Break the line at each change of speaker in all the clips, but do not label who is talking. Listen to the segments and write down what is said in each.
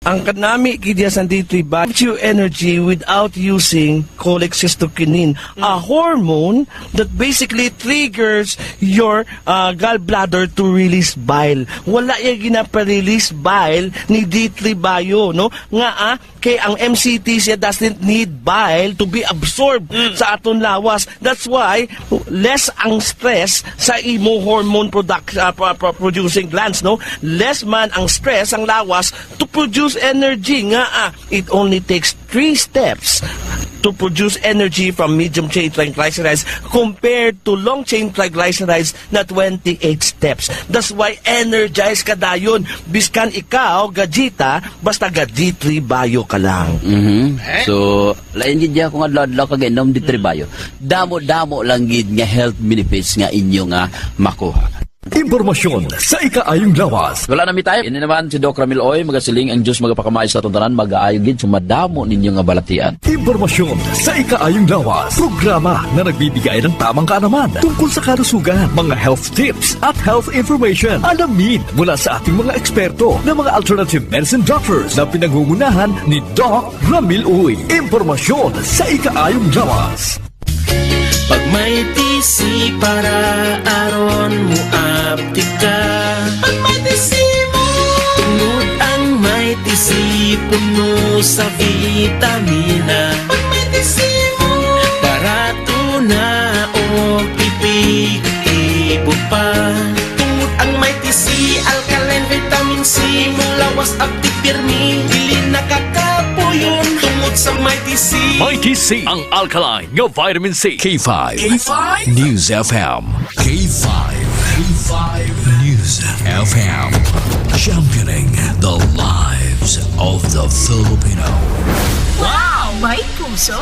Ang kanami kidyasan dito gives you energy without using cholecystokinin, a hormone that basically triggers your gallbladder to release bile. Wala yung ginapa-release bile ni D3 Bio, no? Nga kay ang MCT siya doesn't need bile to be absorbed sa aton lawas. That's why less ang stress sa imo hormone producing glands, no? Less man ang stress ang lawas to produce energy nga it only takes 3 steps to produce energy from medium chain triglycerides compared to long chain triglycerides na 28 steps. That's why energized ka dayon biskan ikaw gajita basta D3 Bio ka lang.
So lain gid ko nga adlaw kag inom D3 Bio. Damo-damo lang gid nga health benefits nga inyo nga makuha.
Impormasyon sa ikaayong lawas.
Wala na mi tayo. Ini naman si Doc Ramil Oy, magasiling ang Diyos magapakamay sa tuntanan, mag-aayog gid sumadamo ninyo nga balatian.
Impormasyon sa ikaayong lawas. Programa na nagbibigay ng tamang kaalaman tungkol sa kalusugan, mga health tips at health information. Alamin mula sa ating mga eksperto na mga alternative medicine doctors na pinangungunahan ni Doc Ramil Oy. Impormasyon sa ikaayong lawas.
Pag may tisi para aron mo aptika. Pag may tisi mo tungod ang may tisi puno sa vitamina. Pag may tisi mo barato na o epektibo pa. Tungod ang may tisi alkaline vitamin C mulawas aptik pirmi dili nakakapuyon tungod sa may tisi.
Mighty C, ang alkaline ng vitamin C. K5. News FM. K5. News FM. Championing the lives of the Filipino.
Wow! May puso!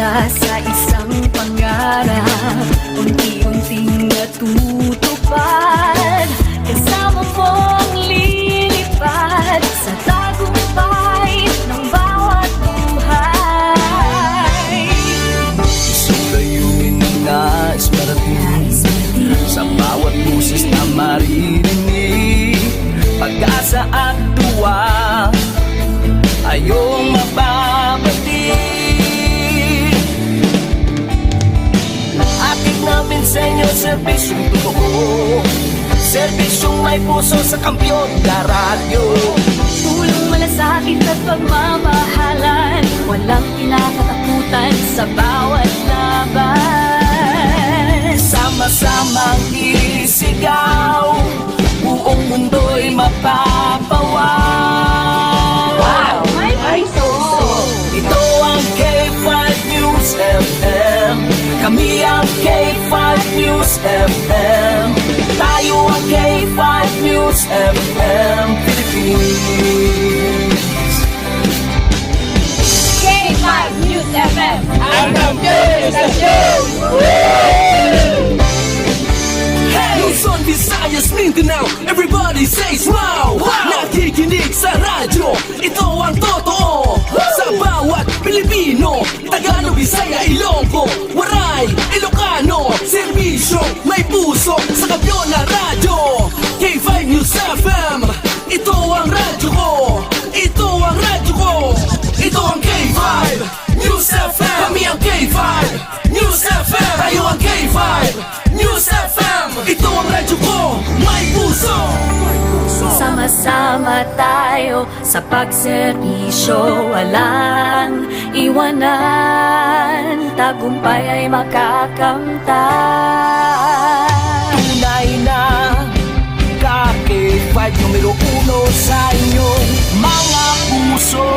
Sa isang pangarap, unti-unting natutupad. Kasama mong lilipad sa tagumpay ng bawat buhay.
Isang layunin na nais marating sa bawat busis na maririnig. Pag-asa at tuwa ayong mababati. Namin sa inyo, serbisyong totoo, serbisyong may puso sa kampiyon na radyo.
Tulong malasakit at pagmamahalan, walang kinakatakutan sa bawat laban.
Sama-samang isigaw, buong mundo'y mapapawaw.
Wow! May puso!
Ito ang K5 News FM. Kami ang K5 News FM. Tayo ang K5 News FM Philippines.
K5 News FM!
Ang News FM! Luzon, Visayas, Mindanao, everybody says wow! Nakikinig sa radyo, ito ang totoo. Sa bawat Pilipino, Tagalog, Bisaya, Ilonggo, Waray, Ilocano, serbisyo, may puso sa kampiyon na radyo. K5 News FM, ito ang radyo ko. Ito ang radyo ko. Ito ang K5 News FM. Kami ang K5 News FM. Tayo ang K5 News FM. Ito ang radyo ko, may puso.
Sama-sama tayo sa pagserbisyo, walang iwanan, tagumpay ay makakamtan.
Tunay na K5 numero 1 sa inyong mga puso.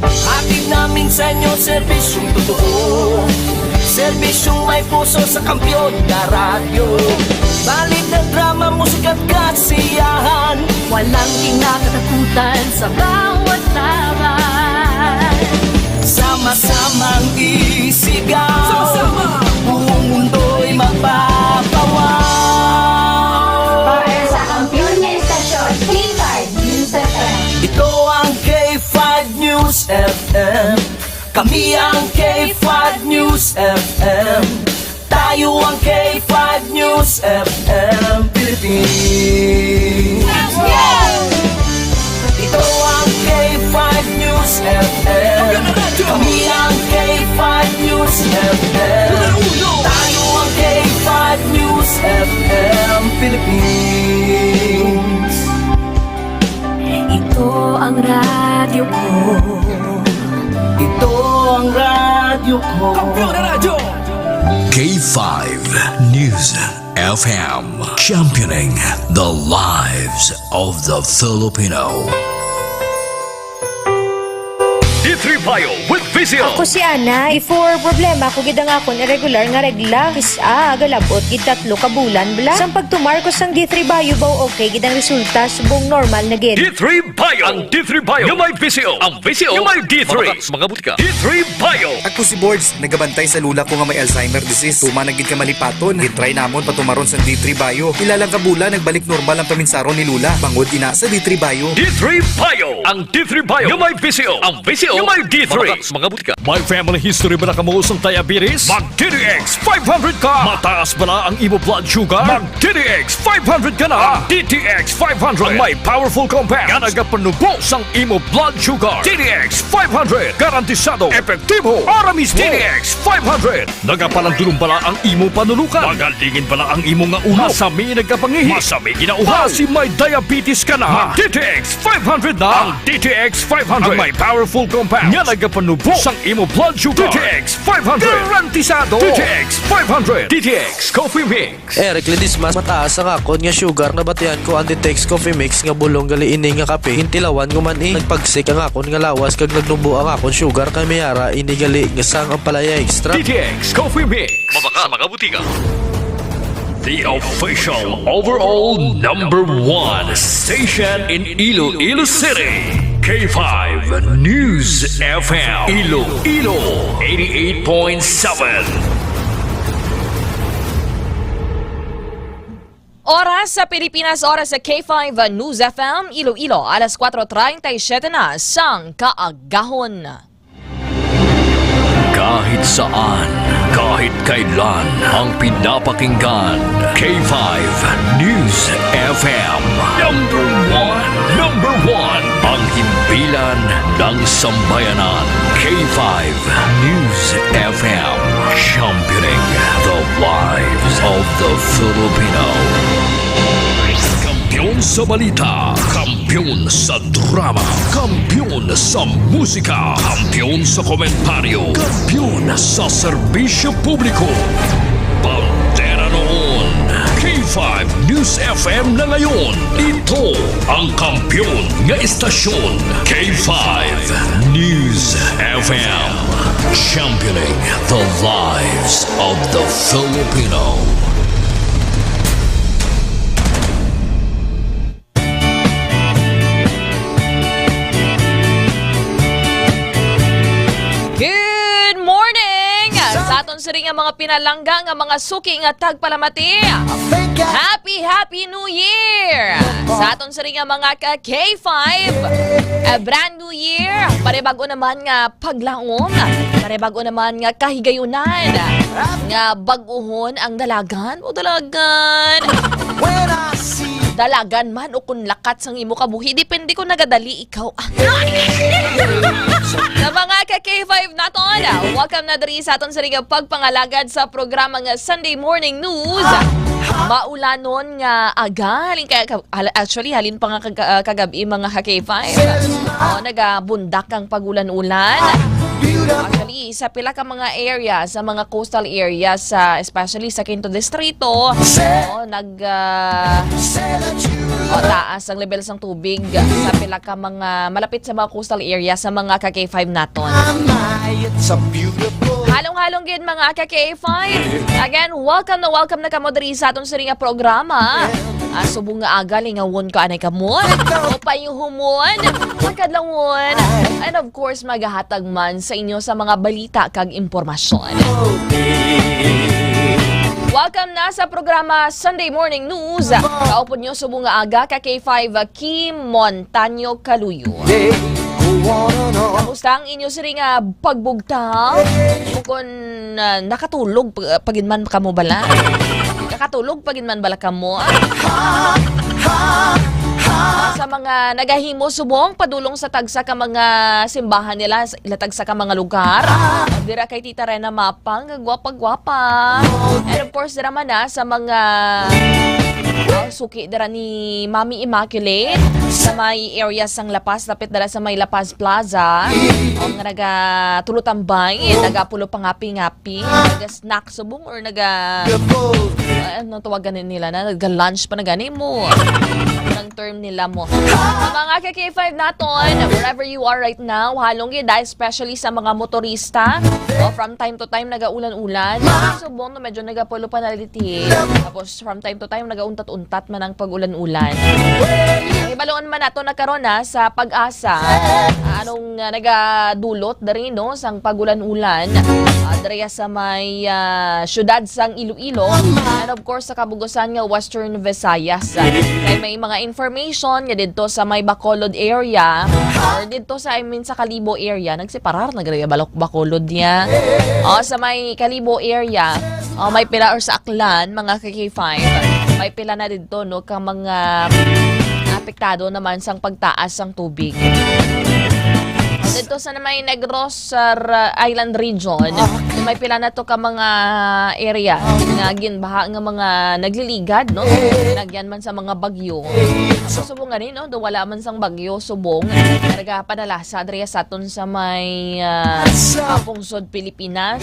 Hatid namin sa inyo serbisyong totoo, serbisyong may puso sa kampiyon na radyo. Balit na drama musika't kasiyahan.
Walang kinakatakutan sa bawat laban.
Sama-samang isigaw, sama-sama, buong mundo'y mapapawaw.
Para sa kampiyon na istasyon, K5 News FM.
Ito ang K5 News FM. Kami ang K5 News FM. Tayo ang K5 News FM Philippines. Ito ang K5 News FM. Kami ang K5 News FM. Tayo ang K5 News FM Philippines.
Ito ang radyo ko.
Ito ang radyo ko. Kampiyon na radyo!
K5 News FM, championing the lives of the Filipino. D3 Bio with Vizio.
Ako si Ana, before problema ko gid ang akon irregular nga regla, kisa galabot gid 3 ka bulan bla. Sang pagtumar ko sang D3 Bio baw okay gid ang resulta subong normal na gid.
D3 Bio. Ang D3 Bio yung may Vizio. Ang Vizio yung may D3. Mga butika. D3 Bio.
Ako si Boards, nagabantay sa lula ko nga may Alzheimer disease. Tuma na gid ka malipaton. Gitry namon patumaron sa D3 Bio. Ilalang kabula nagbalik normal ang paminsaron ni Lula. Bangod ina sa D3 Bio.
D3 Bio. Ang D3 Bio yung may Vizio. Ang Vizio yung may D3. Mga butika. May family history ba na kamuusang diabetes? Mag DTX 500 ka. Mataas ba na ang imo blood sugar? Mag DTX 500 ka na. DTX 500 ang may powerful compound nga nagapanubos ang imo blood sugar. DTX 500 garantisado, epektibo, aramis mo. DTX 500 nagapalandulong bala ang imo panulukan. Magalingin bala ang imo nga ulo. Masami nagkapangihi. Masami ginauhaw. Si may diabetes ka na. DTX 500 na. Ang DTX 500 ang may powerful compound nga nagapanubos ang imo blood sugar. DTX 500 garantisado. DTX 500 DTX Coffee Mix.
Eric Ledismas, mataas ang akon nga sugar na batian ko ang Ditex Coffee Mix nga bulong gali ini nga kape. Hintilawan ko man nagpagsik ang akon nga lawas kag nagnubo ang akon sugar kay mayara ini gali nga sang ang palaya extra.
DTX Coffee Mix. Mabaka mga butika. The official overall #1 station in Iloilo City. K5 News FM. Iloilo 88.7.
Oras sa Pilipinas, oras sa K5 News FM, Iloilo, alas 4:37 na, sang kaagahon.
Kahit saan, kahit kailan, ang pinapakinggan. K5 News FM. Number one, ang himpilan ng sambayanan. K5 News FM. Championing the lives of the Filipino. Kampiyon sa balita, kampiyon sa drama, kampiyon sa musika, kampiyon sa komentaryo, kampiyon sa serbisyo publiko. Pantera noon, K5 News FM na ngayon. Ito ang kampiyon nga istasyon, K5 News FM. Championing the lives of the Filipino.
Good morning! Sa aton sa ring nga mga pinalangga nga mga suki nga tagpalamati. Happy New Year! Sa aton sa ring nga mga K5, brand new year. Parebago naman nga paglaom. Parebago naman nga kahigayunan. Nga baguhon ang dalagan o dalagan. Dalagan man o kung lakat sang imo kabuhi, depende ko nagadali ikaw. Sa mga ka-K5 naton, welcome na diri sa aton sa ring pagpangalagad sa programa nga Sunday Morning News. Maulanon nga aga, actually halin pa nga kagabi mga ka-K5. Nagabundak ang pagulan-ulan. Actually, sa pila ka mga area, sa mga coastal areas, especially sa Quinto Distrito, taas ang level ng tubig sa pila ka mga malapit sa mga coastal areas, sa mga ka-K5 naton. Halong-halong gid mga ka-K5. Again, welcome na kamo diri sa aton sa ring programa. Subong nga aga, lingawon ka anay kamon. O payuhumon, magkadlawon. And of course, maghahatag man sa inyo sa mga balita kag impormasyon. Welcome na sa programa Sunday Morning News. Kaupod nyo subong nga aga ka K5 Kim Montaño Kaluyo. Kamusta ang inyo siri nga pagbugtaw? Kung nakatulog pagin man ka mo bala? Nakatulog pagin man bala ka mo? Sa mga nagahimo subong padulong sa tagsa ka mga simbahan nila, ilatagsa ka mga lugar. Dira kay Tita Rena Mapang, gwapa-gwapa. And of course, dira man na sa mga suki dira ni Mami Immaculate sa may area sang Lapas, lapit dira sa may Lapas Plaza. Nga naga-tulutambay, naga-pulo pangapi-ngapi, naga-snack subong or ano tawagan nila na, naga-lunch pa na gani mo. Ang term nila mo. Mga KK5 naton, wherever you are right now, halong yun, especially sa mga motorista. From time to time, naga-ulan-ulan. Subong na medyo nagapulo pa naliti. Tapos from time to time, nagauntat-untat man ang pag-ulan-ulan. Ibalungan man nato nagkaroon na sa pag-asa. Anong nagadulot dari no sang pag-ulan-ulan. Dari sa may syudad sang Iloilo. And of course, sa kabugusan nga Western Visayas. Kaya may mga information nga dito sa may Bacolod area or dito sa sa Kalibo area. Nagseparar na gaya Bacolod niya. Sa may Kalibo area, may pila or sa Aklan, mga KK5. May pila na dito no ka mga apektado naman sang pagtaas ng tubig. Dito sa may Negros Island region, may pila na to ka mga area nga ginbaha nga mga nagliligad, no? Nagyan man sa mga bagyo. Subong nga rin, no? Do wala man sang bagyo, subong. Nagapadala sa adreya sa aton sa may Pungsod, Pilipinas.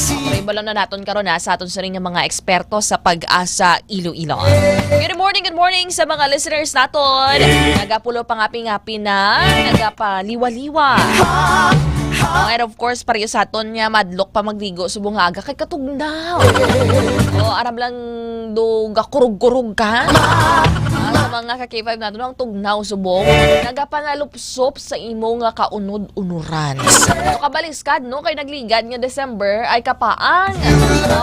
Okay, balon na naton karon sa aton sa ring mga eksperto sa Pag-asa Iloilo. Good morning sa mga listeners naton. Nagapulo pangapi-ngapi na, nagapaliwa-liwa. And of course, pareho sa aton nga madlok pa magligo subong aga kay katugnaw. Aram lang do gakurug-kurug ka. Sa mga ka-K5 natin, ang tugnaw subong, nagapanalupsop sa imo nga kaunod-unuran. So, kabaliskad, no? Kay nagligad nga December, ay kapaang.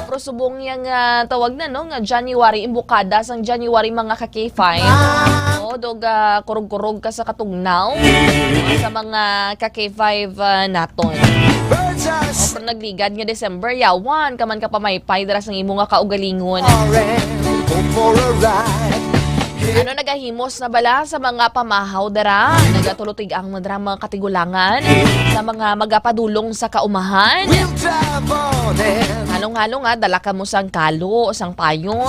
Pero subong yang tawag na, no? Nga January, imbukada sang January mga ka-K5. Doga kurug-kurug ka sa katugnaw sa mga ka-K5 naton. Pero nagligad nga December, yawan, kaman ka pamaypay, daras ng imo nga kaugalingon. Ano nagahimos na bala sa mga pamahaw dara, nagatulutig ang mga katigulangan sa mga magapadulong sa kaumahan. Halong-halong dala ka mo sang kalo o sang payong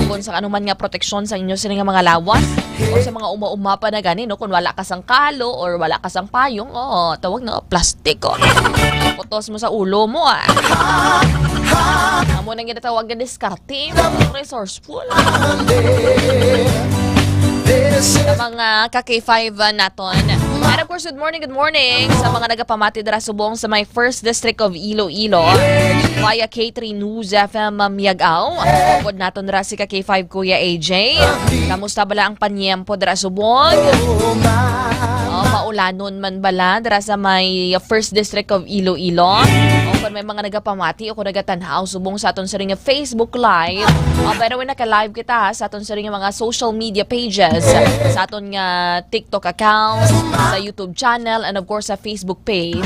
kung sa anuman nga proteksyon sa inyo sa nga mga lawas o sa mga uma-uma pa na gani, no? Kung wala ka sang kalo or wala ka sang payong, tawag na plastic, putos mo sa ulo mo, Amo nang ginatawag na diskarte, resourceful. Sa mga ka-K5 naton. And of course, good morning sa mga nagapamati dara subong sa my first district of Iloilo via K3 News FM Miagaw. Pagod naton dara si ka-K5 Kuya AJ. Kamusta bala ang panyempo dara subong? Maulanon man bala dara sa my first district of Iloilo. Kung may mga nagapamati o kung nagatanhaw subong sa aton sa ring Facebook Live. By the way, naka-live kita sa aton sa ring mga social media pages, sa aton nga TikTok account, sa YouTube channel, and of course sa Facebook page.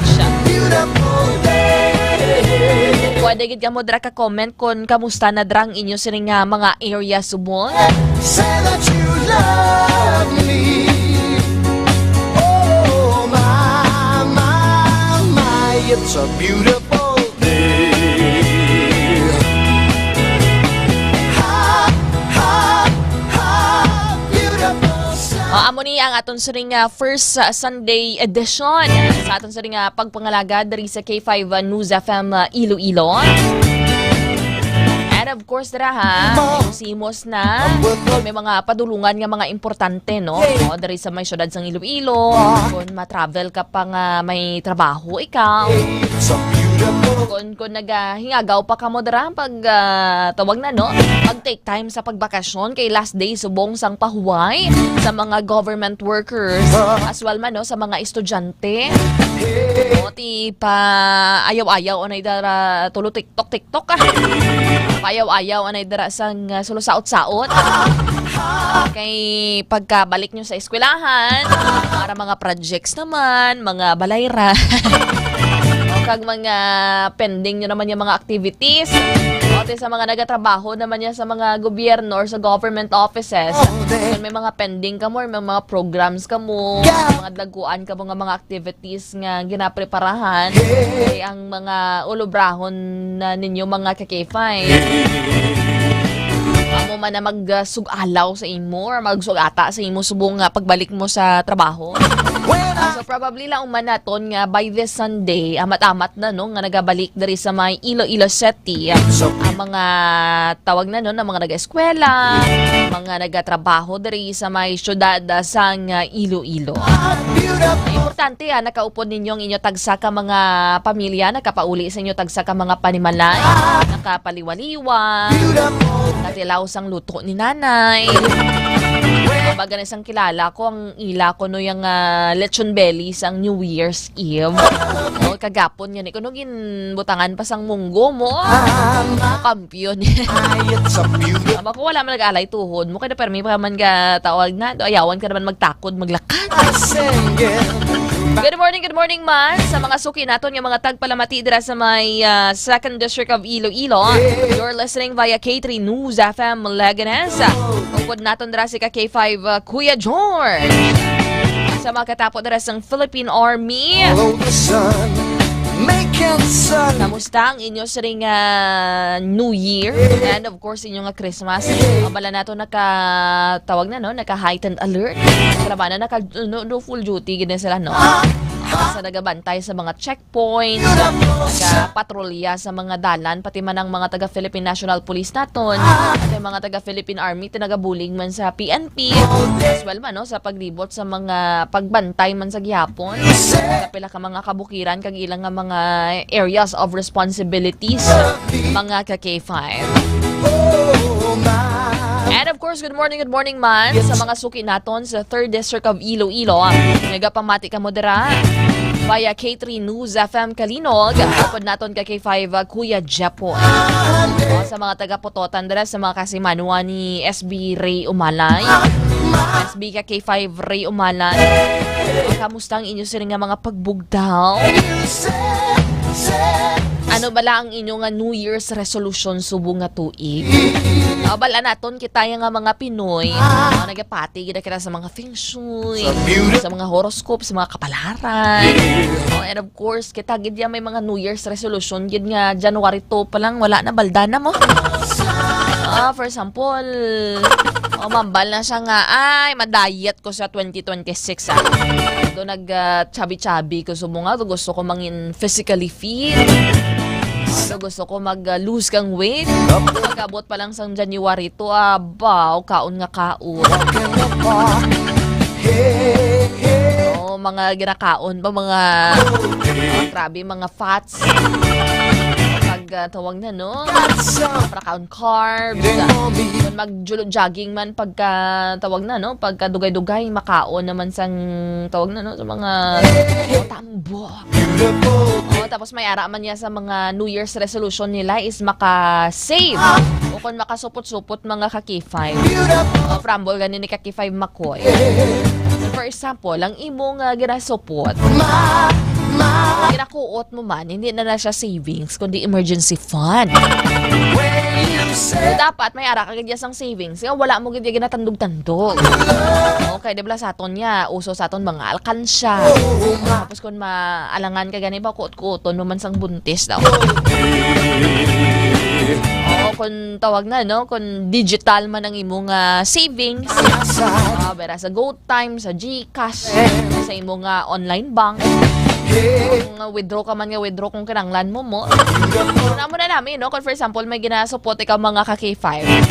Pwede gid ka mo dra ka comment kung kamusta na drang inyo sa ring mga area subong. Say that you love me. Oh my, it's a beautiful amo ni ang aton sa ring first Sunday edition sa aton sa ring pagpangalaga diri sa K5 News FM Iloilo. And of course dira simos na may mga padulungan nga mga importante, no? Diri sa may syudad sang Iloilo, kung ma-travel ka pa nga may trabaho ikaw. Kung naghingagaw pa ka mo dara pag tawag na no, pag take time sa pagbakasyon kay last day subong sang pahuway sa mga government workers as well man no sa mga estudyante. O ti pa ayaw-ayaw anay dara tulo TikTok payaw-ayaw anay dara sang sulusaot-saot. Kay pagkabalik nyo sa eskwelahan para mga projects naman, mga balayra o kag mga pending nyo naman yung mga activities o sa mga nagatrabaho naman yan sa mga gobyerno or sa government offices. Kung may mga pending ka mo or may mga programs ka mo, mga daguan ka mo nga mga activities nga ginapreparahan kay ang mga ulubrahon na ninyo mga kakifay. Amo man na magsugalaw sa imo or magsugata sa imo subong nga pagbalik mo sa trabaho. So probably lang umanaton nga by this Sunday amat-amat na no nga nagabalik diri sa may Iloilo City ang mga tawag na no na mga nag-eskwela, mga nagatrabaho diri sa may syudad sang Iloilo. Importante nakaupod ninyo ang inyo tagsa ka mga pamilya, nakapauli sa inyo tagsa ka mga panimalay, nakapaliwaliwa, katilaw sang luto ni nanay. Baga na isang kilala ko, ang ila ko no yung lechon belly sang New Year's Eve. O, kagapon yan. Kuno butangan pa sang munggo mo. Kampiyon. Aba ko wala man nag-alay tuhod mo. Kaya permi pa man ka tawag na. Ayawan ka naman magtakod, maglakad. Good morning man sa mga suki naton yung mga tagpalamati dira sa may 2nd District of Iloilo. You're listening via K3 News FM Leganes. Tungkod naton dira si K5 Kuya George. Sa mga katapot dira sa Philippine Army. Kamusta ang inyo sa ring New Year and of course inyo nga Christmas. Abala nato nakatawag na no, naka-heightened alert. Kalabanan naka no full duty gina sila no. Sa nagabantay sa mga checkpoints, nagapatrolya sa mga dalan, pati man ang mga taga-Philippine National Police naton, at yung mga taga-Philippine Army, tinagabuling man sa PNP, as well man, no, sa paglibot sa mga pagbantay man sa gihapon, kapila ka mga kabukiran, kagilang nga mga areas of responsibilities, mga ka-K5. And of course, good morning man sa mga suki naton sa 3rd District of Iloilo. Nagapamati ka mo dira via K3 News FM Kalinog. Kapod naton ka K5 Kuya Japon. Sa mga taga-Pototan dira sa mga kasimanwa ni SB Ray Umalay. SB ka K5 Ray Umalay. Kamusta ang inyo siring nga mga pagbugdaw? Ano bala ang inyong New Year's resolution subong nga tuig? Bala naton kita nga mga Pinoy, nagapati gid kita sa mga feng shui, sa mga horoscope, sa mga kapalaran. And of course, kita gid may mga New Year's resolution gid nga January 2 pa lang wala na balda na mo. For example, mambal na siya nga ay madayet ko sa 2026 Do nag-chubby-chubby ko sumo nga gusto ko mangin physically fit. Gusto ko mag-lose kang weight. Pag-abot pa lang sa January to, kaon nga kaon. Mga ginakaon pa, mga grabe, mga fats. Tawag na, no? Para kaon carbs. Kung mag-jogging man, pagka tawag na, no? Pagka dugay-dugay, makaon naman sang tawag na, no? Sa mga tambo. Tapos may ara man niya sa mga New Year's resolution nila is maka-save. O kung makasupot-supot mga kaki-5. Frambol ganin ni kaki-5 makoy. For example, ang imong ginasupot, kinakuot mo man, hindi na siya savings, kundi emergency fund. So, dapat may ara kagad sang savings. Wala mo gid ginatandog-tandog. Okay, dibla sa aton niya, uso sa aton mga alkansya. Tapos kung maalangan ka gani ba kuot-kuoton naman sang buntis daw. Kung tawag na, no? Kung digital man ang imong savings, sa GoTime, sa GCash, sa imong online bank. Kung withdraw ka man nga withdraw kung kinanglan mo mo. Una mo na namin, no? Kung for example, may ginasupot ikaw mga ka-K5.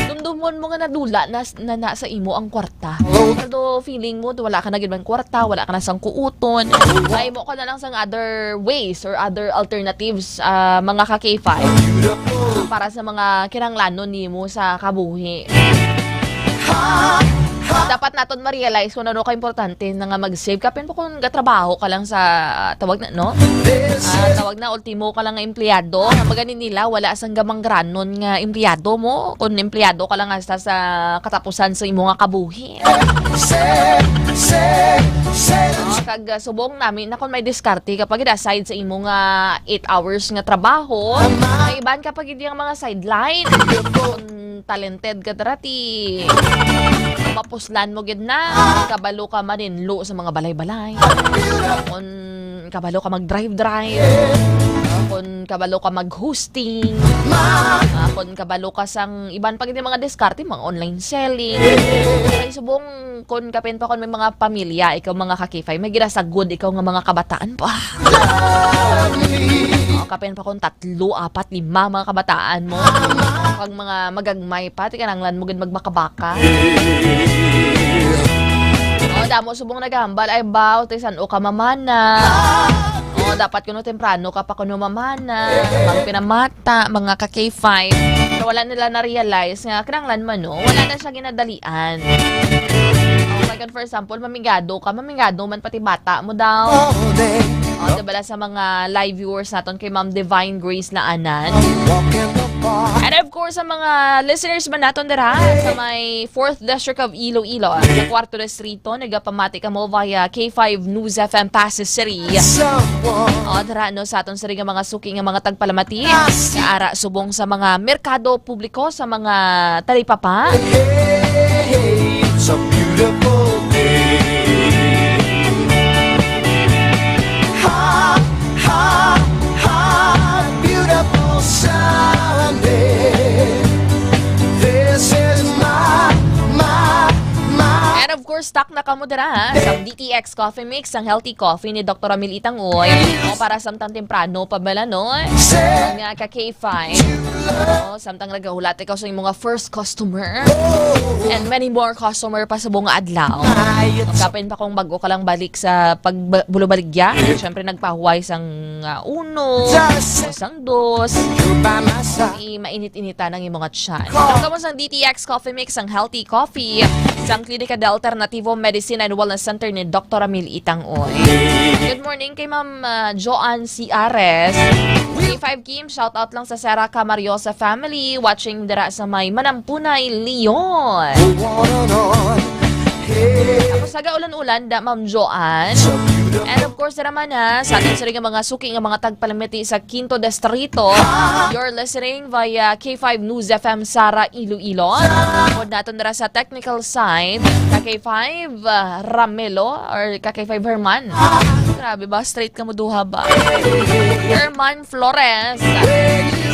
Dumdumon mo nga nadula na nasa imo ang kwarta. Although feeling mo, wala ka na gibang kwarta, wala ka na sang kuuton. Ay mo ka na lang sang other ways or other alternatives, mga ka-K5. Para sa mga kinanglanon nimo sa kabuhi. Dapat naton ma-realize kung ano ka-importante na nga mag-save ka. Pero kung gatrabaho ka lang sa tawag na, no? Tawag na, ultimo ka lang nga empleyado. Maganin nila, wala sang gamang granon nga empleyado mo. Kung empleyado ka lang hasta sa katapusan sa imo nga kabuhi. Kag subong namin na kung may diskarte kapag aside sa imo nga 8 hours nga trabaho, may iban kapag hindi ang mga sideline. Kung talented ka darati, mapuslan mo gid na, kabalo ka maninlo sa mga balay-balay. Kung kabalo ka mag-drive-drive, kung kabalo ka mag-hosting, kung kabalo ka sang iban pag mga diskarte, mga online selling. Ay subong kung kapin pa kung may mga pamilya, ikaw mga ka-K5, may ginasagod ikaw nga mga kabataan pa. Kapin pa kung 3, 4, 5 mga kabataan mo. Kag mga magagmay pa, tikananglan mo gid magbakabaka. Damo subong naghambal ay baw tisan o ka mamana. Dapat kuno temprano ka pa kuno mamana, pang pinamata, mga ka-K5. So, wala nila na-realize nga kinanglan man, no? Wala na siya ginadalian. Like for example, mamingado man pati bata mo daw. Diba sa mga live viewers naton kay Ma'am Divine Grace Laanan. And of course, sa mga listeners man naton dira sa may 4th District of Iloilo, sa Cuarto Distrito, nagapamati ka mo via K5 News FM Pasig City. Dira no sa aton sari nga mga suki nga mga tagpalamati, ara subong sa mga merkado publiko, sa mga talipapa. It's a beautiful day. Beautiful Sunday. This is my. And of course, stock na kamo dira ha. Sa DTX Coffee Mix, ang healthy coffee ni Dr. Amil Itangoy. Para samtang temprano pabala no. Ang ka-K5. Samtang nagahulat ikaw sa mga first customer. And many more customer pa sa buong adlaw. Kapin pa kung bago ka lang balik sa pagbulubaligya. Siyempre nagpahuway sang 1, sang 2. Mainit-inita ng imong tiyan. Kamo sa DTX Coffee Mix, ang healthy coffee. Sa Klinika de Alternativo Medicine and Wellness Center ni Dr. Amil Itangoy. Good morning kay Ma'am Joanne Ciares. K5 Kim, shout out lang sa Sara Camariosa family watching dira sa may Manampunay, Leon. Tapos nagaulan-ulan da Ma'am Joanne. And of course, naman sa ating sarili mga suki ng mga tagpalamiti sa Quinto Distrito. You're listening via K5 News FM Sara Iloilo. Huwag natin nara sa technical side, K5 Ramelo or K5 Herman. Grabe ba? Straight ka mo duha ba? Herman Flores.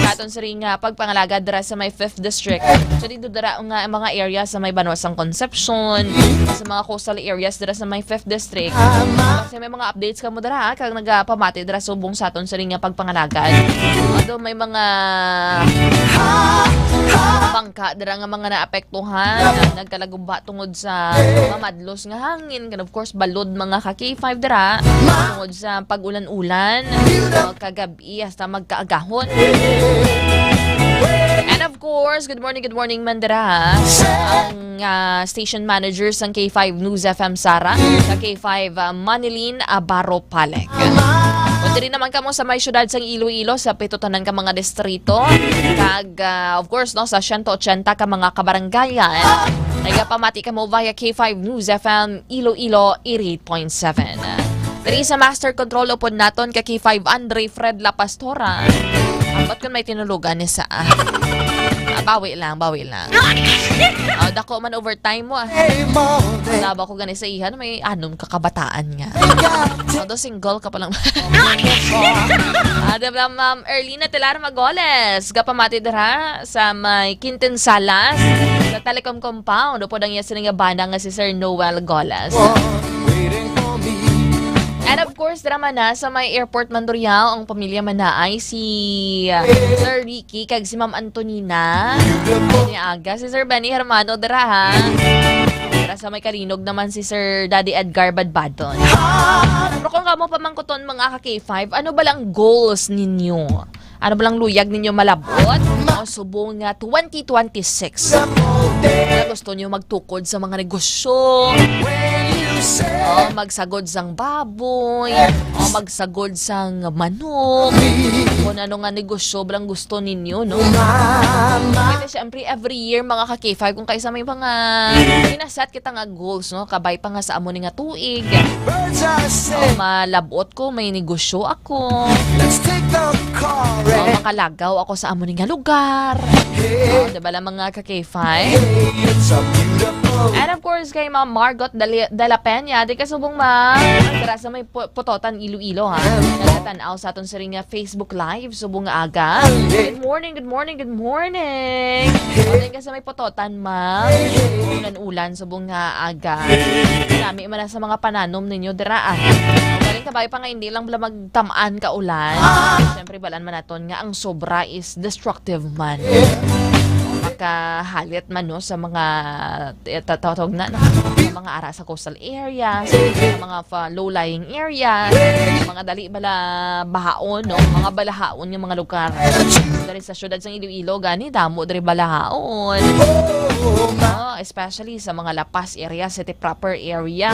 Sa ating sarili nga pagpangalaga dara sa may 5th District. So dito dara nga mga areas sa may Banuasang Concepcion, sa mga coastal areas dara sa may 5th District. Kasi may mga updates ka mo dara kag nagapamati dara subong sa aton sa ring pagpangalagad. Although may mga bangka dara nga mga naapektuhan, nagkalagumba tungod sa mamadlos nga hangin, and of course balod mga ka-K5 dara tungod sa pag-ulan-ulan, kagabi hasta magkaagahon. And of course, good morning Mandara. Ang station managers ng K5 News FM Sara, sa K5 Manilin Abaro Palek. Punta rin naman kamo sa may syudad sa Iloilo, sa pitutanan ka mga distrito. Kag, of course, no, sa 180 ka mga kabaranggayan. Nagapamati ka mo via K5 News FM Iloilo 88.7. Dari sa Master Control upod naton ka K5 Andre Fred La Pastora. Ba't kung may tinulugan ni sa bawi lang. Dako man overtime mo. Naba ko gani sa ihan, may anom kakabataan nga. Do single ka pa lang. Ma'am Erlina Telar Magoles, gapamati dira sa may Quintin Salas, sa Telecom Compound. Upo dang yasin nga banda nga si Sir Noel Golas. And of course, drama na sa may airport Mandurriao, ang pamilya man na ay si Sir Ricky kag si Ma'am Antonina. Ni aga si Sir Benny Hermano dira ha. Dira sa may Kalinog naman si Sir Daddy Edgar Badbadon. Pero kung kamo pamangkuton mga ka-K5, ano ba lang goals ninyo? Ano ba lang luyag ninyo malabot? O subong nga 2026. Na gusto nyo magtukod sa mga negosyo? O magsagod sang baboy? O magsagod sang manok? Kung ano nga negosyo ba lang gusto ninyo, no? Kasi syempre every year mga ka-K5, kung kaisa may mga pinasat kita nga goals, no? Kabay pa nga sa amo ni nga tuig. O malabot ko, may negosyo ako. O makalagaw ako sa amo ni nga lugar. O, diba lang mga ka-K5? And of course, kay Ma'am Margot Dela Peña, di kasubong tara sa may putotan Iloilo, ha? Nagtatanaw sa aton sa ring Facebook Live, subong nga aga. Good morning, good morning, good morning. O, di ka sa may putotan, ma'am. Ulan-ulan, subong nga aga. Marami man sa mga pananom ninyo, dira, galing kabay pa nga, hindi lang bala magtamaan ka ulan. Siyempre, balan man naton nga, ang sobra is destructive man. Makahalit man no sa mga tatawag na sa mga ara sa coastal areas, sa mga low-lying areas, mga dali bala bahaon, no? Mga balahaon yung mga lugar. Dari sa syudad sang Iloilo, gani damo dari balahaon. No? Especially sa mga lapas area, city proper area.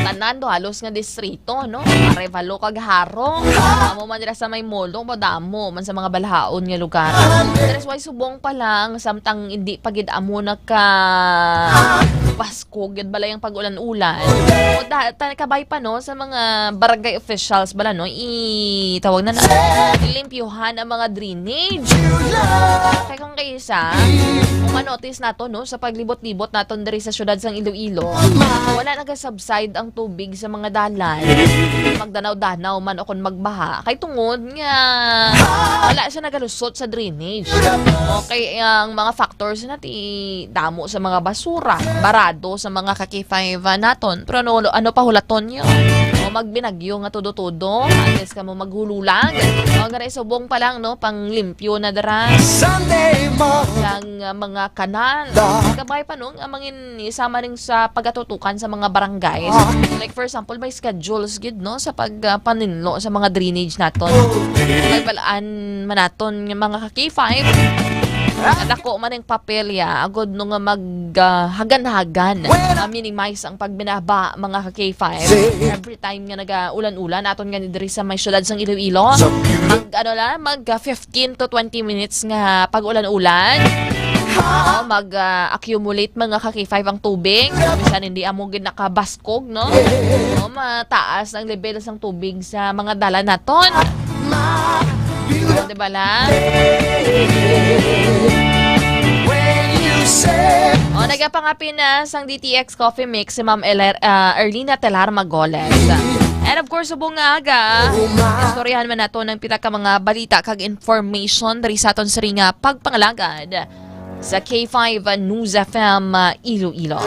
Tanan do halos nga distrito, no? Arevalo kag Harong. Amo man dira sa may molo, madamo man sa mga balahaon nga lugar. That's why subong pa lang samtang hindi pagid amo naka Pasko gid bala yung pag-ulan-ulan. O kabay pa no sa mga barangay officials bala no tawag na ilimpyuhan ang mga drainage. Kaya kung kaysa kung ma-notice nato no sa paglibot-libot naton diri sa syudad sang Iloilo, wala naga-subside ang tubig sa mga dalan. Magdanaw-danaw man o kung magbaha. Kay tungod nga wala siya nagalusot sa drainage. Okay, ang mga factors nati damo sa mga basura, barado sa mga ka-K5 naton. Pero ano pa hulaton yun? O magbinagyo nga todo-todo, alis ka mo maghululag. O ganay subong pa lang no, panglimpyo na dara. Ang mga kanal. Kabay pa nung amangin isama rin sa pagatutukan sa mga barangays. Like for example, may schedules gid no sa pagpaninlo sa mga drainage naton. Nagbalaan man naton yung mga ka-K5. Dako man ang papelya agod no nga maghagan-hagan minimize ang pagbinaba mga ka-K5 every time nga naga-ulan-ulan aton nga diri sa may syudad sang Iloilo mag 15 to 20 minutes nga pag-ulan-ulan mag-accumulate mga ka-K5 ang tubig bisan hindi amo gid nakabaskog no mataas ang level sang tubig sa mga dalan naton. Diba lang? Nagapangapin na sang DTX Coffee Mix si Ma'am Erlina Telar Magoles. And of course, subong nga aga, istoryahan man nato ng pita ka mga balita kag information dari sa aton sa ringa pagpangalagad sa K5 News FM Iloilo.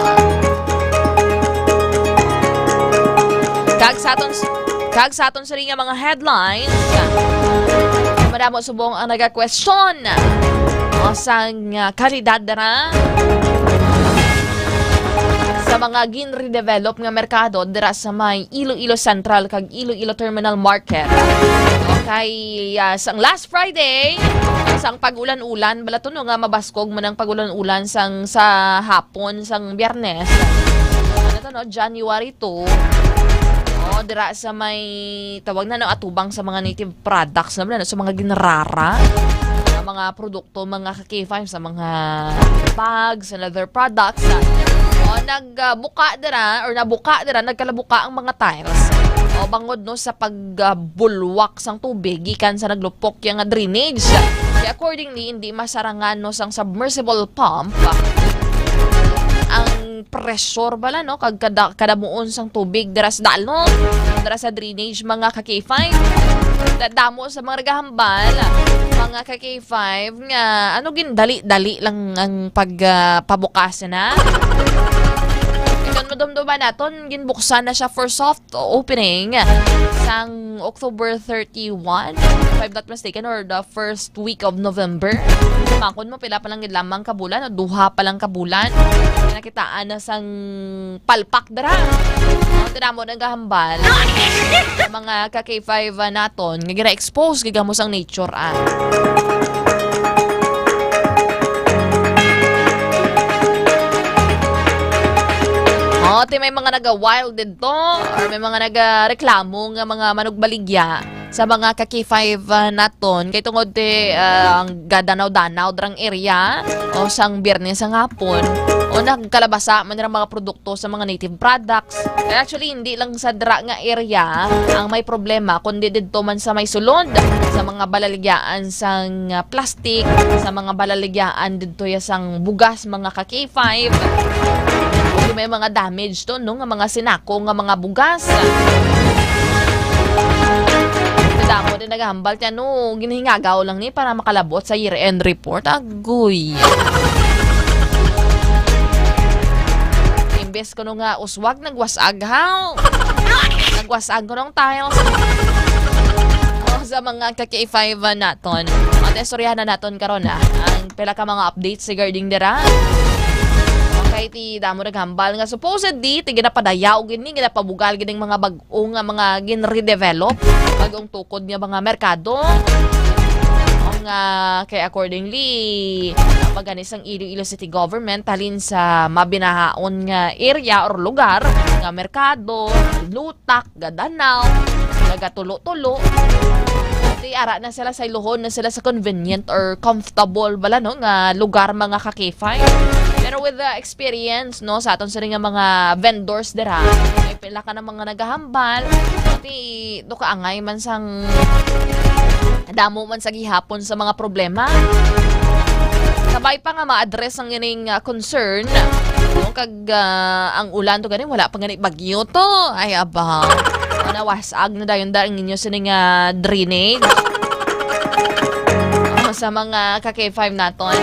Kag sa aton sa ringa mga headlines, madamo subong ang naga-question o sang kalidad na sa mga gin-redevelop nga merkado dira sa may Iloilo Central kag Iloilo Terminal Market. Okay, sang last Friday, sang pag-ulan-ulan, balato no nga mabaskog man ang pag-ulan-ulan sang sa hapon sang Biyernes. Ano to no, January 2. Dira sa may tawag na no atubang sa mga native products na sa mga ginrara mga produkto, mga ka-K5 sa mga bags and other products nagbuka dira or nabuka dira nagkalabuka ang mga tiles bangod no sa pagbulwak sang tubig gikan sa naglupok yang drainage kaya accordingly hindi masarangan no sang submersible pump ang pressure bala no kag kadamuon sang tubig dira sa dalon dira sa drainage mga ka-K5 damo sa mga regahambal mga ka-K5 nga ano gin dali lang ang pagpabukas na Kan madumduman naton, ginbuksan na siya for soft opening sang October 31, if I'm not mistaken, or the first week of November. Makon mo, pila pa lang lamang kabulan, o duha pa lang kabulan. Nakitaan na sang palpak dara. Tinamo ng gahambal. Mga ka-K5 naton, nga gina-expose, gigamos ang nature Ti may mga naga-wild dito or may mga naga-reklamo nga mga manugbaligya sa mga ka-K5 naton kay tungod ang gadanaw-danaw drang area o sang Biyernes ang hapon o nagkalabasa man mga produkto sa mga native products. Actually hindi lang sa dra nga area ang may problema kundi didto man sa may sulod sa mga balaligyaan sang plastic, sa mga balaligyaan didto ya sang bugas mga ka-K5. May mga damage to, no? Nga mga sinako, nga mga bugas. Damo din naghambal niya, no? Ginahingagaw lang ni para makalabot sa year-end report. Agoy. Imbes ko no nga uswag, nagwasag, haw. Nagwasag ko nung tiles. Sa mga ka-K5 naton. At istoryahan na naton karon ang pila ka mga updates regarding dira. Kay ti damo naghambal nga supposedly ti ginapadayaw gini ginapabugal gining mga bag-o nga mga gin-redevelop bagong tukod nga mga merkado. Nga kay accordingly paganis ang Iloilo City Government halin sa mabinahaon nga area or lugar nga merkado, lutak, gadanaw, nagatulo-tulo. Ara na sila sa iluhon na sila sa convenient or comfortable bala no nga lugar mga ka-K5. Pero with the experience no sa aton sa nga mga vendors dira may pila ka na mga nagahambal pati do kaangay man sang damo man sa gihapon sa mga problema. Sabay pa nga ma-address ang ining concern no kag ang ulan to gani wala pa gani bagyo to ay aba nawasag na dayon ang inyo sa nga drainage sa mga ka-K5 naton.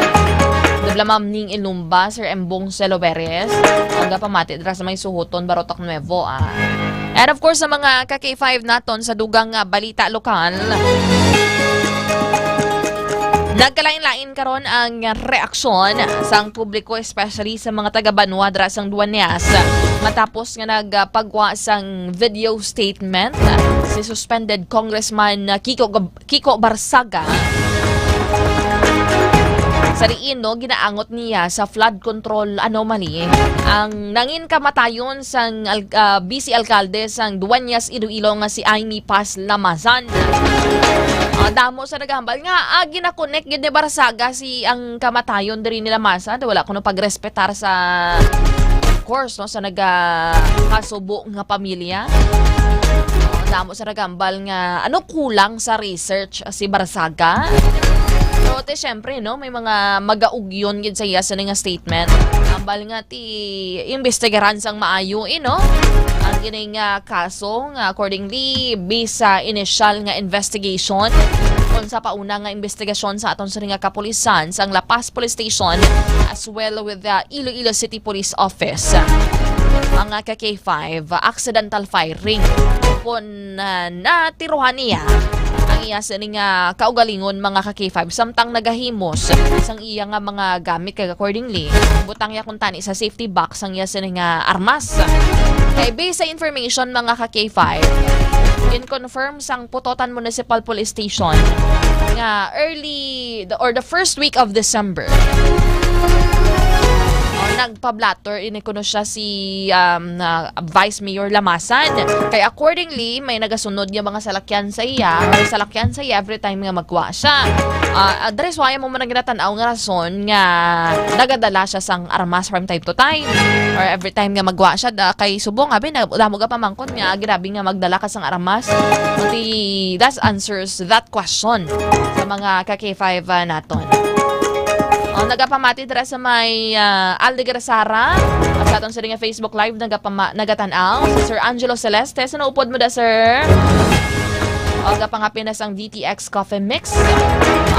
Dabla Ma'am Ning Ilumba, Sir Embong Celoveres, hanggang pamati dra sa may suhuton Barotac Nuevo. And of course sa mga ka-K5 naton sa dugang balita lokal. Nagkalain-lain karon ang reaksyon sang publiko especially sa mga taga-Banwa dra sang Duanyas matapos nga nagpagwa sang video statement si suspended Congressman Kiko Barsaga. Sa diin, no, ginaangot niya sa flood control anomaly ang nangin kamatayon sang BC Alcalde sang Duanyas Iloilo nga si Aimee Paz Lamazan. Damo sa naghambal nga gina-connect gid ni Barsaga si ang kamatayon diri nila Masa wala kuno pagrespetar sa of course no sa kasubo nga pamilya. Damo sa naghambal nga ano kulang sa research si Barsaga. So, syempre, no, may mga magaugyon gid sa iya sa nga statement. Ambal nga ti investigaran sang maayo, no? Ang gining kaso nga accordingly based sa initial nga investigation kung sa pauna nga investigasyon sa aton sa nga kapulisan sang La Paz Police Station as well with the Iloilo City Police Office. Ang ka-K5 accidental firing kung natiruhan niya iya sa nga kaugalingon mga ka-K5 samtang nagahimos sang iya nga mga gamit kay accordingly butang ya kung tani sa safety box ang iya sa nga armas kay based sa information mga ka-K5 in-confirm sang Putotan Municipal Police Station nga early or the first week of December nagpa-blatter inikuno siya si Vice Mayor Lamasan. Kaya accordingly, may nagasunod nga mga salakyan sa iya or salakyan sa iya every time nga magwa siya. Address waya mo man ginatanaw nga rason nga nagadala siya sang armas from time to time or every time nga magwa siya kay subong abi damo ga pamangkon nga grabe nga magdala ka sang armas. Pati that answers that question sa mga ka-K5 naton. Nagapamati dira sa may Aldegar Sara at sa aton sa nga Facebook Live nagatanaw si Sir Angelo Celeste. Sa naupod mo da, sir? Gapangapin na sang DTX Coffee Mix.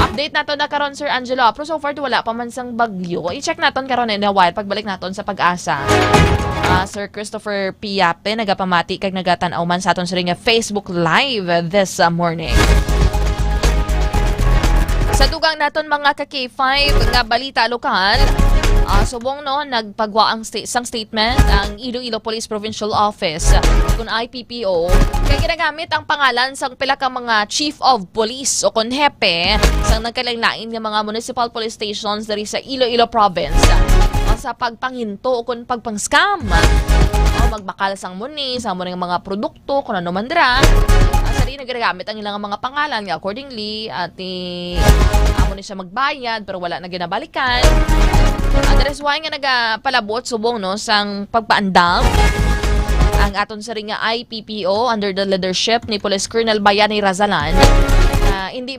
Update nato na karon Sir Angelo. Pero so far wala pa man sang bagyo. I-check naton karon na while pagbalik naton sa Pag-asa. Sir Christopher Piape, nagapamati kag nagatanaw man sa aton sa ring Facebook Live this morning. Sa dugang naton mga ka-K5 nga balita lokal, subong no nagpagwa ang isang statement ang Iloilo Police Provincial Office kung IPPO kay ginagamit ang pangalan sang pila ka mga Chief of Police o konhepe sang nagkalain-lain nga mga municipal police stations diri sa Iloilo Province sa pagpanginto o kung pagpang-scam. Magbakal sang muni, sa muni mga produkto, kung ano man dira. Sa rin nagagamit ang ilang mga pangalan nga accordingly at amo ni siya magbayad pero wala na ginabalikan. That is why nga nagapalabot subong no sang pagpaandam ang aton sa ring nga IPPO under the leadership ni Police Colonel Bayani Razalan. Hindi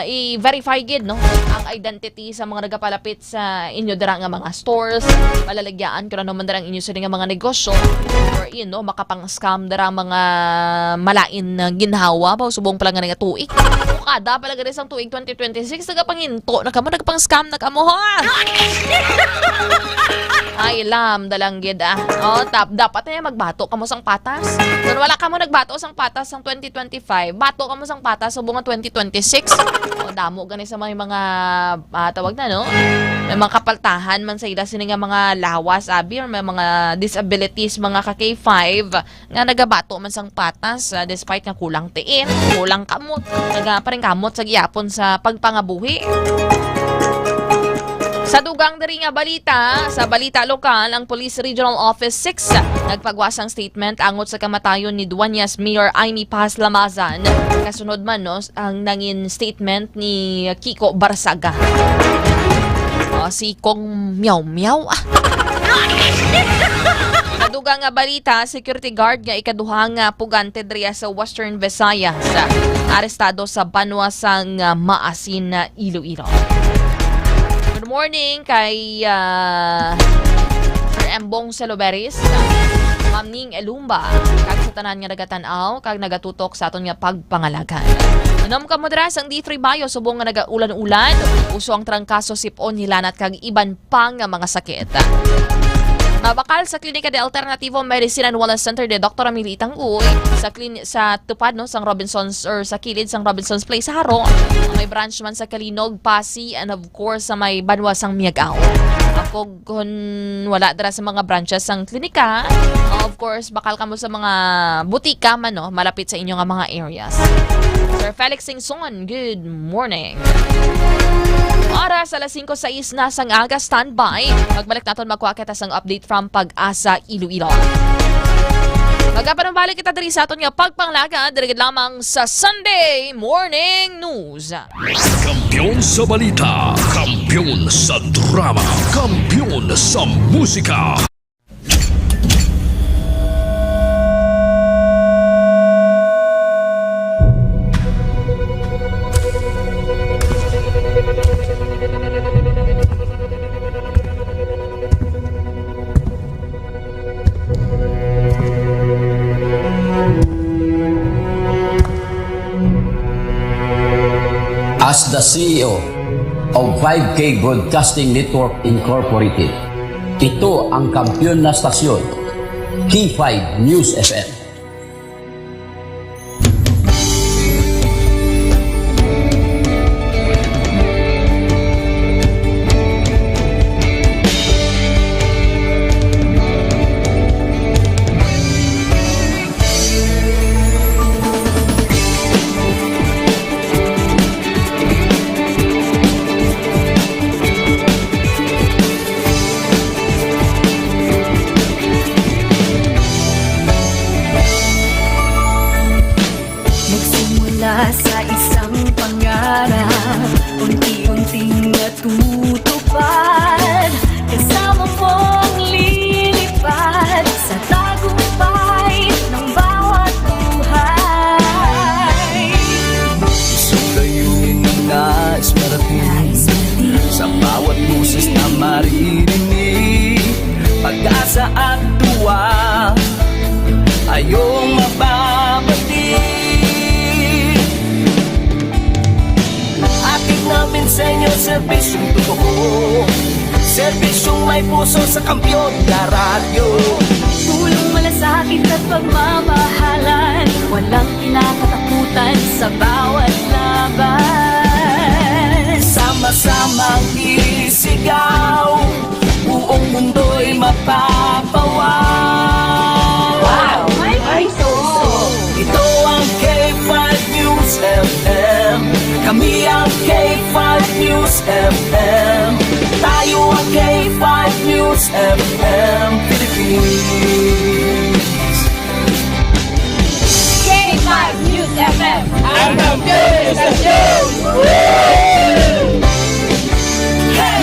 i-verify gid no ang identity sa mga nagapalapit sa inyo dira nga mga stores, palalagyan kung ano man dira ang inyo sa nga mga negosyo or no makapang-scam dira mga malain na ginhawa ba subong pala nga tuig. Kada pala gani sang tuig 2026 nagapanginto na kamo nagapang-scam na kamo ha. Ay lam dalang gid dapat na magbato kamo sang patas. Kung wala kamo nagbato sang patas sang 2025, bato kamo sang patas sa bunga 2026. Damo gani sa mga tawag na no. May mga kapaltahan man sa ila sini nga mga lawas abi or may mga disabilities mga ka-K5 nga nagabato man sang patas despite nga kulang tiin, kulang kamot, paring kamot sa giyapon sa pagpangabuhi. Sa dugang diri nga balita, sa balita lokal, ang Police Regional Office 6 nagpagwasang statement angot sa kamatayon ni Dueñas Mayor Amy Paz Lamazan. Kasunod man no, ang nangin statement ni Kiko Barsaga. Si Kong Meow Meow. Sa dugang nga balita, security guard nga ikaduhang pugante diriya sa Western Visayas arestado sa banwa sang Maasin, Iloilo. Good morning kay Sir Embong Celoveris, Ma'am Ning Elumba, kag sa tanan nga nagatanaw kag nagatutok sa aton nga pagpangalagan. Anam ka modras ang D3 Bayo subong nga nagaulan-ulan, uso ang trangkaso sipon hilanat kag iban pang nga mga sakit. Mabakal sa Klinika de Alternativo Medicine and Wellness Center de Dr. Amelie Itanguy sa tupad no sang Robinsons or sa kilid sang Robinsons Place sa Haro. May branch man sa Kalinog, Pasig and of course sa may Banwa sang Miagao. Ako kung wala dara sa mga branches sang klinika, of course bakal kamo sa mga butika man no malapit sa inyo nga mga areas. Sir Felix Singson, good morning. Oras alas 5:06 na sang aga, standby. Magbalik naton magkuha kita sang update from Pag-asa Iloilo. Magapanumbalik kita diri sa aton nga pagpanglaga diri lamang sa Sunday Morning News.
Kampiyon sa balita, kampiyon sa drama, kampiyon sa musika.
As the CEO of 5K Broadcasting Network Incorporated, ito ang kampiyon na stasyon, K5 News FM.
Sa isang pangarap, unti-unting natutupad, kasama mong lilipad sa tagumpay ng bawat buhay.
Isang layunin ang nais marating sa bawat boses na maririnig. Pag-asa at tuwa ayong mababatid. Ating namin sa inyo serbisyong totoo, Serbisyong may puso sa kampiyon na radyo.
Tulong malasakit at pagmamahalan, walang kinakatakutan sa bawat laban.
Sama-samang isigaw, buong mundo'y mapapawaw.
Wow! May puso!
Ito ang K5 News FM. Kami ang K5 News FM. Tayo ang K5 News FM Philippines.
K5 News FM!
Ang kampiyon sa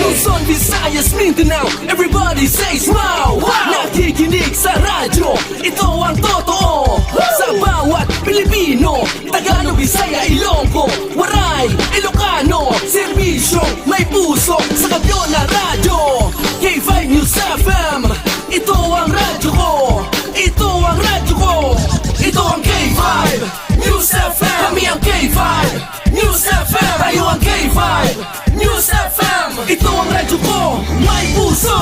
Luzon, Visayas, Mindanao, everybody says wow! Nakikinig sa radyo, ito ang totoo. Sa bawat Pilipino, Tagalog, Bisaya, Ilonggo, Waray, Ilocano, serbisyong may puso sa kampiyon na radyo. K5 News FM, ito ang radyo ko. Ito ang radyo ko. Ito ang K5 News FM. Kami ang K5 News FM. Tayo ang K5 News FM. Ito ang radyo ko, may puso.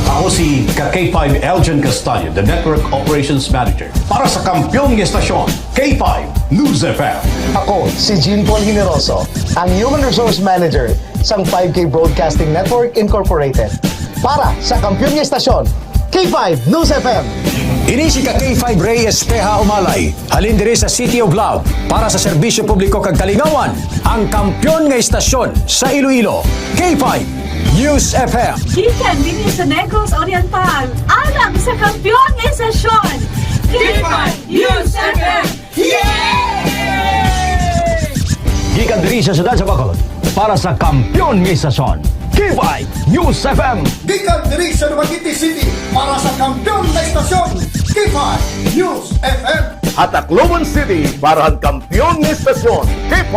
Ako si K5 Eljan Castaño, the Network Operations Manager para sa kampyong estasyon, K5 News FM.
Ako si Jean Paul Generoso, ang Human Resource Manager sa 5K Broadcasting Network Incorporated para sa kampyong estasyon, K5 News FM.
Ini si K5 Ray Espeja Umalay, halin diri sa City of Love para sa serbisyo publiko kag kalingawan, ang kampyon nga estasyon sa Iloilo, K5 News FM.
Gikan din sa Negros Oriental, alam sa kampiyon ng estasyon, K5 News FM!
Gikan diri sa siyudad sa Bacolod para sa kampyon nga estasyon, K5 News FM.
Gikan diri sa Dumaguete City para sa kampyon na istasyon, K5 News FM.
At Tacloban City para ang kampyong estasyon, K5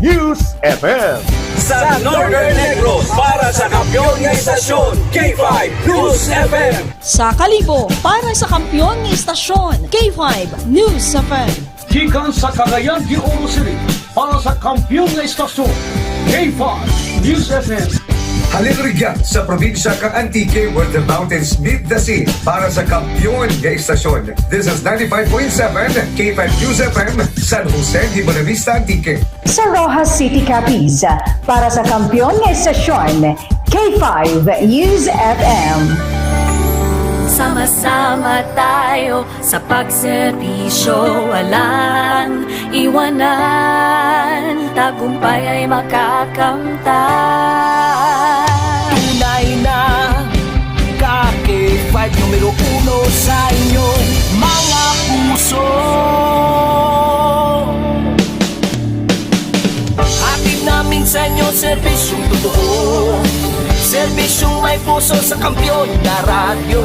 News FM.
Sa Northern Negros para sa kampyon ng istasyon, K5 News FM.
Sa Kalibo, para sa kampiyon ng istasyon, K5 News FM.
Gikan sa Cagayan de Oro City para sa kampyong na estasyon, K5 News FM.
Halin rigyan sa probinsya kang Antique where the mountains meet the sea para sa kampyon nga istasyon. This is 95.7 K5 News FM, San Jose de Buena Vista, Antique.
Sa Rojas City, Capiz, para sa kampyon nga estasyon, K5 News FM.
Sama-sama tayo sa pagserbisyo, walang iwanan, tagumpay ay makakamtan.
Tunay na K5 numero 1 sa inyong mga puso. Hatid namin sa inyo serbisyong totoo, serbisyong may puso sa kampyon na radyo.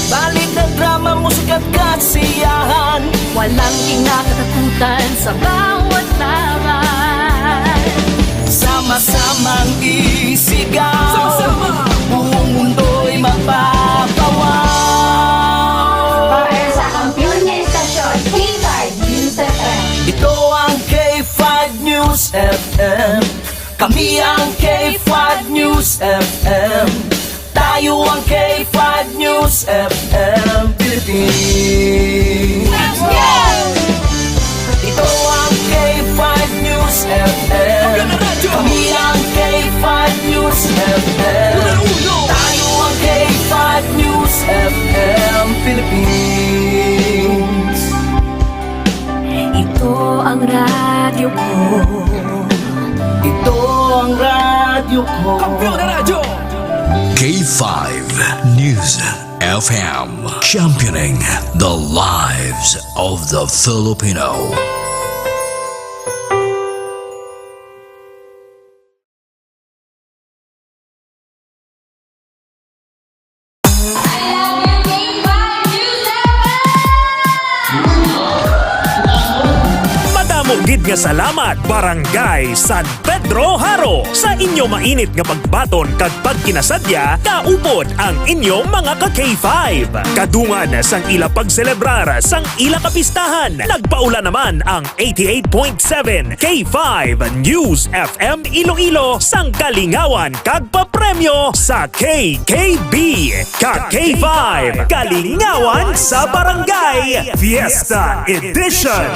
Balik ng drama, musika at kasiyahan,
walang kinakatakutan sa bawat laban.
Sama-samang isigaw, buong mundo'y mapapawaw.
Para sa kampyon na istasyon, K5 News FM.
Ito ang K5 News FM. Kami ang K5 News FM. Tayo ang K5 News FM Philippines. Ito ang K5 News FM. Kami ang K5 News FM. Tayo ang K5 News FM Philippines.
Ito ang radyo ko.
Ito ang radyo ko. Kampiyon na radyo!
K5 News FM, championing the lives of the Filipino.
Madamog gid nga salamat Barangay San Pedro Haro sa inyo mainit nga pagbaton kag pagkinasadya kaupod ang inyong mga ka-K5. Kadungan sang ila pagselebrar sang ila kapistahan. Nagpaula naman ang 88.7 K5 News FM Iloilo sang kalingawan kag papremyo sa KKB. Ka-K5 Kalingawan sa Barangay Fiesta Edition.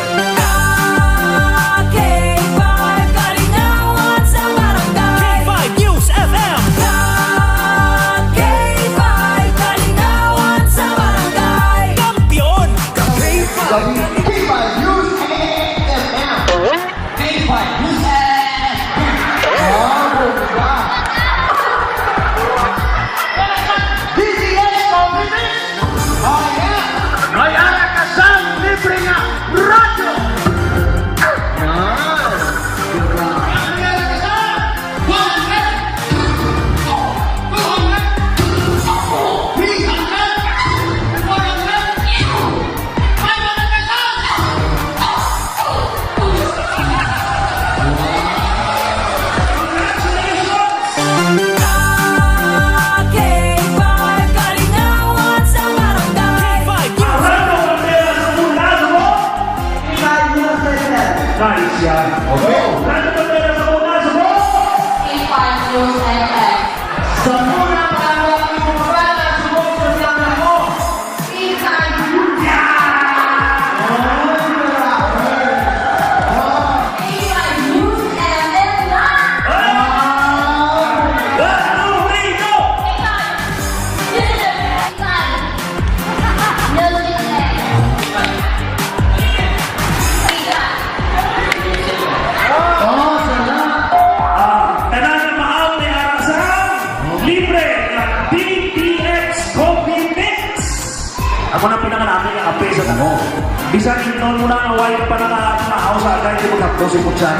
Ako na pinangalaki ang ape sa tanong. Bisan noon muna ang away pa nakakamahaw sa agay di magkapdo si Putsan.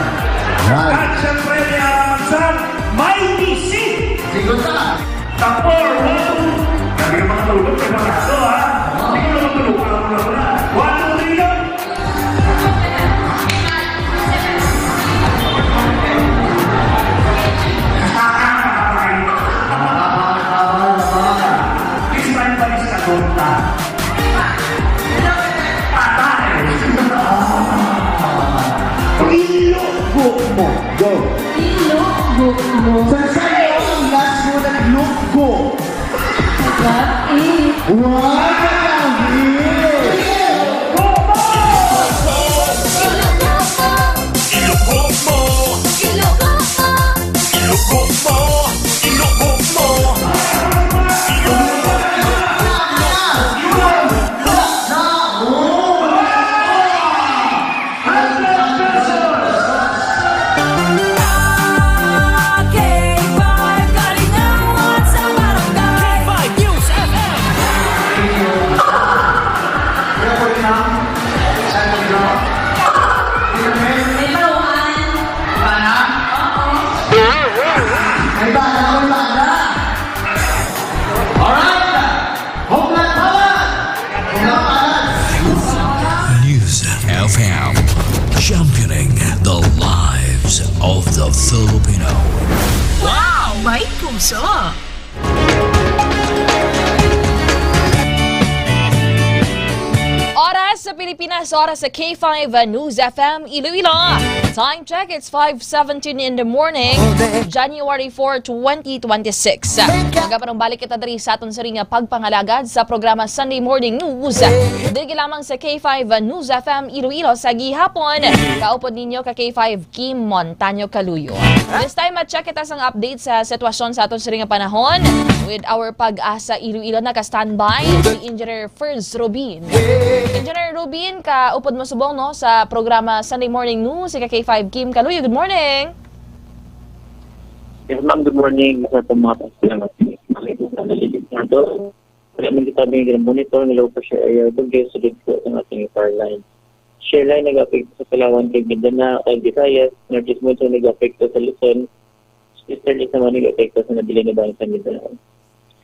At siyempre ni Aramansan, may isip! Sigot ka! Tapor! Hindi ka mga tulog ka mga aso ha? Hindi ka naman tulog ka na. 1, 2, 3 yun! This time pa rin sa kagunta.
Ilugbo mo. Go. Ilugbo mo. Saan ang last mo na lugbo? Gabi. Wow! Gabi!
Ilugbo mo. Ilugbo mo. Ilugbo mo.
Championing the lives of the Filipino.
Wow! May puso!
Oras sa Pilipinas, oras sa K5 News FM Iloilo. Time check, it's 5:17 in the morning, January 4, 2026. Nagaparang balik kita diri sa aton sa ring pagpangalagad sa programa Sunday Morning News. Dili lamang sa K5 News FM Iloilo sa gihapon. Kaupod ninyo ka K5 Kim Montaño Caluyo. This time, check kita sang update sa sitwasyon sa aton sa ring panahon with our Pag-asa Iloilo naka-standby si Engineer First Rubin. Engineer Rubin, kaupod mo subong no sa programa Sunday Morning News si K5 Kim Caluyo. Good morning.
Yes, ma'am. Good morning sa itong mga pasalamat. Makikita na lilit na ito. Kaya kita may monitor na low pressure area. Bagay sa dito ang ating power line. Share line nag-apekto sa Palawan kay Mindanao, kay Visayas. Northeast Monsoon nag-apekto sa Luzon. Easterly naman nag-apekto sa nabili na bayan sa Mindanao.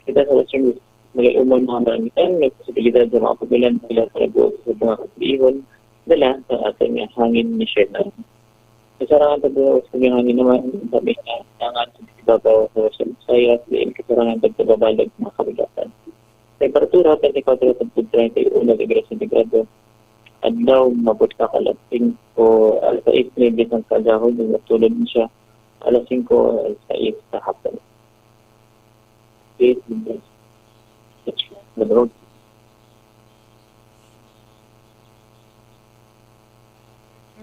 Kita sa Western mag-umon mga marangitan. May posibilidad sa mga pagulan sila para buo sa mga kasilihon. Dala sa ating hangin ni share line. Kasarangan tagbabaw sa hangin naman, sabi niya, nangan tagbabaw sa Visayas, diin kasarangan tagbabalag mga kabigatan. Temperatura, 24 at 31 degrees centigrado. Adlaw, mabot ka kalasing ko, alas 8 ng kagahon, yung natulad niya, alas 5, alas 6 sa hapon. The road.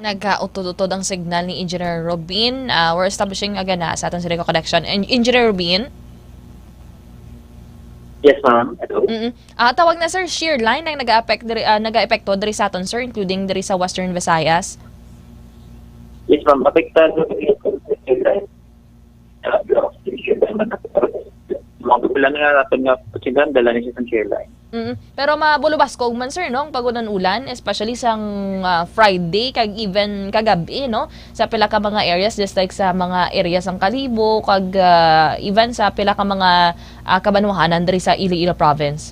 Nag-utod-utod ang signal ni Engineer Robin. We're establishing again sa atong Sirico connection. And Engineer Robin?
Yes, ma'am.
Tawag na sir, shear line ang nag-aapekto diri sa aton sir, including diri sa Western Visayas.
Yes, ma'am. Apektado mga kapilan nga natin nga pasigan, dala niya sa shear line.
Pero mabulubas ko man sir, no? Pagunan ulan, especially sang Friday, kag even kagabi, no? Sa pila ka mga areas, just like sa mga areas ng Kalibo, kag even sa pila ka mga kabanwahanan diri sa Iloilo Province.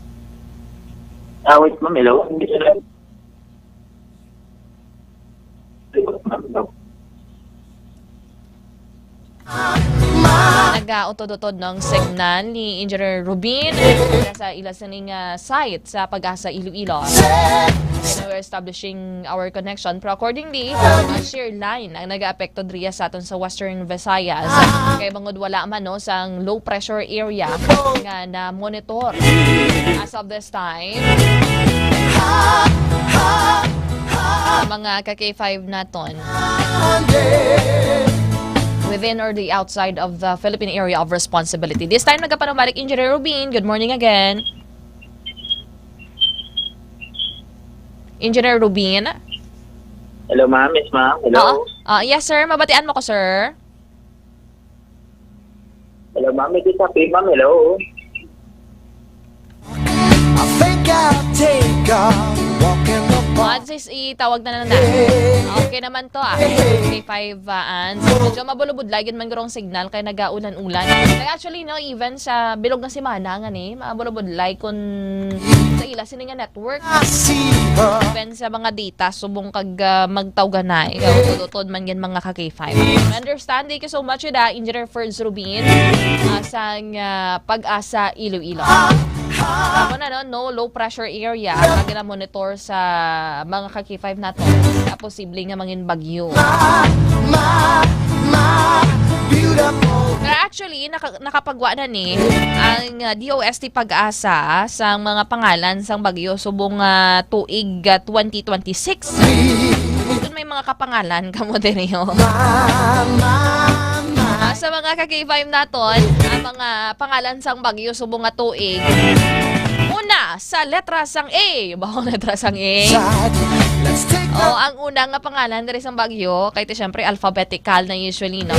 Wait, ma'am, hello? Hindi sila.
Nag-utod-utod ng signal ni Engineer Rubin sa ilasaning site sa Pag-asa Iloilo. And we're establishing our connection. Pero accordingly, shear line ang nag-aapekto diriya sa aton sa Western Visayas. Kaya bangod wala man no sa low pressure area nga na monitor as of this time. Mga ka-K5 naton within or the outside of the Philippine area of responsibility. This time, nagkapanabalik Engineer Rubin. Good morning again. Engineer Rubin?
Hello, ma'am. Yes, ma'am. Hello.
Yes, sir. Mabatian mo ko, sir.
Hello, ma'am. May disabi, ma'am. Hello.
I think I'll take a walk in the park.
Sis, itawag na lang na. Okay naman to K5 ans. Medyo mabulubod lagi man gurong signal kaya nagaulan-ulan. Actually, no, even sa bilog na simana nga ni, mabulubod like kun sa ila sini nga network. Even sa mga data, subong kag magtawganay. Utod man yan mga ka-K5. Understand, thank you so much Engineer Ferds Rubin sang Pag-asa Iloilo. Ako na no low pressure area lagi na monitor sa mga ka-K5 nato na posible nga mangin bagyo. Pero actually nakapagwa na ni ang DOST Pag-asa sa mga pangalan sang bagyo subong tuig 2026. Doon may mga kapangalan kamo dinyo. Sa mga ka-K5 naton, ang mga pangalan sang bagyo subong nga tuig. Una, sa letra sang A. Bawang letra sang A. Ang unang nga pangalan diri sang bagyo, kay syempre alphabetical na usually, no?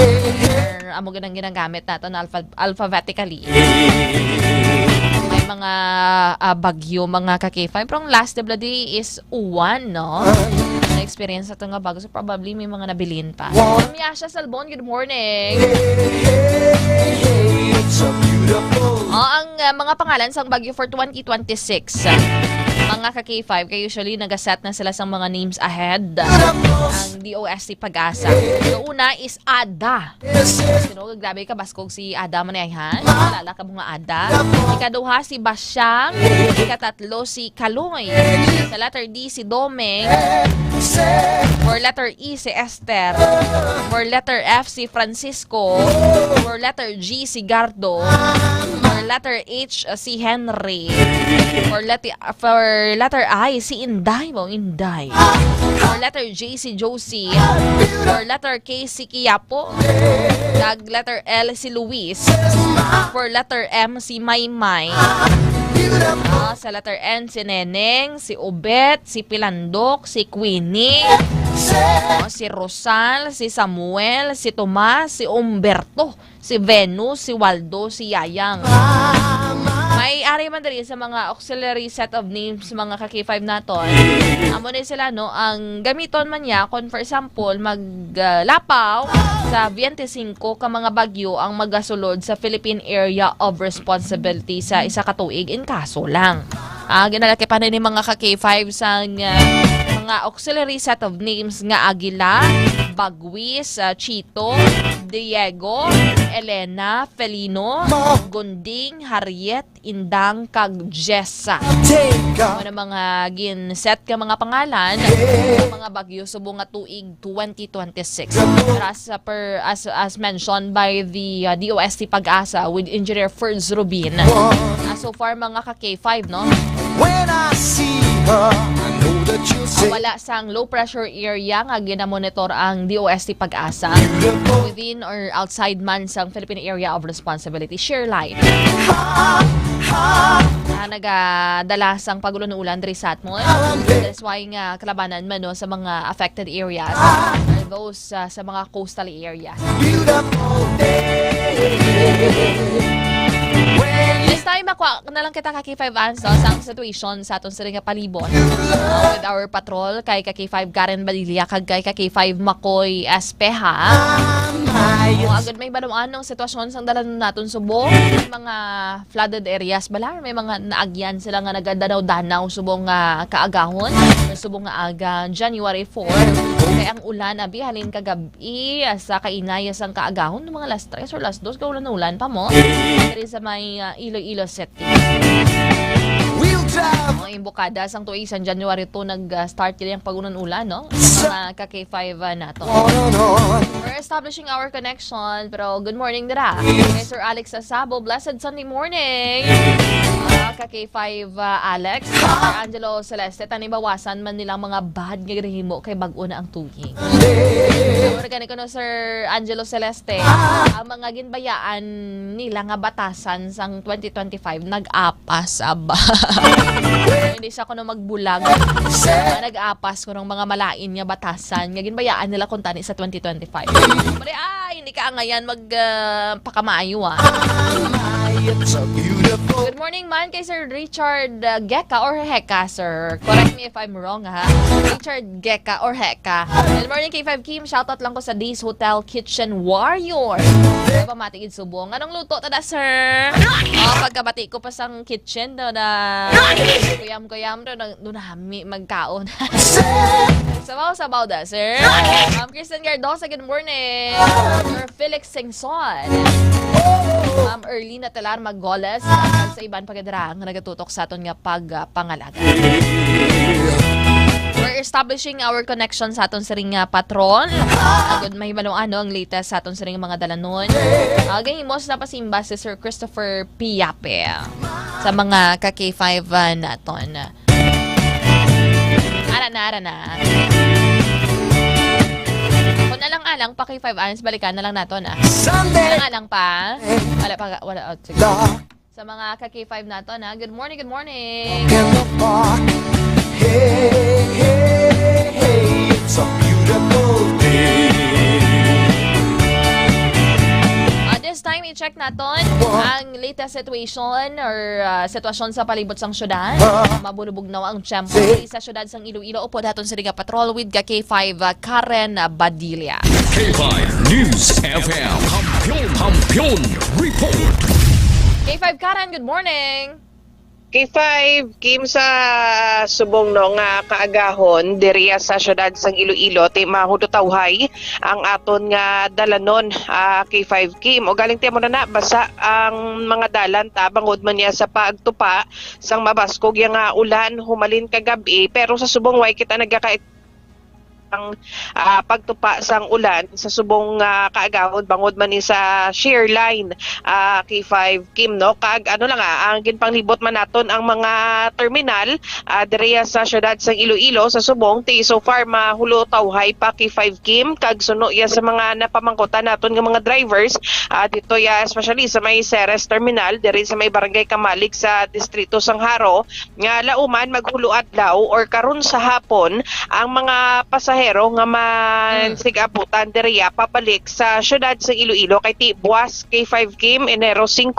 Amo ganang ginagamit naton alphabetically. May mga bagyo, mga ka-K5. Pero ang last na bloody is Uwan, no? Na-experience na ito nga bago. So probably may mga nabilin pa. Miasha Salbon, good morning. Ang mga pangalan sang bagyo for 2026. Mga ka-K5, kaya usually nagaset na sila sa mga names ahead. Ang DOST Pag-asa. So, una is Ada. Grabe ka, baskog si Ada manayhan. Malala ka mga Ada. Ikaduha si Basyang. Ikatatlo si Kaloy. Sa letter D si Domeng. For letter E si Esther. For letter F si Francisco. For letter G si Gardo. For letter H si Henry. For letter I si Inday. Inday. For letter J si Josie. For letter K si Kiyapo. Tag letter L si Luis. For letter M si Maymay. Sa letter N si Neneng, si Obet, si Pilandok, si Queenie, si Rosal, si Samuel, si Tomas, si Umberto, si Venus, si Waldo, si Yayang. May ari man diri sa mga auxiliary set of names mga ka-K5 naton. Amo na sila no ang gamiton man niya kon for example maglapaw sa 25 ka mga bagyo ang magasulod sa Philippine Area of Responsibility sa isa ka tuig in kaso lang. Ginalaki pa na ni mga ka-K5 sa mga auxiliary set of names nga Aguila, Bagwis, Chito, Diego, Elena, Felino, Gunding, Harriet, Indang, kag Jessa. Ano mga gin-set ka mga pangalan mga bagyo subong nga tuig 2026. As mentioned by the DOST Pag-asa with Engineer Ferds Rubin. So far mga ka-K5, no? Wala sang low pressure area nga ginamonitor ang DOST Pag-asa within or outside man sang Philippine Area of Responsibility Shoreline. Nagadala sang pagulo ng ulan diri sa atmon. That's why nga kalabanan man no, sa mga affected areas or those sa mga coastal areas. This time, ako na lang kita ka-K5 answer sa situation sa atong siring palibot with our patrol kay ka-K5 Karen Badilla kag kay ka-K5 Makoy Espeha. Agad may anong sitwasyon sang dalan naton subong may mga flooded areas bala may mga naagyan sila nga nagadanaw-danaw subong kaagahon subong nga aga January 4 kay ang ulan abi halin kagabi sa kainay sang kaagahon ng mga last 3 or last 2 kaulan na ulan pa mo diri sa may Iloilo City. Ang imbokada sang tuig sa January 2 nag-start kini ang pagunan ulan no mga ka-K5 nato. We're establishing our connection pero good morning dira kay Sir Alex Asabo. Blessed Sunday morning ka-K5 Alex. Sir Angelo Celeste tanibawasan man nilang mga bad nga gihimo kay bag-o na ang tuig. Gani ko no Sir Angelo Celeste ang mga ginbayaan nila nga batasan sang 2025 nag-apas aba. Hindi sa ko no magbulag. Nag-apas ko ng mga malain nga batasan nga ginbayaan nila kung tani sa 2025. Pare hindi ka ngayon magpakamaayo Good morning man kay Sir Richard Geka or Heka, sir. Correct me if I'm wrong ha. Richard Geka or Heka. Good morning kay 5 Kim. Shoutout lang ko sa Days Hotel Kitchen Warrior. Pamatigid subong. Anong luto tada, sir? Pagkabati ko pa sang kitchen na kuyam-kuyam doon hami magkaon. Sabaw-sabaw da, sir. Kristen Gardosa, good morning. Sir Felix Singson. Early na talar maggoles sa iban pagkadrang na nagatutok sa aton nga pagpangalaga. We're establishing our connection sa aton siring patron. Agad may ano ang latest sa aton siring mga dalanon. Gahimos na pasimba si Sir Christopher Piape sa mga ka-K5 naton. Ara na. Kung alang-alang pa kay 5 hours, balikan na lang natin alang-alang pa. Wala. Sige. Sa mga ka-K5 natin Good morning. Hey, it's a beautiful day. This time, i-check natin ang latest situation or sitwasyon sa palibot sang syudad. Mabulubog na ang tiyempo sa syudad sang Iloilo. Upo daton sa Riga Patrol with K5 Karen Badilla.
K5 News FM. Kampiyon Report.
K5 Karen, good morning.
K5, Kim sa subong no nga kaagahon diriya sa syudad sang Iloilo ti mahudotawhay ang aton nga dalanon K5 Kim o galing ti mo na basa ang mga dalan ta bangod man niya sa pagtupa sang mabaskog nga ulan humalin kagabi pero sa subong way kita nagkakait ang pagtupa sang ulan sa subong kaagahon bangod man ni sa shear line K5 Kim no kag ano lang ang ginpanglibot man naton ang mga terminal direya sa syudad sang Iloilo sa subong ti so far mahulotawhay pa K5 Kim kag suno ya sa mga napamangkutan naton nga mga drivers dito ya especially sa may Ceres terminal diri sa may barangay Kamalig sa distrito sang Haro nga lauman maghulo adlaw or karon sa hapon ang mga pasahero nga mansigaputan diriya pabalik sa syudad sa Iloilo kay ti buwas K5 Kim Enero 5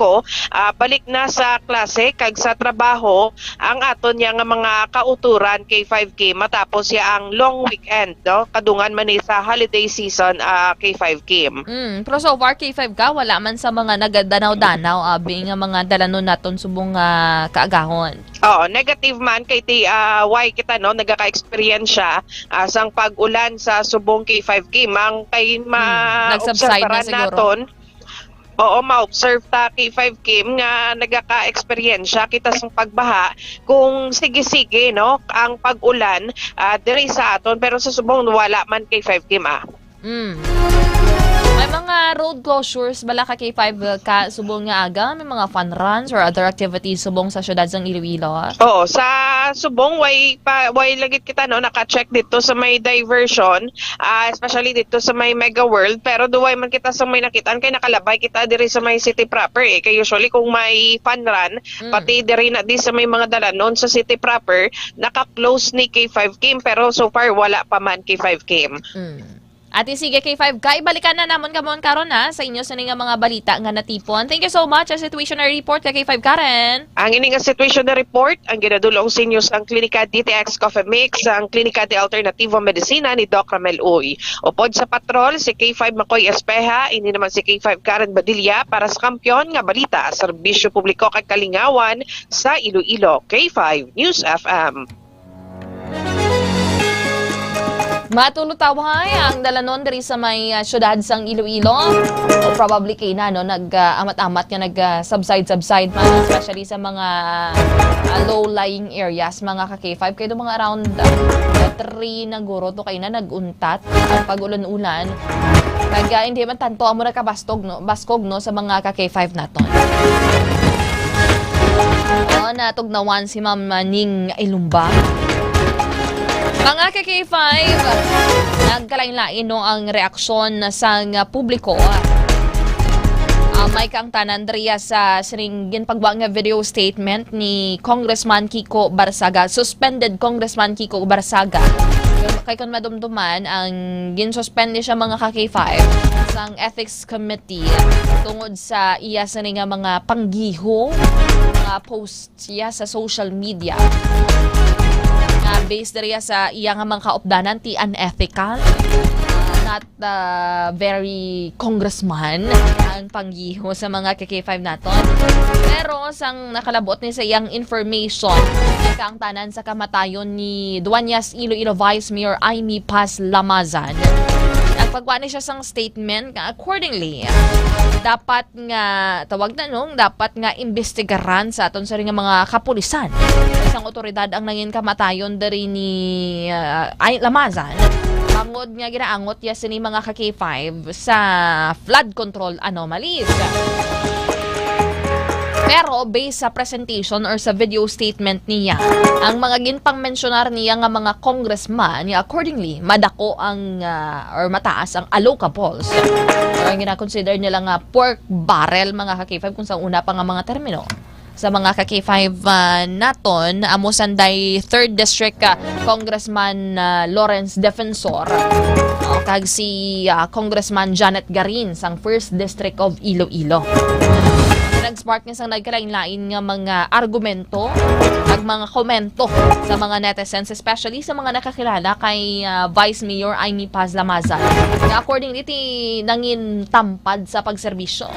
balik na sa klase kag sa trabaho ang aton niya nga mga kauturan K5 Kim matapos ya ang long weekend no kadungan man ni sa holiday season K5 Kim.
Pero so far K5 ka wala man sa mga nagadanaw-danaw abi nga mga dalanon naton subong kaagahon.
Negative man kay ti why kita no nagaka-experience siya sang pag pag-ulan sa subong K5 game. Ang kay
Nag-subside na siguro.
naton, oo, ma-observe ta K5 game nga nagaka-eksperyensya kita sa pagbaha kung sige-sige no ang pag-ulan diri sa aton, pero sa subong wala man K5 game
May mga road closures bala ka K5 ka subong nga aga, may mga fun runs or other activities subong sa syudad ng Iloilo.
Oo, sa subong way lagit kita no naka-check dito sa may diversion, especially dito sa may Mega World, pero duway man kita sa may nakitaan kay nakalabay kita diri sa may city proper kay usually kung may fun run pati diri na di sa may mga dalanon sa city proper naka-close ni K5 game, pero so far wala pa man K5 game.
Ate, sige K5 ka, ibalikan na namon kamon karon sa inyo sa nga mga balita nga natipon. Thank you so much sa situationary report ka K5 Karen.
Ang ini nga situationary report ang ginadulong sa inyo sa Klinika DTX Coffee Mix, ang Klinika de Alternativo Medicina ni Doc Ramel Uy. Upod sa patrol si K5 Makoy Espeha, ini naman si K5 Karen Badilla para sa Kampiyon nga balita, serbisyo publiko kay Kalingawan sa Iloilo. K5 News FM.
Matulutawhay ang dalanon diri sa may syudad sang Iloilo. Or probably kay na no nag-amat-amat nga nag-subside man, especially sa mga low-lying areas mga ka-K5 kay do mga around 3 na guro to kay na naguntat ang pag-ulan-ulan. Kaya hindi man tanto amo na kabastog no, baskog no sa mga ka-K5 naton. Natugnawan si Ma'am Ning Ilumba. Mga ka-K5, nagkalain-lain no ang reaksyon sa publiko. May kaangtanan diriya sa siring pagwa nga video statement ni Congressman Kiko Barsaga, suspended Congressman Kiko Barsaga. Kay kon madumduman ang ginsuspende siya mga ka-K5 sang Ethics Committee tungod sa iya sa nga mga panggiho, mga posts siya sa social media. Based dariya sa iya nga mga kaupdanan ti unethical, not very congressman ang panggiho sa mga KK5 naton. Pero sang nakalabot ni sa iyang information ang kaangtanan sa kamatayon ni Dueñas Iloilo Vice Mayor Aimee Paz Lamazan. Nagpagwa ni siya sang statement nga accordingly dapat nga tawag na nung dapat nga imbestigaran sa aton sa ring mga kapulisan isang otoridad ang nangin kamatayon dari ni Lamazan bangod nga ginaangot ya sini mga ka-K5 sa flood control anomalies. Pero based sa presentation or sa video statement niya, ang mga ginpang mensyonar niya nga mga congressman, accordingly, madako ang or mataas ang allocables. Or ang gina-consider nila nga pork barrel mga ka-K5 kung sa una pa nga mga termino. Sa mga ka-K5 naton, amo sanday 3rd District Congressman Lawrence Defensor. Kag si Congressman Janet Garin sang 1st District of Iloilo. Nag-spark niya sang nagkalain-lain nga mga argumento at mga komento sa mga netizens, especially sa mga nakakilala kay Vice Mayor Aimee Paz Lamazan. According dito, nangin tampad sa pagserbisyo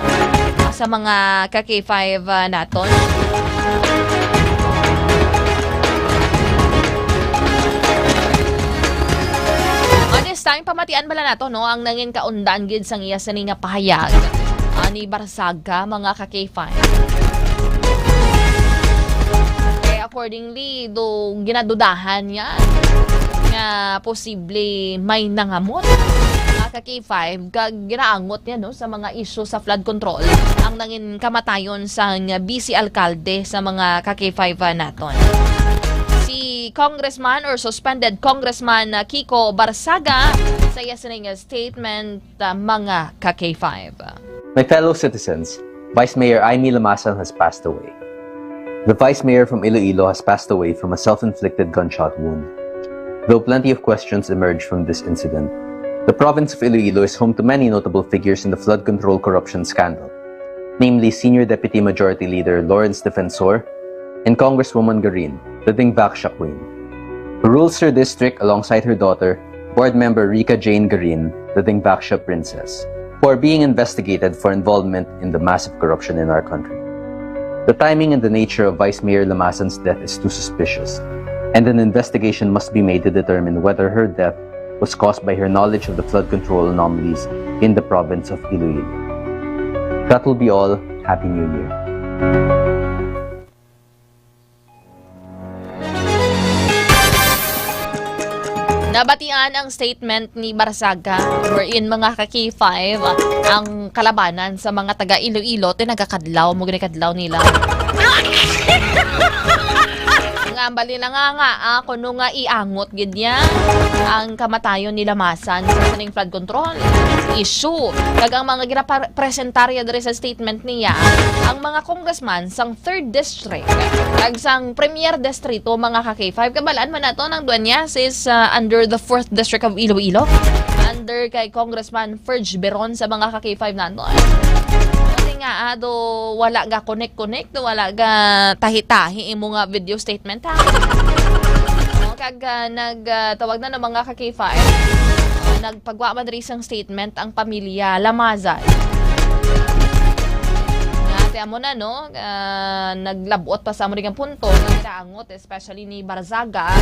sa mga ka-K5 naton. This time, pamatian bala nato no ang nangin kaundan gid sang iya sa nga pahayag ni Barsaga mga ka-K5. Kaya accordingly, do ginadudahan niya nga posible may nangamot mga ka-K5 ginaangot niya no sa mga issue sa flood control ang nangin kamatayon sa BC Alcalde sa mga ka-K5 naton. Si Congressman or suspended Congressman Kiko Barsaga sa iya sa statement mga ka-K5.
My fellow citizens, Vice Mayor Aimee Lamazan has passed away. The Vice Mayor from Iloilo has passed away from a self-inflicted gunshot wound. Though plenty of questions emerge from this incident, the province of Iloilo is home to many notable figures in the flood control corruption scandal, namely Senior Deputy Majority Leader Lawrence Defensor and Congresswoman Garin, the Dingvaksha Queen, who rules her district alongside her daughter, Board Member Rika Jane Garin, the Dingvaksha Princess, who are being investigated for involvement in the massive corruption in our country. The timing and the nature of Vice Mayor Lamazan's death is too suspicious, and an investigation must be made to determine whether her death was caused by her knowledge of the flood control anomalies in the province of Iloilo. That will be all. Happy New Year.
Nabatian ang statement ni Barsaga wherein mga ka-K5 ang kalabanan sa mga taga Iloilo tinagakadlaw mo ginikadlaw nila. Nga bali na nga kuno nga iangot gid niya ang kamatayon nila masan sa saning flood control issue. Kag ang mga ginapresentarya diri sa statement niya ang mga congressman sang 3rd district kag sang premier distrito mga ka-K5 kabalaan man nato ng Dueñas is under the 4th district of Iloilo under kay Congressman Ferge Beron sa mga ka-K5 nato. Nga do wala ga connect do wala ga tahi-tahi imo nga video statement ha. Kag nagtawag na ng mga ka-K5 nagpagwa man diri sang statement ang pamilya Lamazay. Nga mo na no naglabot pa sa amo nga punto nga angot especially ni Barzaga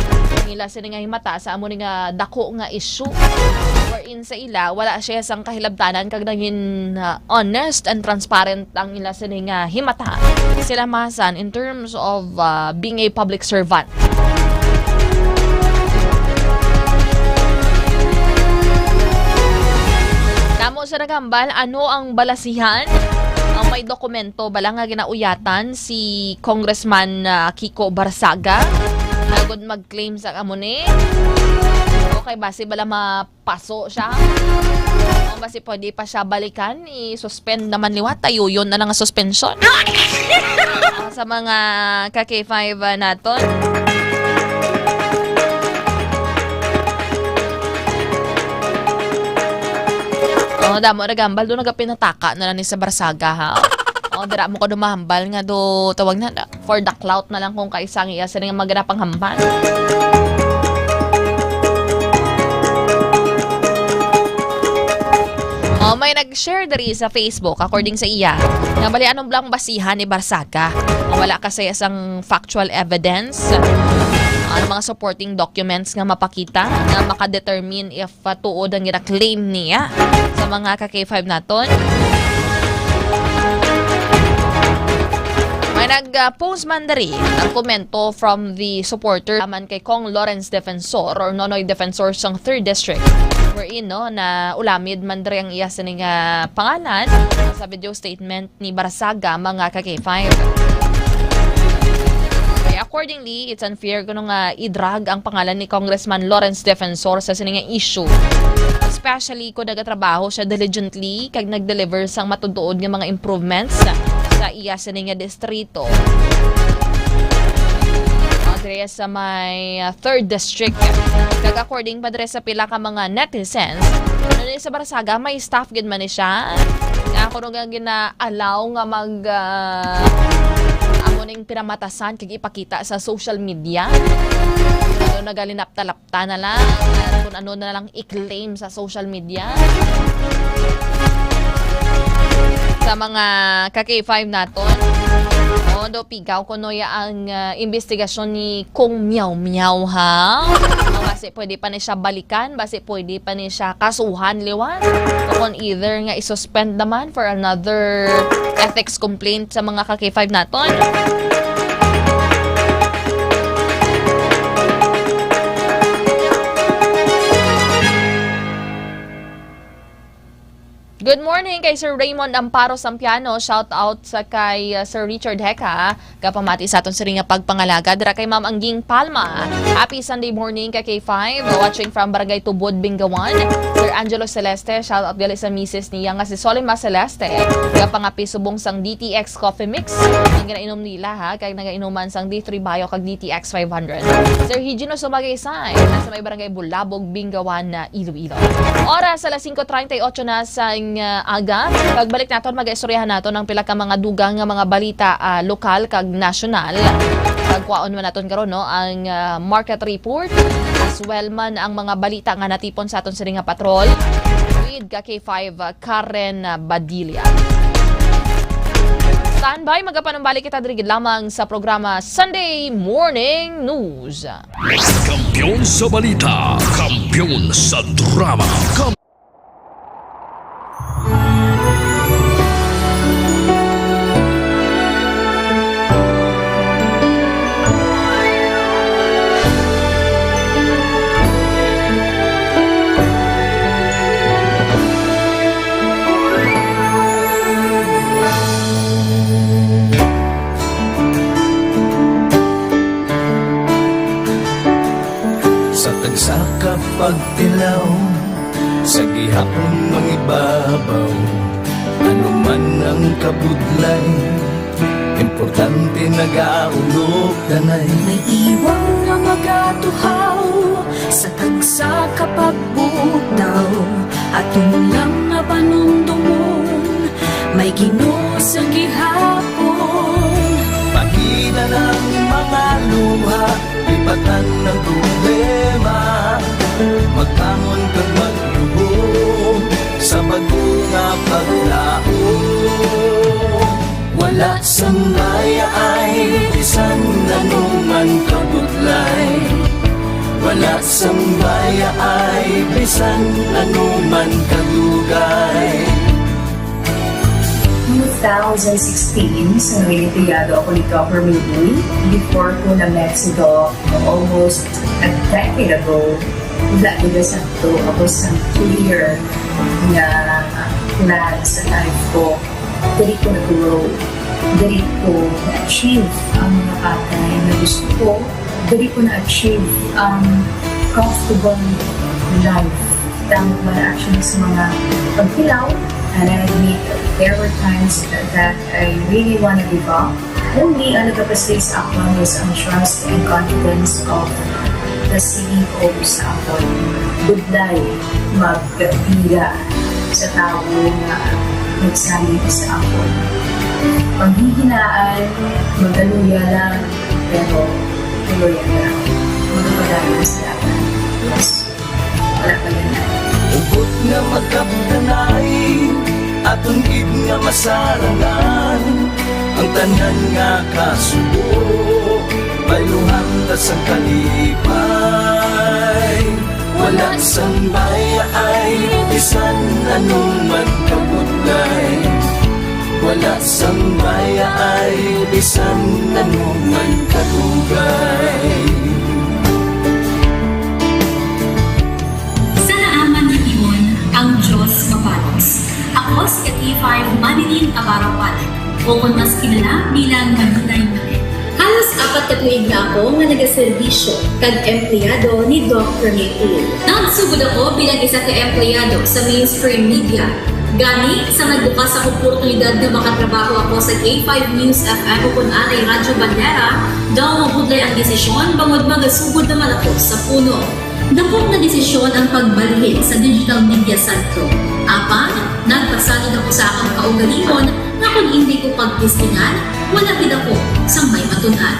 nila sila nga himata sa amo nga dako nga issue wherein sa ila wala siya sang kahilabtanan kag naging honest and transparent ang ila sila nga himata sila masan in terms of being a public servant. Namo sa nagambal ano ang balasihan ang may dokumento bala nga ginauyatan si Congressman Kiko Barsaga agud mag-claim sa amo ni okay base bala mapaso siya o base pwede pa siya balikan i-suspend naman liwat tayo yun na lang ang suspension sa mga ka-K5 naton. Damo nagambal do nagapinataka na lang ni sa Barsaga ha. Dira mo ko dumahambal nga do tawag na for the clout na lang kung kaisang iya sa nga maganapang hambal. May nag-share diri sa Facebook according sa iya. Nga bali anong blang basihan ni Barsaga. Wala kasi isang factual evidence. Ang mga supporting documents nga mapakita nga makadetermine if tuod ang gina-claim niya sa mga ka-K5 naton. May nag-post man dari ang komento from the supporter naman kay Kong Lawrence Defensor or Nonoy Defensor sang 3rd District wherein no, na ulamid man dari ang iya sa nga pangalan sa video statement ni Barsaga mga ka-K5. Accordingly, it's unfair kung nga i-drag ang pangalan ni Congressman Lawrence Defensor sa siningang issue. Especially kung nagatrabaho siya diligently kag nag-deliver sang matutuod ng mga improvements sa iya siningang distrito. Adres sa may 3rd district. Kag according pa dres sa pila ka mga netizens, sa Barsaga may staff gid man ni siya. Nga kuno nga gina-allow nga mag ning pinamatasan kag ipakita sa social media. Ano nagalinapta-lapta na lang kung ano na lang i-claim sa social media. Sa mga ka-K5 naton. Do pigaw kuno ya ang investigasyon ni Kong Miao Miao ha. Base pwede pa ni siya balikan, base pwede pa ni siya kasuhan liwan. Kung either nga i-suspend naman for another ethics complaint sa mga ka-K5 naton. Good morning kay Sir Raymond Amparo Sampiano. Shout out sa kay Sir Richard Heka. Kapamati sa aton sa ring pagpangalaga. Dira kay Ma'am Angging Palma. Happy Sunday morning kay K5. Watching from Barangay Tubod, Bingawan. Sir Angelo Celeste. Shout out gali sa misis niya nga si Solima Celeste. Kapangapi subong sang DTX Coffee Mix. Ang ginainom nila ha. Kay nagainuman sang D3 Bio kag DTX 500. Sir Higino Sumagaysay. Nasa may Barangay Bulabog, Bingawan na Iloilo. Oras alas 5:38 na sa aga. Pagbalik naton mag-istoryahan naton ang pila ka mga dugang nga mga balita lokal kag nasyonal. Pagkuaon man naton karon no ang market report as well man ang mga balita nga natipon sa aton sa nga patrol with K5 Karen Badilla. Standby, magapanumbalik kita diri lamang sa programa Sunday Morning News.
Kampiyon sa balita, kampiyon sa drama.
Sa kapagtilaw, sa gihapon mangibabaw, ano man ang kabudlay, importante nagaulog danay.
May iwang nga magatuhaw sa tagsa kapagbutaw, at lang nga panumdumon, may Ginoo sa gihapon.
Pahina ng mga luha, lipatan ng problema, magbangon kag magluhod sa bago nga paglaon. Wala sambaya ay bisan anuman kabudlay, wala sambaya ay bisan anuman kadugay.
2016, sa Olimpiado ako ni Dr. Mili. Before ko na Mexico, almost a decade ago, dahil sa ito, ako sa clear na plan sa life ko. Dali ko na-grow. Dali ko na-achieve ang mga patay na gusto ko. Dali ko na-achieve ang comfortable life. Dahil mga actually sa mga pagkilaw. And I admit there were times that I really want to give up. Only ang nagkapasay sa ako is ang trust and confidence of the CEO sa ako. Budlay, magpila sa tao na nagsalit sa ako. Paghihinaan, magaluya lang, pero tuloy lang. Magpapagayon sa laban. Yes, wala pa yan.
Ugot nga magkaptanay, atong gid nga masarangan, ang tanan nga kasubo, bayluhan ta sa kalipay. Wala sambaya ay bisan anuman kabudlay, wala sambaya ay bisan anuman kadugay.
Ang Diyos mapalos. Ako si K5 Manilin Abarapalan, o kung mas kilala bilang Manilay Manin. Halos 4 ka tuig na ako nga nagaserbisyo kag empleyado ni Dr. Nick. Nagsugod ako bilang isa ka empleyado sa mainstream media. Gani sa nagbukas ang oportunidad na makatrabaho ako sa K5 News FM o kung anay Radyo Bandera, daw mabudlay ang desisyon bangod magasugod naman ako sa puno. Dakot na desisyon ang pagbalhin sa digital media sentro. Apan, nagpasalid ako sa akong kaugalingon na kung hindi ko pagpustingan, wala din ako sa may matunan.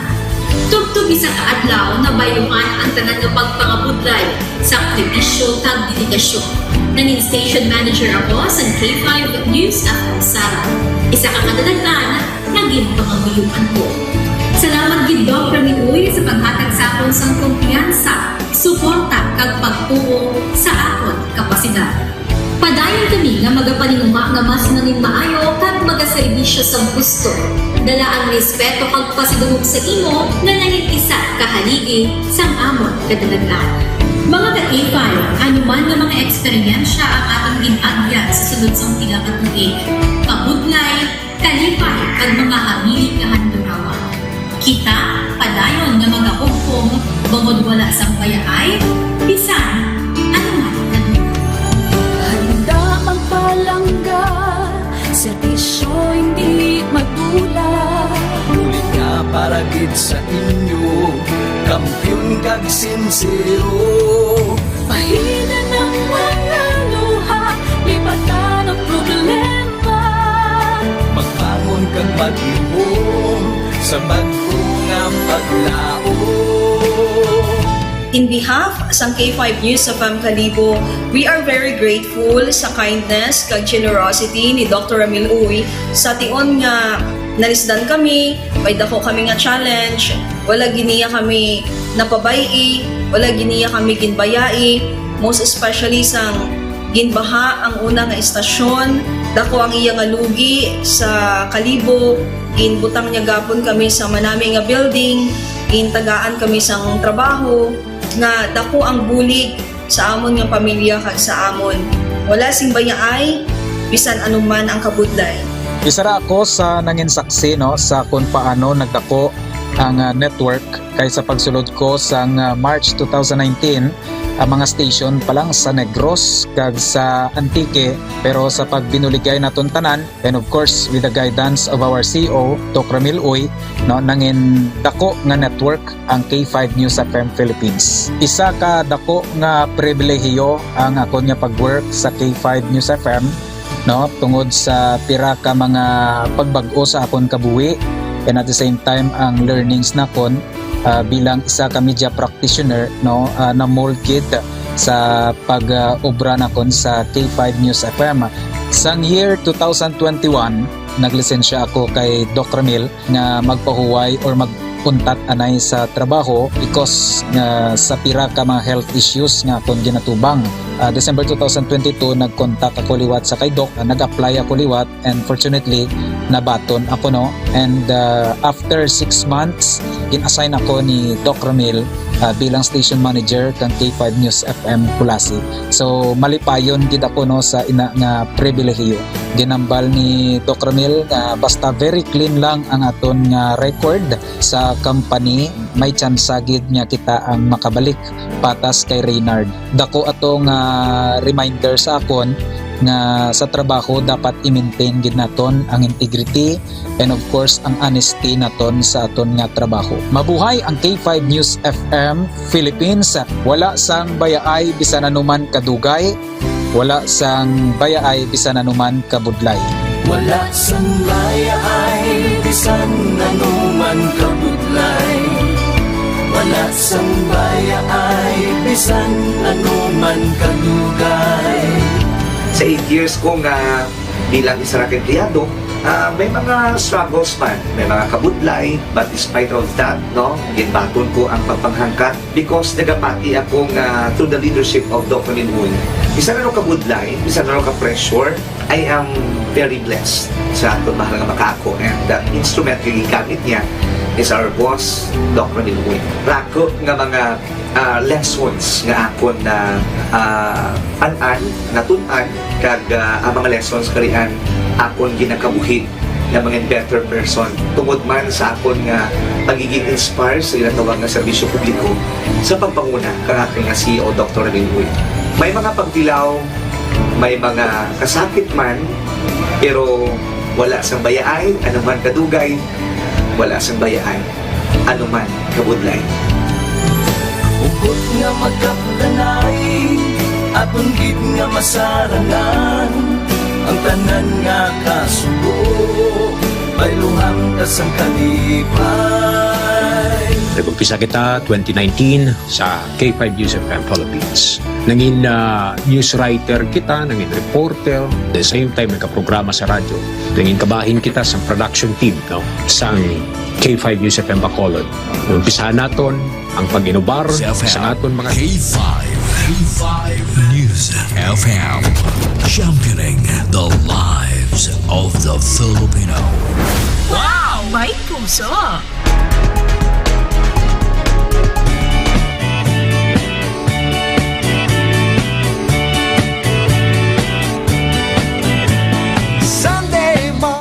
Tugtog isa kaadlaw na bayuhan ang tanan ng pagpangabudlay sa aktivisyo kag dedikasyon. Nanging station manager ako sa K5 News FM Sara. Isa ka kadagdagan, naging pangabuyuhan ko. Salamat gid Dr. Niuy sa paghatag sa akon sang kumpiyansa, suporta kag pagtuo sa akon kapasidad. Padayon kami nga magapaninguma nga mas naning maayo kag magaserbisyo sa gusto. Dala ang respeto kag pasidungog sa imo nga nanging isa kahaligi sang amon kadalagan. Mga ka-K5, anuman nga mga eksperyensya ang atong ginagyan sa sunod sang pila ka tuig, kabudlay, kalipay kag mga habiling nga handurawan. Kita, padayon nga magahugpong, bangod wala sang payaay, bisan, anuman kanina.
Handa magpalangga, servisyo hindi madula.
Ulit nga para gid sa inyo, kampiyon kag sincero.
Pahina ng mga luha, lipatan ang problema.
Magbangon kag maghihom sa bago nga paglaon.
In behalf sa K5 News of Kalibo, we are very grateful sa kindness kag generosity ni Dr. Ramil Uy sa tion nga nalisdan kami, may dako kami nga challenge, wala giniya kami napabayi, wala giniya kami ginbayai, most especially sang ginbaha ang una nga istasyon, dako ang iya nga lugi sa Kalibo, ginbutang niya gapon kami sa manami nga building, gintagaan kami sang trabaho, nga dako ang bulig sa amon nga pamilya kag sa amon. Wala sing bayaay, bisan anuman ang kabudlay.
Isa ra ako sa nangin saksi no sa kung paano nagdako ang network kay sa pagsulod ko sa March 2019 ang mga station pa lang sa Negros kag sa Antique, pero sa pagbinuligay naton tanan and of course with the guidance of our CEO Doc Ramil Uy no nangin dako nga network ang K5 News FM Philippines. Isa ka dako nga pribilehiyo ang ako nga pag-work sa K5 News FM no tungod sa pira ka mga pagbag-o sa akon kabuhi and at the same time ang learnings nakon bilang isa ka media practitioner no na molded sa pag-obra nakon sa K5 News FM. Sang year 2021 naglisensya ako kay Doc Ramil nga magpahuway or magpuntat anay sa trabaho because sa pira ka mga health issues nga akong ginatubang. December 2022 nag-contact ako liwat sa kay Doc, nag-apply ako liwat and fortunately nabaton ako no, and after 6 months in-assign ako ni Doc Ramil bilang station manager kang K5 News FM Kulasi. So malipayon gid ako no sa ina nga pribilehiyo. Ginambal ni Doc Ramil nga basta very clean lang ang aton nga record sa company, may chance gid nga kita ang makabalik patas kay Reynard. Dako atong reminder sa akon nga sa trabaho dapat i-maintain gid naton ang integrity and of course ang honesty naton sa aton nga trabaho. Mabuhay ang K5 News FM Philippines. Wala sang bayaay bisan anuman kadugay, wala sang bayaay bisan anuman kabudlay.
Wala sang bayaay bisan anuman kabudlay. Wala sang bayaay bisan anuman kadugay.
Sa 8 years ko nga bilang isa ra ka empleyado, may mga struggles man, may mga kabudlay, but despite of that, no, ginbaton ko ang pagpanghangkat because nagapati ako through the leadership of Dr. Minmoy. Isa na kabudlay, isa na ka-pressure, I am very blessed sa ato mahal nga makako, and the instrument nga gigamit niya is our boss, Dr. Minmoy. Rako nga mga lessons nga akon na an-an, natunan, kag ang mga lessons karian akon ginakabuhi na mga better person tungod man sa akon nga pagiging inspired sa ilang tawag nga serbisyo publiko sa pagpanguna kang aking nga CEO Dr. Ramil. May mga pagdilaw, may mga kasakit man, pero wala sang bayaay, anuman kadugay, wala sang bayaay, anuman kabudlay.
Ugot nga magkapdanay, atong gid nga masarangan, ang tanan nga kasubo, bayluhang kasang kalipay.
Nag-umpisa kita 2019 sa K5 News FM Philippines. Nangin news writer kita, nangin reporter, at the same time nagka-programa sa radyo. Nangin kabahin kita sa production team no, sa K5 News FM Bacolod. Umpisahan naton ang pag-inubar sa aton mga
K5 News FM, championing the lives of the Filipino.
Wow! May puso!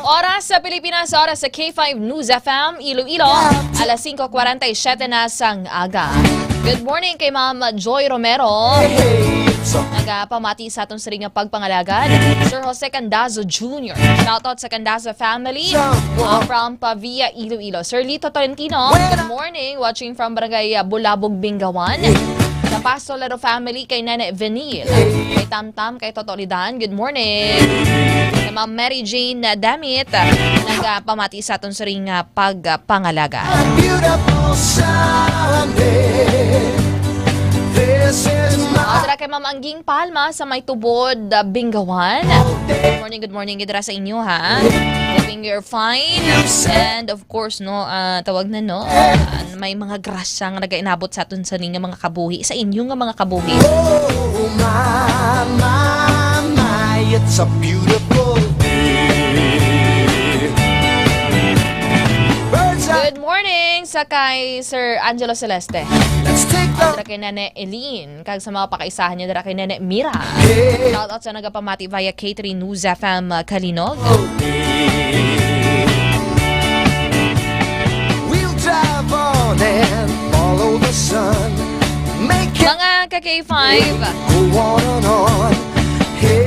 Oras sa Pilipinas, oras sa K5 News FM, Iloilo, alas 5:47 na sang aga. Good morning kay Ma'am Joy Romero. Nagapamati sa atong sari nga pagpangalagad, Sir Jose Candazo Jr. Shoutout sa Candazo family from Pavia, Iloilo. Sir Lito Tolentino, good morning, watching from Barangay Bulabog, Bingawan. Sa Pastolero family kay Nene Venil. Kay Tamtam, kay Totolidan, good morning. Kay Ma'am Mary Jane Damit, nagpamati sa atong sari nga pagpangalaga. Otra kay Ma'am Angging Palma sa May Tubod, Bingawan. Good morning gidra sa inyo ha. Hoping you're fine. And of course no, tawag na no, may mga grasya nga nagainabot sa aton sa ninyo mga kabuhi, sa inyo nga mga kabuhi.
Oh my, it's a beautiful day.
Good morning sa kay Sir Angelo Celeste. Dara kay Nene Eileen, kag sa mga pakaisahan niya dara kay Nene Mira. Shout out sa nagapamati via K3 News FM Kalinog.
We'll drive on and follow the sun. Make it
Mga ka-K5.
go on and on. Hey,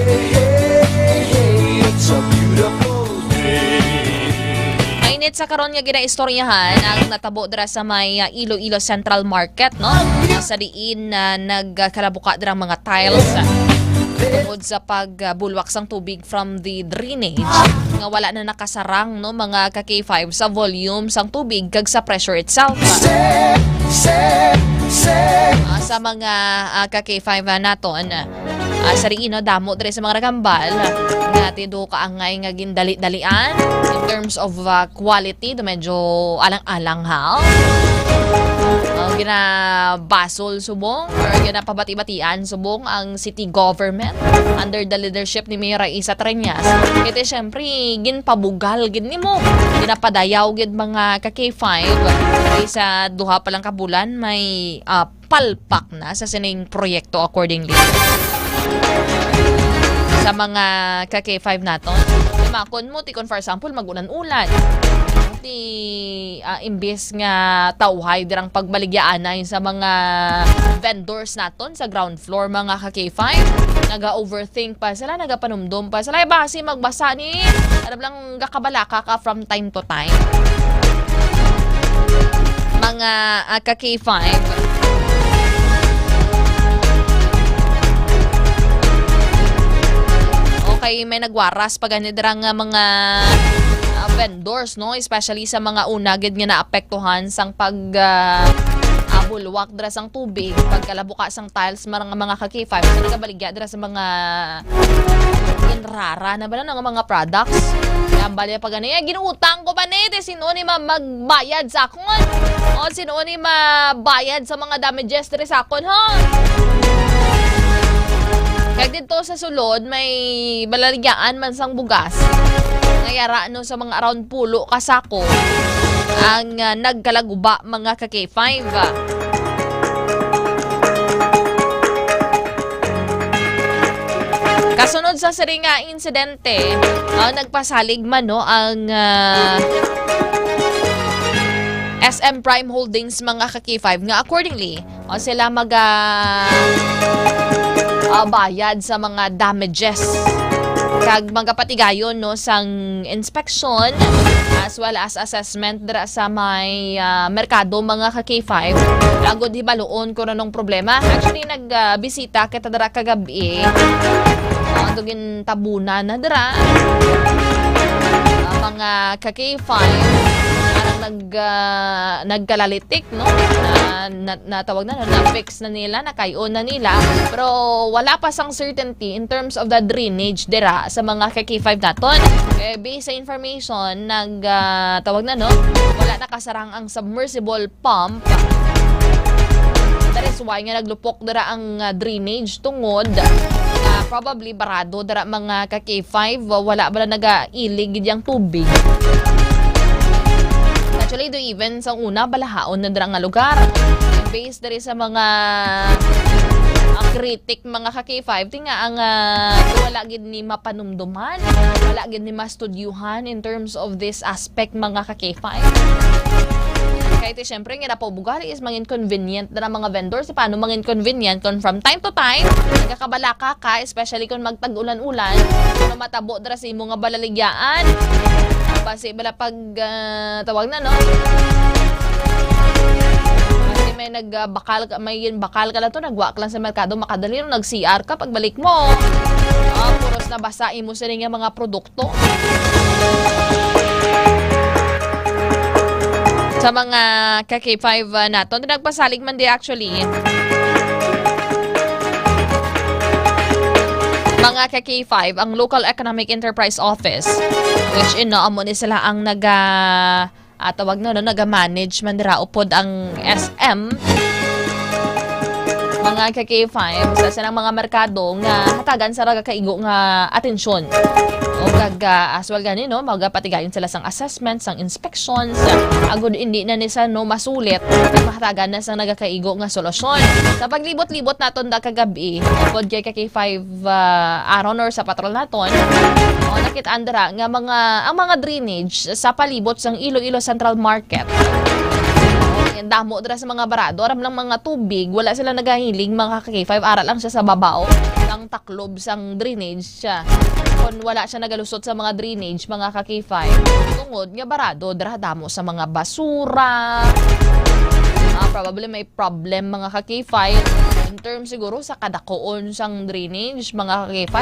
hey, hey, it's a beautiful day.
Mainit sa karon nga ginaistoryahan ang natabo dira sa may Iloilo Central Market, no? Sa diin na nagkalabuka dira mga tiles tungod sa pagbulwak sang tubig from the drainage nga wala na nakasarang no mga ka-K5 sa volume sang tubig kag sa pressure itself. Sa mga ka-K5 naton sa riino damo diri sa mga ragambal nga tido kaangay nga gindali-dalian in terms of quality do medyo alang-alang ha. Ginabasol subong or ginapabati-batian subong ang city government under the leadership ni Mayor Isa Treñas. Ito syempre ginpabugal gid nimo, ginapadayaw gid mga ka-K5 sa duha pa lang kabulan may palpak na sa sining proyekto accordingly. Sa mga ka-K5 naton, makon mo tikon for example magunan-ulan. Imbes nga tawhay dirang pagbaligyaanay sa mga vendors naton sa ground floor mga ka-K5, naga-overthink pa sila, nagapanumdum pa sila, basi magbasa ni alam lang gakabalaka ka from time to time. Mga ka-K5 okay, may nagwaras pag ganidrang mga vendors, no? Especially sa mga unagid nga naapektuhan sang bulwak dira sang tubig, pagkalabuka sang tiles mga ka-K5, so nagabaligya dira sa mga inrara na ba ng mga products. Yan bali pag ano, ginuutang ko ba nito? Sino ni magbayad sa akon? O sino ni mabayad sa mga damages dira sa akon, ha? Kaya dito sa sulod, may balaligyaan man sang bugas. Ngayara no sa mga around pulo kasako ang nagkalaguba mga ka-K5. Kasunod sa siringa insidente, nagpasalig man no ang SM Prime Holdings mga ka-K5 nga accordingly sila bayad sa mga damages kag mga patigayon no sang inspection as well as assessment dira sa may merkado mga ka-K5 lagod hibaluon ko na nung problema. Actually nagbisita kita dira kagabi dugin tabunan na dira mga ka-K5 nagkalalitik no natawag na fix na nila, nakayon na nila, pero wala pa sang certainty in terms of the drainage dira sa mga ka-K5 naton. Based sa information tawag na no, wala nakasarang ang submersible pump. That is why nga naglupok dira ang drainage tungod probably barado dira mga ka-K5, wala ba nagailig yang tubig. Actually, do even sa una, balahaon na dira nga lugar. Based dari sa mga kritik mga ka-K5, tinga ang wala gid ni mapanumduman, wala gid ni mastudyuhan in terms of this aspect mga ka-K5. Kaya ito syempre nga napabugali is mang-inconvenient na mga vendors. Paano mang-inconvenient kung from time to time nagkakabalaka ka, especially kung magtag-ulan-ulan, kung matabo dira sa imo nga balaligyaan. Basi bala pag tawag na no, kasi may bakal ka lang to, nagwak lang sa merkado, makadali no, nag-CR ka pagbalik mo puros na basain mo sa nga mga produkto. Sa mga ka-K5 naton, nagpasalig man di actually mga ka-K5 ang Local Economic Enterprise Office, which amo ni sila ang tawag na naga-manage man dira upod ang SM mga ka-K5 sa silang mga merkado nga hatagan sa raga kaigo nga atensyon o as well gani magapatigayon sila sang assessments, sang inspections agud hindi na nisa masulit mahatagan na sang nagakaigo nga solusyon sa paglibot-libot naton da kagabi upod kay ka-K5 aron or sa patrol naton nakit-an dira nga ang mga drainage sa palibot sang Iloilo Central Market. Yan damo dira sa mga barado, aram lang mga tubig, wala sila nagahiling mga ka-K5, aral lang siya sa babaw ng taklob sang drainage siya. Kung wala siya nagalusot sa mga drainage mga ka-K5, tungod nga barado dira damo sa mga basura. Probably may problem mga ka-K5 in terms siguro sa kadakoon sang drainage mga ka-K5.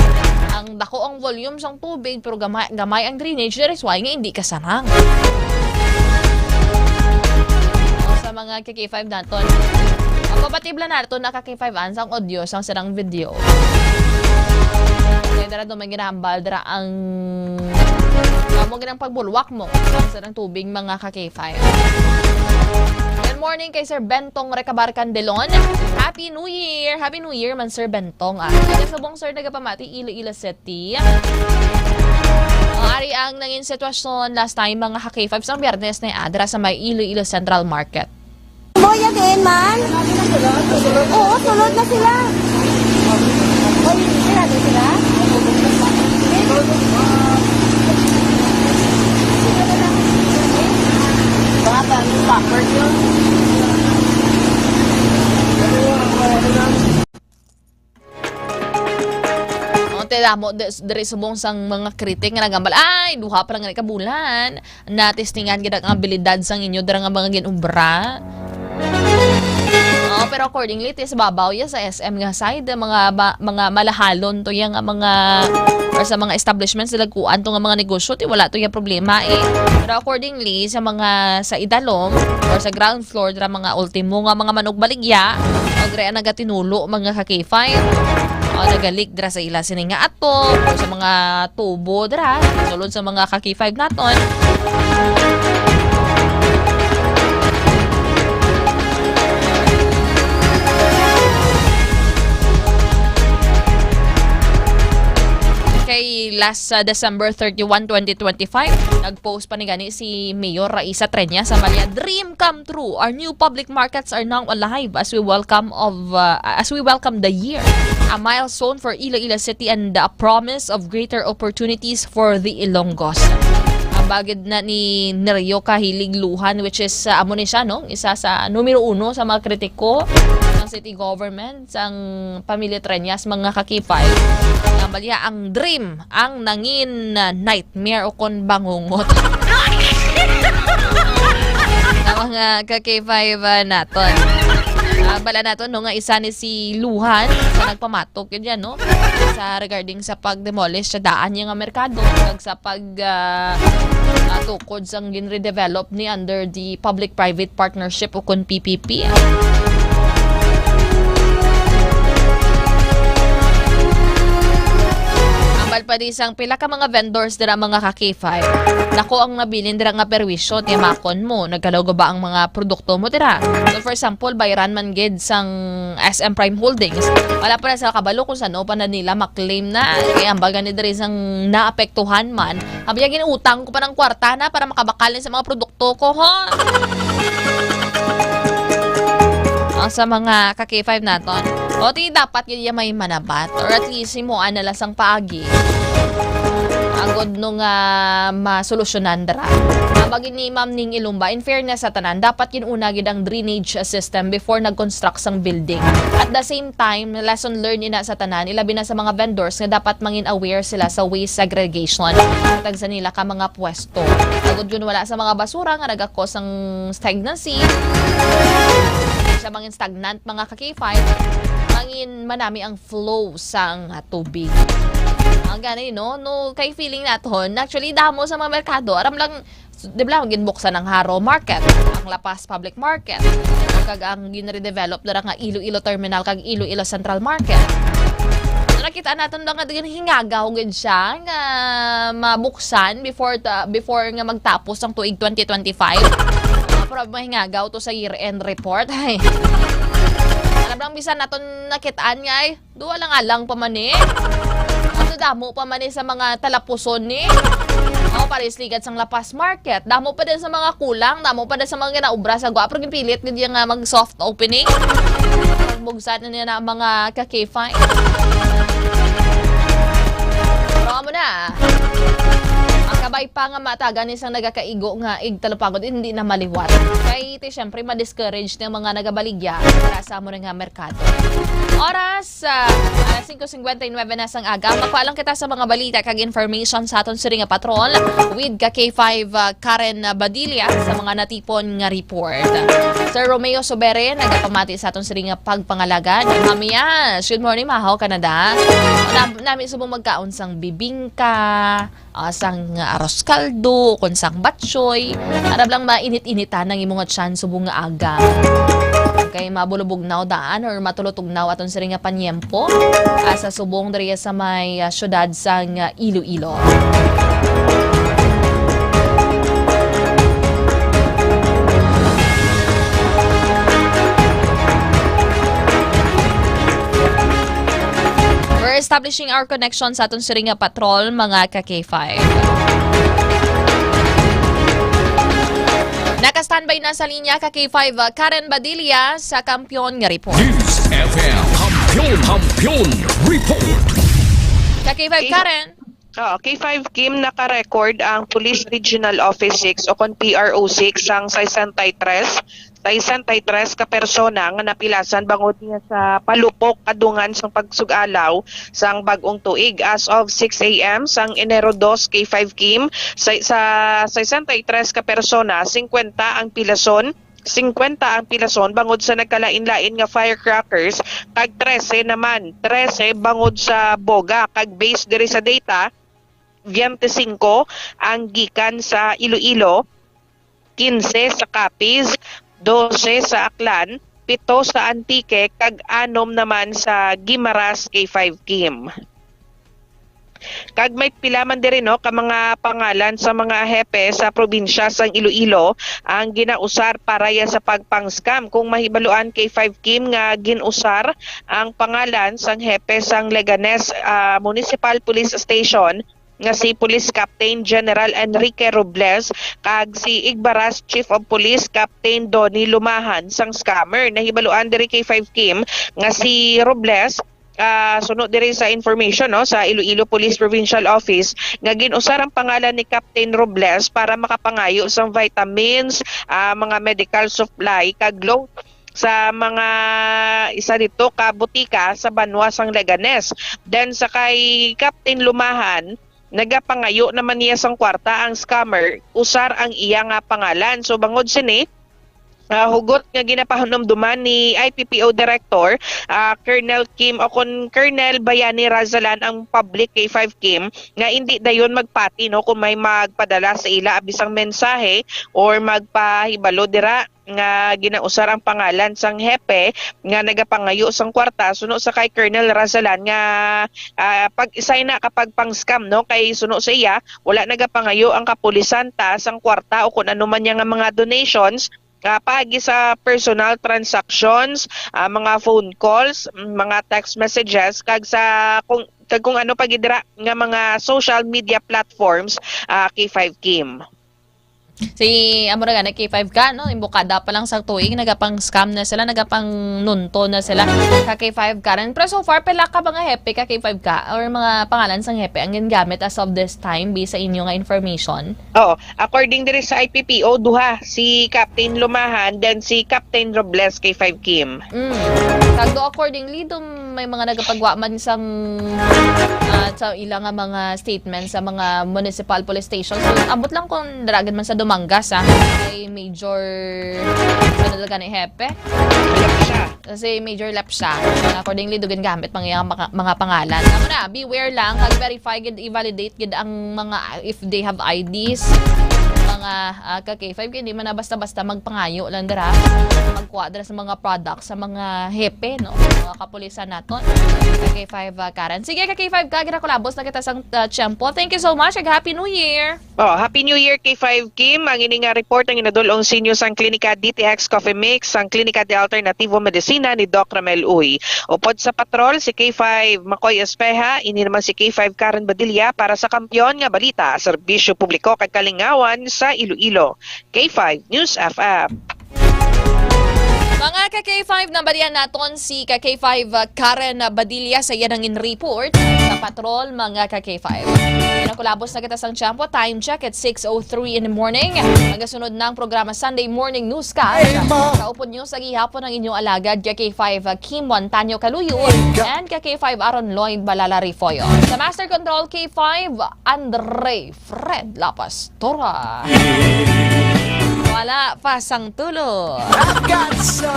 Ang dako ang volume sang tubig pero gamay ang drainage, that is why nga hindi kasanang. Sa mga ka-K5 naton. Ang kompatible nato na ka-K5 sang audio, sang sarang video. Kaya dara may ginahambal dara ang mo ginang pagbulwak mo sa sarang tubig mga ka-K5. Good morning kay Sir Bentong Recabar Candelon. Happy New Year! Happy New Year man Sir Bentong. Kaya sabong Sir nagapamati Iloilo City. Ari ang nanging sitwasyon last time mga ka-K5 sa Biyernes na adra sa may Iloilo Central Market.
Boya din man? Oo, sulod na sila. O, sila din sila? Baka ba yung backward yun?
Damo dari subong sang mga kritik nga nagambal ay duha pa lang nga kabulan na testingan gid ang abilidad sang inyo dira nga mga ginumbra. Pero accordingly tis babaw ya sa SM nga side mga malahalon to yang mga or sa mga establishments sila kuan to nga mga negosyo ti wala to ya problema Pero accordingly sa mga sa idalom or sa ground floor dira mga ultimo nga mga manok baligya agre nagatinulo mga ka-K5. Nagalik dira sa ila sini nga ato o sa mga tubo dira sulod sa mga ka-K5 naton. Kay last December 31, 2025, nag-post pa ni gani si Mayor Raisa Trenya sa Malia, "Dream come true. Our new public markets are now alive as we welcome the year. A milestone for Iloilo City and a promise of greater opportunities for the Ilonggos." Bagid na ni Neryo Kahilig Luhan, which is amo ni siya isa sa numero 1 sa mga kritiko ng city government sang pamilya Trenyas mga ka-K5. Balya ang dream ang nangin nightmare o kon bangungot. Ang mga ka-K5 naton. Bala nato nga isa ni si Luhan sa nagpamatok yun yan sa regarding sa pag-demolish sa daan yung merkado kag sa tukod sang gin-redevelop ni under the public-private partnership o kon PPP. Pa di sang pila ka mga vendors dira mga ka-K5. Nako ang nabilin dira nga perwisyo timakon mo nagkalaw ba ang mga produkto mo dira. So for example, bayaran man gid sang SM Prime Holdings. Wala pa na sa kabalo kung saan pa na nila maklaim na kaya ang baga ni diri sang naapektuhan man. Habi gin utang ko pa ng kwarta na para makabakalin sa mga produkto ko sa mga ka-K5 naton. O di dapat yun may manabat or at least himuan na lasang paagi. Agod masolusyonan dara. Bagin ni Ma'am Ning Ilumba, in fairness sa tanan, dapat yun una gid ang drainage system before nag-construct sang building. At the same time, lesson learned ina sa tanan, ilabi na sa mga vendors nga dapat mangin aware sila sa waste segregation. Tag sa nila ka mga pwesto. Agod yun wala sa mga basura nga nagakos ang stagnancy. Sa mga stagnant mga ka-K5, mangin manami ang flow sang tubig. Ang gani kay feeling naton actually damo sa mga merkado aram lang di ba ginbuksan ang Haro Market, ang Lapas Public Market, kag ang gin-redevelop dara nga Iloilo Terminal kag Iloilo Central Market. nakita natin lang nga hingagaw gid siya nga mabuksan before nga magtapos ang tuig 2025. Pero mahingagaw to sa year-end report. Ay. Alam lang bisan naton nakitaan nga ay duwa lang alang pa man eh. Ano damo pa man eh sa mga talapuson ni. Paris ligat sang Lapas Market. Damo pa din sa mga kulang, damo pa din sa mga ginaubra sa gwa. Pero gipilit gid nga mag soft opening. Bugsan na niya na ang mga ka-K5. Pero mo na. Ang kabay pa nga matagan isang nagakaigo nga igtalapagod hindi na maliwat. Kaya ito syempre ma-discourage ng mga nagabaligya para sa mo nga merkado. Oras 5:59 na sang aga. Magpaalam kita sa mga balita kag information sa aton siri nga patrol with ka-K5 Karen Badilla sa mga natipon nga report. Sir Romeo Sobere nagapamati sa aton siri nga pagpangalaga. Mamiya, good morning Mahaw Canada. Nami subong magkaon sang bibingka, sang arroz kaldo, kunsang batchoy. Arab lang mainit-initan ng imong tiyan subong nga aga. Kay mabulubugnaw daan or matulutugnaw aton siri nga panyempo sa subong diri sa may syudad sang Iloilo. We're establishing our connection sa aton siri nga patrol mga ka-K5. Naka-standby na sa linya ka-K5 Karen Badilla sa Kampiyon nga report.
News FM Kampiyon Report.
Ka-K5 Karen.
K5 Kim naka-record ang Police Regional Office 6 o kon PRO6 sang 63 ka persona nga napilasan bangod niya sa palupok kadungan sang pagsugalaw sang bag-ong tuig. As of 6 a.m. sang Enero 2 K5 Kim sa 63 ka persona 50 ang pilason bangod sa nagkalain-lain nga firecrackers kag 13 bangod sa boga kag based diri sa data 25 ang gikan sa Iloilo, 15 sa Capiz, 12 sa Aklan, 7 sa Antique kag 6 naman sa Guimaras K5 Kim. Kag may pilaman diri no ka mga pangalan sa mga hepe sa probinsya sang Iloilo ang ginausar para ya sa pagpang-scam. Kung mahibaluan K5 Kim nga ginusar ang pangalan sang hepe sang Leganes Municipal Police Station nga si Police Captain General Enrique Robles kag si Igbaras Chief of Police Captain Donnie Lumahan sang scammer. Nahibaluan diri kay 5 Kim nga si Robles sunod diri sa information no sa Iloilo Police Provincial Office nga ginusar ang pangalan ni Captain Robles para makapangayo sang vitamins, mga medical supply kag load sa mga isa dito ka butika sa Banwa sang Leganes. Then sa kay Captain Lumahan nagapangayo naman niya sang kwarta ang scammer, usar ang iya nga pangalan. So bangod sini, hugot nga ginapahanumduman ni IPPO Director Colonel Kim o kon Colonel Bayani Razalan ang public K5 Kim nga hindi dayon magpati no kung may magpadala sa ila abisang mensahe or magpahibalo dira nga ginausar ang pangalan sang hepe nga nagapangayo sang kwarta suno sa kay Colonel Razalan nga pag isay na kapag pang-scam no kay suno sa iya wala nagapangayo ang kapulisan ta sang kwarta o kung ano man yang mga donations pagi sa personal transactions, mga phone calls, mga text messages kag sa kung ano pagidra nga mga social media platforms K5 Kim.
Si amura nga K5 ka no imbukada pa lang sa tuig nagapang scam na sila nagapang nunto na sila ka K5 ka rin. Pero so far pala ka mga hepe ka K5 ka or mga pangalan sang hepe ang ginagamit as of this time bisa inyo nga information?
According diri sa IPPO duha si Captain Lumahan then si Captain Robles K5 Kim.
Tagdo accordingly may mga nagapagwa man sang sa ilang mga statements sa mga municipal police stations. So, abot lang kung daragan man sa Dumangas kay Major ano talaga ni Hepe. Kasi Major Lepsha. Accordingly dugan gamit mga pangalan. Tama na, beware lang, verify gid i-validate gid ang mga if they have IDs, mga ka-K5 kaya hindi man na basta-basta magpangayo lang dira magkuadra sa mga products sa mga hepe no mga kapulisan naton ka-K5 Karen. Sige ka-K5 kagira kolabos na kita sang tiyempo. Thank you so much ag Happy New Year.
Happy New Year K5 Kim. Ang ini nga report ang inadulong sinyo sang Klinika DTX Coffee Mix sang Klinika de Alternativo Medicina ni Doc Ramel Uy. Upod sa patrol si K5 Makoy Espeja, ini naman si K5 Karen Badilla para sa Kampiyon nga Balita, serbisyo publiko kag kalingawan sa Iloilo. K5 News FM.
Mga ka-K5 na balian naton si ka-K5 Karen Badilla sa yan ang report sa patrol mga ka-K5. Pinakulabos na kita sang tiyempo. Time check at 6:03 in the morning. Magasunod ng programa Sunday Morning Newscast. Kaupod nyo sa gihapon ng inyong alagad ka-K5 Kim Montaño Caluyo and ka-K5 Aaron Lloyd Balala Rifoyo. Sa Master Control K5 Andre Fred Lapas Tora. Wala pa sang tulo.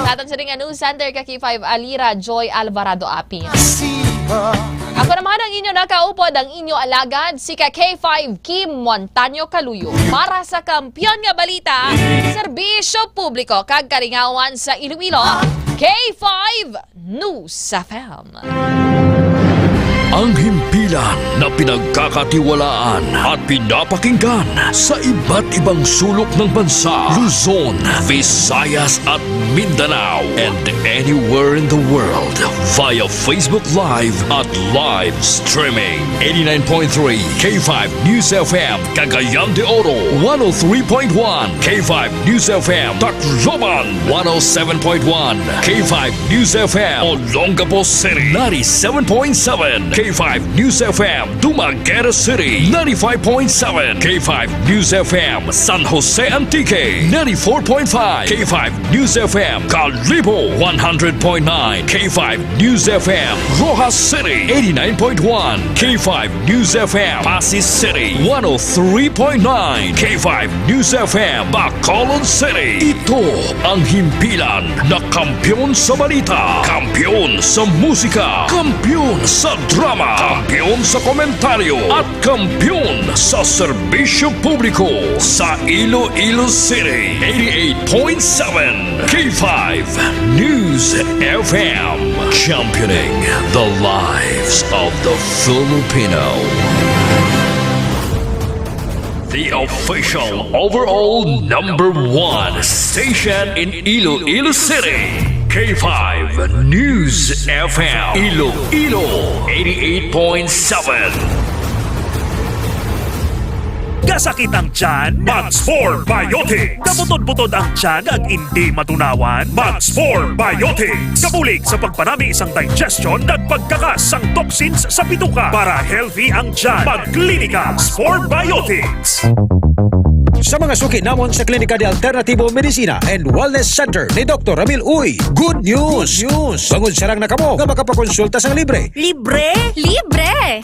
Natin sa ring News Center ka-K5 Alira Joy Alvarado Api. Ako naman ang inyo nakaupod ang inyo alagad si ka-K5 Kim Montaño Caluyo para sa Kampiyon nga Balita, serbisyo publiko kag kalingawan sa Iloilo. K5 News FM.
Ang himpilan na pinagkakatiwalaan at pinapakinggan sa iba't ibang sulok ng bansa, Luzon, Visayas at Mindanao, and anywhere in the world via Facebook Live at live streaming. 89.3 K5 News FM Cagayan de Oro, 103.1 K5 News FM Tacloban, 107.1 K5 News FM Olongapo City, 97.7 K5 News FM Dumaguete City, 95.7 K5 News FM San Jose Antique, 94.5 K5 News FM Calibo, 100.9 K5 News FM Rojas City, 89.1 K5 News FM Pasig City, 103.9 K5 News FM Bacolod City. Ito ang himpilan na kampiyon sa balita, kampiyon sa musika, kampiyon sa drama, kampiyon sa komentaryo at kampiyon sa serbisyo publiko sa Iloilo City. 88.7 K5 News FM, championing the lives of the Filipino. The official overall #1 station in Iloilo City. K5 News FM Iloilo 88.7.
Kasakit ang tiyan? Max4 Biotics. Kabutod-butod ang tiyan ag hindi matunawan? Max4 Biotics. Kabulig sa pagpanami isang digestion at pagkakas ang toxins sa bituka para healthy ang tiyan. Magklinika Max4 Biotics.
Sa mga suki namon sa Klinika de Alternativo Medicina and Wellness Center ni Dr. Ramil Uy, good news! Bangod sarang na kamo nga makapakonsulta sang libre.
Libre? Libre!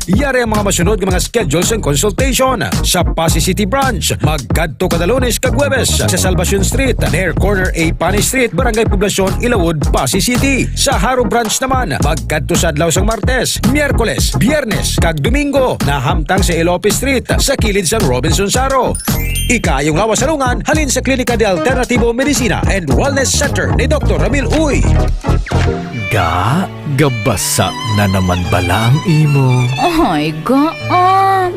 Iyari ang mga masunod ng mga schedules and consultation sa Pasig City Branch. Magkadto kada Lunes kag Huwebes sa Salvacion Street, near corner A Pani Street, Barangay Poblacion, Ilawod, Pasig City. Sa Haro Branch naman, magkadto sa adlaw sang Martes, Miyerkules, Biyernes kag Domingo na hamtang sa Ilope Street sa kilid sang Robinson Saro. Ikayong lawas salungan halin sa Klinika de Alternativo Medicina and Wellness Center ni Dr. Ramil Uy.
Gabasa na naman bala ang imo.
Ay,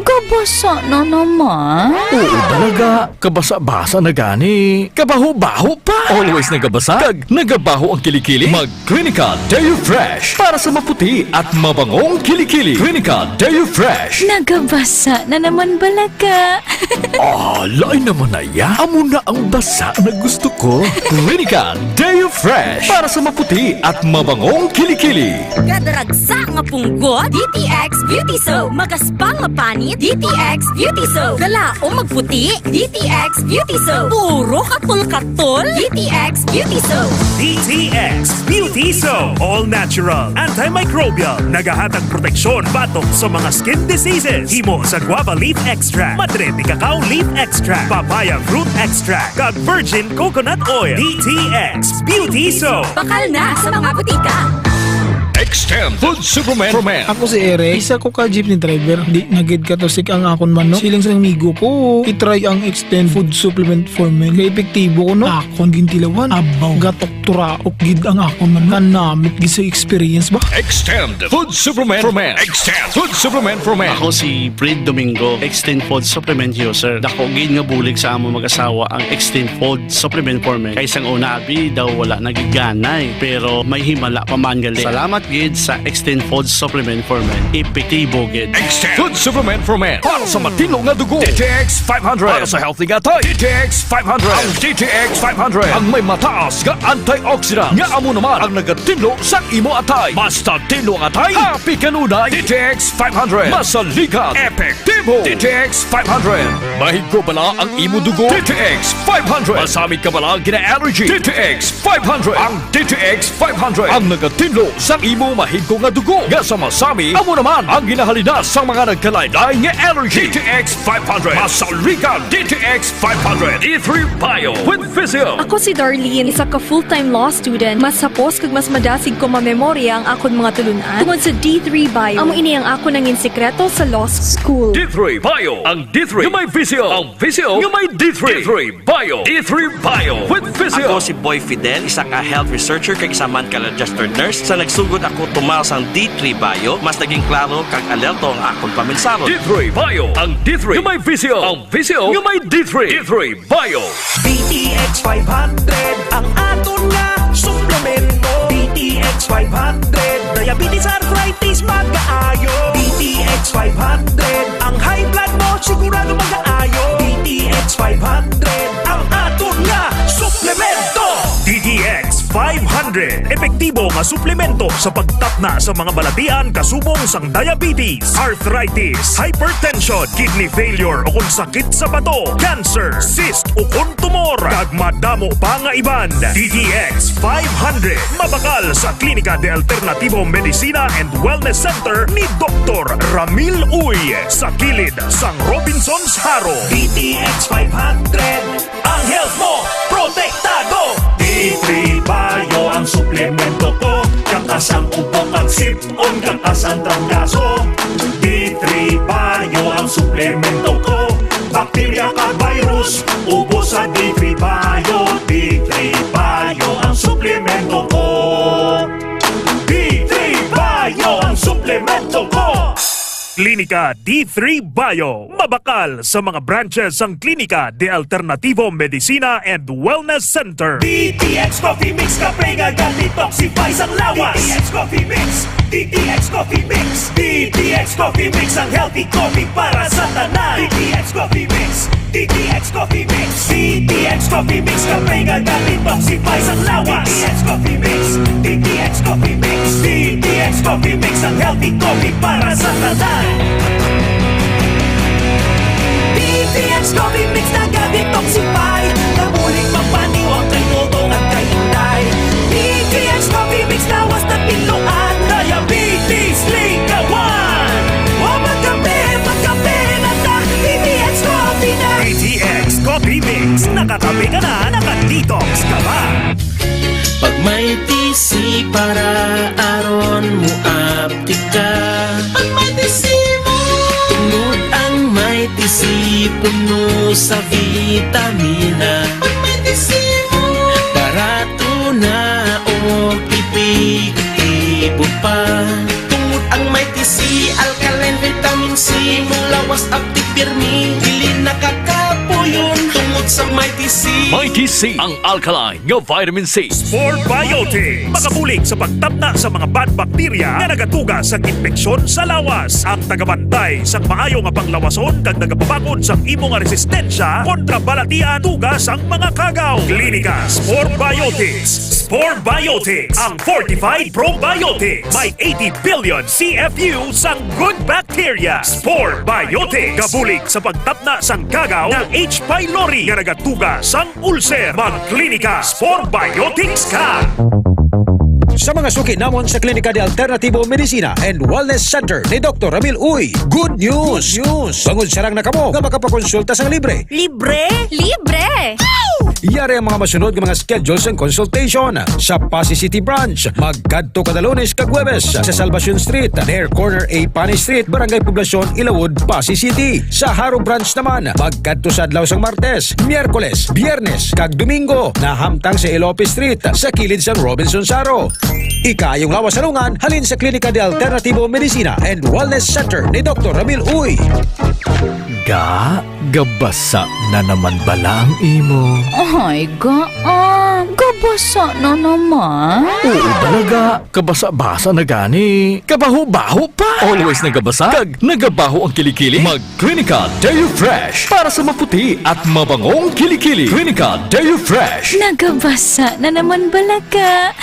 gabasa na naman.
Oo talaga, kabasa-basa na gani. Kabaho-baho pa. Always nagabasa, kag nagabaho ang kilikili. Mag-Klinika Deo Fresh para sa maputi at mabangong kilikili. Klinika Deo Fresh.
Nagabasa na naman balaga.
Lain naman na ya. Amo na ang basa na gusto ko. Klinika Deo Fresh para sa maputi at mabangong kilikili.
Kadaragsa nga punggot, DTX Beauty Soap. Magaspang mapanit, DTX Beauty Soap. Dala o magputi, DTX Beauty Soap. Puro katol-katol, DTX Beauty Soap.
DTX Beauty Soap. All natural, antimicrobial, nagahatag proteksyon batok sa mga skin diseases. Himo sa guava leaf extract, madre de cacao leaf extract, papaya fruit extract, kag virgin coconut oil. DTX Beauty Soap.
Bakal na sa mga butika.
Extend Food Supplement for Men.
Ako si Eric, isa ko ka jeepney driver. Di nagid ka to sik ang akon man no. Siling sa migo ko, itry ang Extend Food Supplement for Men. Kaya epektibo ko no. Akon gintilawan, abaw, gatok turaok gid ang akon man. Kanamit gid sa experience ba?
Extend Food Supplement for Men. Extend Food Supplement for Men.
Ako si Fred Domingo, Extend Food Supplement user. Dako gid nga bulig sa amo mag-asawa ang Extend Food Supplement for Men. Kaysang una abi daw wala nagiganay pero may himala pa man gali. Salamat gid sa Extend Food Supplement for Men. Epektibo gid.
Extend Food Supplement for Men. Para sa matino nga dugo. DTX 500. Para sa healthy nga tayo. DTX 500. Ang DTX 500. Ang may mataas nga antioxidant. Nga amo naman ang nagatinlo sa imo atay. Basta tinlo ang atay. Happy kanunay. DTX 500. Masalikat. Epektibo. DTX 500. Mahigko bala ang imo dugo. DTX 500. Masamit ka bala gina-allergy. DTX 500. Ang DTX 500. Ang nagatinlo sa imo mahigko nga dugo. Nga sa masami, amo naman ang ginahalina sa mga nagkalaylay nga allergy. DTX 500. Masalikat. DTX 500. E3 Bio with Physio.
Ako si Darlene, isa ka full-time law student. Mas sapos kag mas madasig ko mamemorya ang akon mga tulunan tungod sa D3 Bio. Amo ini ang ako nangin sekreto sa law school.
D3 Bio. Ang D3 yung may Physio. Ang Physio yung may D3. D3 Bio. D3 Bio with Physio.
Ako si Boy Fidel, isa ka health researcher kag isa man ka registered nurse. Sa nagsugod ako tumaw sang D3 Bio, mas naging klaro kag alerto ang akong pamilsaron.
D3 Bio. Ang D3 yung may Physio. Ang Physio yung may D3. D3 Bio.
BTX 500 ang aton nga suplemento. BTX 500 diabetes arthritis magkaayo. BTX 500 ang high blood mo sigurado magkaayo. BTX 500 ang aton nga suplemento.
DTX 500. Epektibo nga suplemento sa pagtapna sa mga balatian kasubong sang diabetes, arthritis, hypertension, kidney failure o kung sakit sa bato, cancer, cyst o kung tumor, kag madamo pa nga iban. DTX 500. Mabakal sa Klinika de Alternativo Medicina and Wellness Center ni Dr. Ramil Uy sa kilid sang Robinson's Haro.
BTX 500 ang health mo protektado. D3 Bio ang suplemento ko. Kakasang upong ang sip-on, kakasang trangkaso. D3 Bio ang suplemento ko. Bakterya ka virus, ubos sa D3 Bio. D3 Bio ang suplemento ko. D3 Bio ang suplemento ko.
Klinika D3 Bio. Mabakal sa mga branches ng Klinika de Alternativo Medicina and Wellness Center.
DTX Coffee Mix, kape nga detoxify sang lawas. DTX Coffee Mix, DTX Coffee Mix, DTX Coffee Mix, ang healthy coffee para sa tanan. DTX Coffee Mix, DTX Coffee Mix, DTX Coffee Mix, kape nga detoxify sang lawas. DTX Coffee Mix, DTX Coffee Mix, DTX Coffee Mix, ang healthy coffee para sa tanan. DTX Coffee Mix na ga-detoxify, nabuling magpaniwang kay Dodong at kay Inday. DTX Coffee Mix lawas na piluan, diabetes ligawan. O magkape na ta, DTX Coffee na.
DTX Coffee Mix. Nakakape ka na, nakadetox ka ba?
Pag may TC para aron mo aptika. Pag may TC mo, tungod ang may TC puno sa vitamina. Pag may TC mo, barato na o epektibo pa. Tungod ang may TC, alkaline vitamin C, mulawas aptik pirmi, dili nakakapuyon. Tungod sa may TC.
Mighty C, ang alkaline nga vitamin C.
Sport Biotic. Makabulig sa pagtapna sa mga bad bacteria na nagatuga sa infeksyon sa lawas. Ang tagabantay sa maayo nga panglawason kag nagapabakod sa imo nga resistensya kontra balatian tugas ang mga kagaw. Klinika Sport Biotics. Sport Biotics, ang fortified probiotics. May 80 billion CFU sang good bacteria. Sport Biotics. Kabulig sa pagtapna sang kagaw ng H. pylori nga nagatuga sang ulcer. Magklinika Sport Biotics ka.
Sa mga suki namon sa Klinika de Alternativo Medicina and Wellness Center ni Dr. Ramil Uy, good news! Bangod sarang na kamo nga makapakonsulta sang libre.
Libre? Libre!
Yari ang mga masunod ng mga schedules and consultation sa Pasay City Branch. Magkadto kada Lunes kag Huwebes sa Salvacion Street, near corner A Pani Street, Barangay Poblacion, Ilawod, Pasay City. Sa Haro Branch naman, magkadto sa adlaw sang Martes, Miyerkules, Biyernes kag Domingo na hamtang sa Ilope Street sa kilid sang Robinson Saro. Ikayong lawas salungan halin sa Klinika de Alternativo Medicina and Wellness Center ni Dr. Ramil Uy.
Gabasa na naman bala ang imo.
Ay, gabasa na naman.
Oo talaga, kabasa-basa na gani. Kabaho-baho pa. Always nagabasa, kag nagabaho ang kilikili. Mag-Clinica Deo Fresh para sa maputi at mabangong kilikili. Clinica Deo Fresh.
Nagabasa na naman balaga.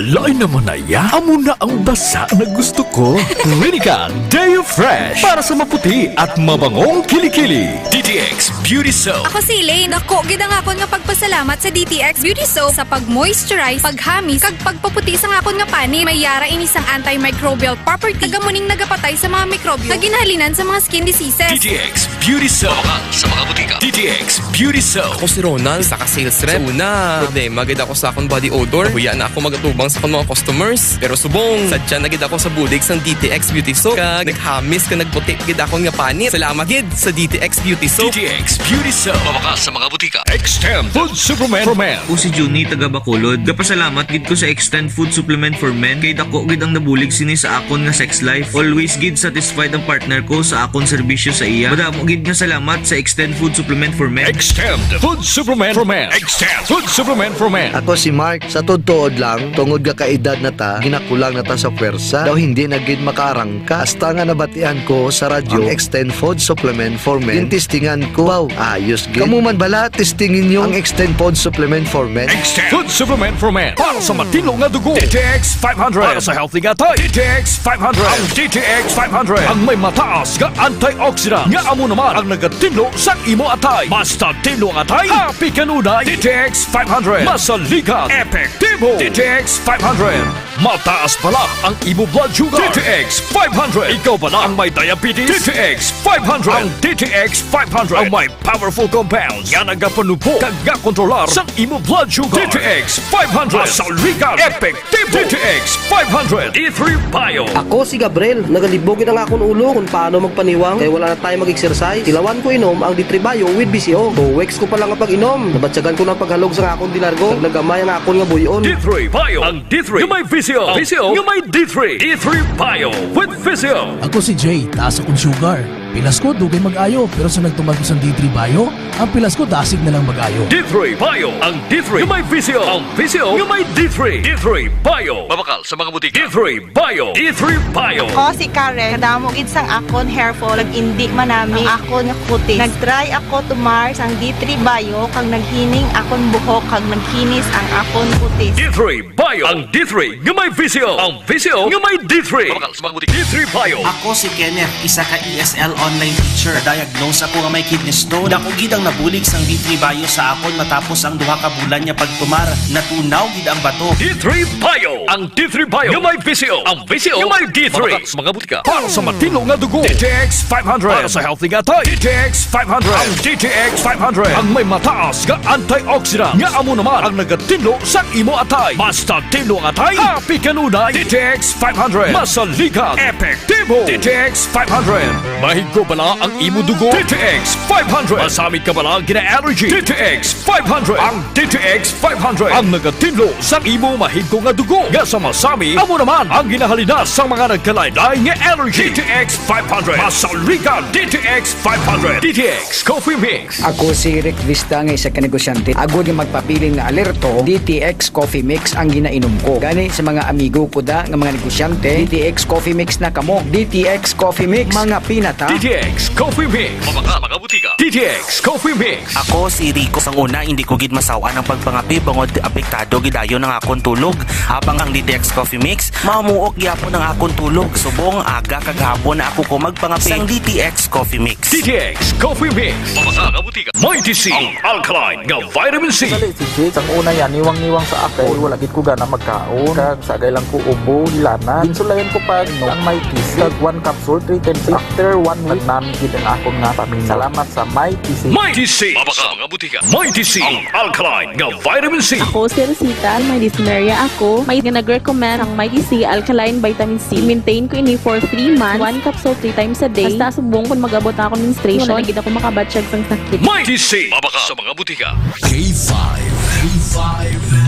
Lain naman na ya. Amo na ang basa na gusto ko. Clinica Deo Fresh para sa maputi at mabangong kilikili. DTX Beauty Soap.
Ako si Elaine. Dako, gid ang akon nga pagpasalamat sa DTX Beauty Soap sa pag-moisturize, paghamis, kag pagpaputi sa akon nga pani. May yara ini sang antimicrobial property. Kagamuning nagapatay sa mga mikrobyo na ginahalinan sa mga skin diseases.
DTX Beauty Soap. Sa mga butika. DTX Beauty Soap.
Ako si Ronald, saka sales rep. Una, problema gid ako sa akong body odor. Huya na ako magatubang sa akong mga customers. Pero subong, sadya na gid ako sa budig sang DTX Beauty Soap. Kag naghamis ka nagputi gid akong nga pani. Salamat gid sa DTX Beauty Soap.
DTX Beauty Soap. Mabakas sa mga butika. Extend Food Supplement for Men.
O si Juni taga Bacolod. Kapasalamat gid ko sa Extend Food Supplement for Men kay dako gid ang nabulig sini sa akon nga sex life. Always gid satisfied ang partner ko sa akon serbisyo sa iya. Madamo gid nga salamat sa Extend Food Supplement for Men.
Extend Food Supplement for Men. Extend Food Supplement for Men.
Ako si Mark, sa totoo lang, tungod ka kaedad na ta, ginakulang na ta sa pwersa, daw hindi na gid makarangka. Hasta nga nabatian ko sa radyo, ang Extend Food Supplement for Men. Tintistingan ko, wow, ayos gid. Kamu man bala, testingin nyo ang Extend Food Supplement for Men.
Extend Food Supplement for Men. Para sa matino nga dugo. DTX 500. Para sa healthy nga tay. DTX 500. Ang DTX 500. Ang may mataas nga antioxidant. Nga amo naman ang nagatino sa imo atay. Basta tino ang atay, happy kanunay. DTX 500. Masaligan. Epektibo. DTX 500. Mataas pala ang imo blood sugar. DTX 500. Ikaw pala ang may diabetes. DTX 500. Ang DTX 500 ang may powerful compounds nga nagapanupo kag kontrolar sa imo blood sugar. DTX 500. Masaligan. Epektibo. DTX 500. E3 Bio.
Ako si Gabriel. Nagalibogin ang akong ulo kung paano magpaniwang kaya wala na tayo mag-exercise. Tilawan ko inom ang D3 Bio with BCO. 2 weeks ko pa lang ang pag-inom. Nabatsagan ko ng paghalog sa akong dilargo. Naglagamay ang akong nga buyon.
D3 Bio. Ang D3 yung may Visio. Ang Visio yung may D3. D3 Bio with Visio.
Ako si Jay, taas akong sugar. Pilas ko, dugay mag-ayo. Pero sa nagtumag ko sa D3 Bio, ang pilas ko dasig na lang mag-ayo.
D3 Bio. Ang D3 yung may Visio. Ang Visio yung may D3. D3 Bio. Mabakal sa mga butika. D3 Bio. D3 Bio.
Ako si Karen. Kadamo gid sang akon hair fall. Nag-indi manami ang akon nga kutis. Nag-try ako tumar sang D3 Bio kag naghining akon buhok kag naghinis ang akon kutis.
D3 Bio. Ang D3 yung may Visio. Ang Visio yung may D3. Mabakal sa mga butika. D3 Bio.
Ako si Kenneth, isa ka ESL online teacher. Diagnose ako nga may kidney stone. Dako gid ang nabulig sang D3 Bio sa akon matapos ang duha ka bulan niya pagtumar. Natunaw gid ang bato.
D3 Bio. Ang D3 Bio yung may Visio. Ang Visio yung may D3. Mabakal sa mga butika. Para sa matino nga dugo. DTX 500. Para sa healthy nga tay. DTX 500. Ang DTX 500. Ang may mataas nga antioxidant. Nga amo naman ang nagatino sa imo atay. Basta tino ang atay, happy kanunay. DTX 500. Masaligan. Epektibo. DTX 500. Mahigko bala ang imo dugo. DTX 500. Masamit ka bala gina-allergy. DTX 500. Ang DTX 500. Ang nagatino sa imo mahigko nga dugo. Nga sa masami, amo naman ang ginahalina sa mga nagkalaylay nga allergy. DTX 500. Masaligan. DTX 500. DTX Coffee Mix.
Ako si Rick Vista nga isa ka negosyante. Ako di magpapiling na alerto, DTX Coffee Mix ang ginainom ko. Gani sa mga amigo ko da nga mga negosyante, DTX Coffee Mix na kamo. DTX Coffee Mix, mga pinata.
DTX Coffee Mix. Mabaka mga butika. DTX Coffee Mix.
Ako si Rico. Sang una, hindi ko gid masawa ng pagpangapi bangod apektado gidayon ng akon tulog. Habang ang DTX Coffee Mix, mamuok gyapon ang akon tulog. Subong aga kaghapon na ako ko magpangapi sang DTX Coffee Mix.
DTX Coffee Mix. Mabaka mga butika. Mighty C. Ang alkaline nga vitamin C.
Dali si Jay, sang una yan, niwang-niwang sa akin. Wala gid ko gana magkaon. Kag sagay lang ko ubo, hilana. Ginsulayan ko pag ang Mighty C. Kag 1 capsule, 3 times. After 1 nagnami gid ang akon nga pamilya. Salamat sa Mighty C.
Mighty C! Mabaka mga butika. Mighty C! Ang alkaline nga vitamin C.
Ako si Rosita, may dyspnea ako. May nag-recommend ang Mighty C Alkaline Vitamin C. Maintain ko ini for 3 months. 1 capsule 3 times a day. Basta subong kung mag-abot na ako menstruation. Wala na gid ako makabatsyag sang sakit.
Mighty C! Mabaka sa mga butika. K5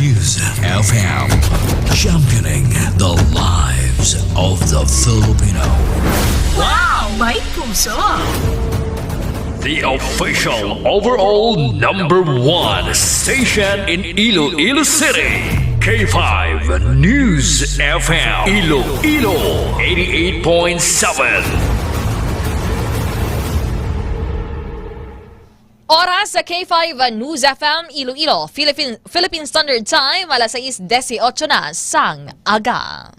News FM. Championing the lives of the Filipino.
Wow! May puso!
The official overall #1 station in Iloilo City. K5 News FM. Iloilo 88.7.
Oras sa K5 News FM Iloilo, Philippine Standard Time, alas 6:18 na sang aga.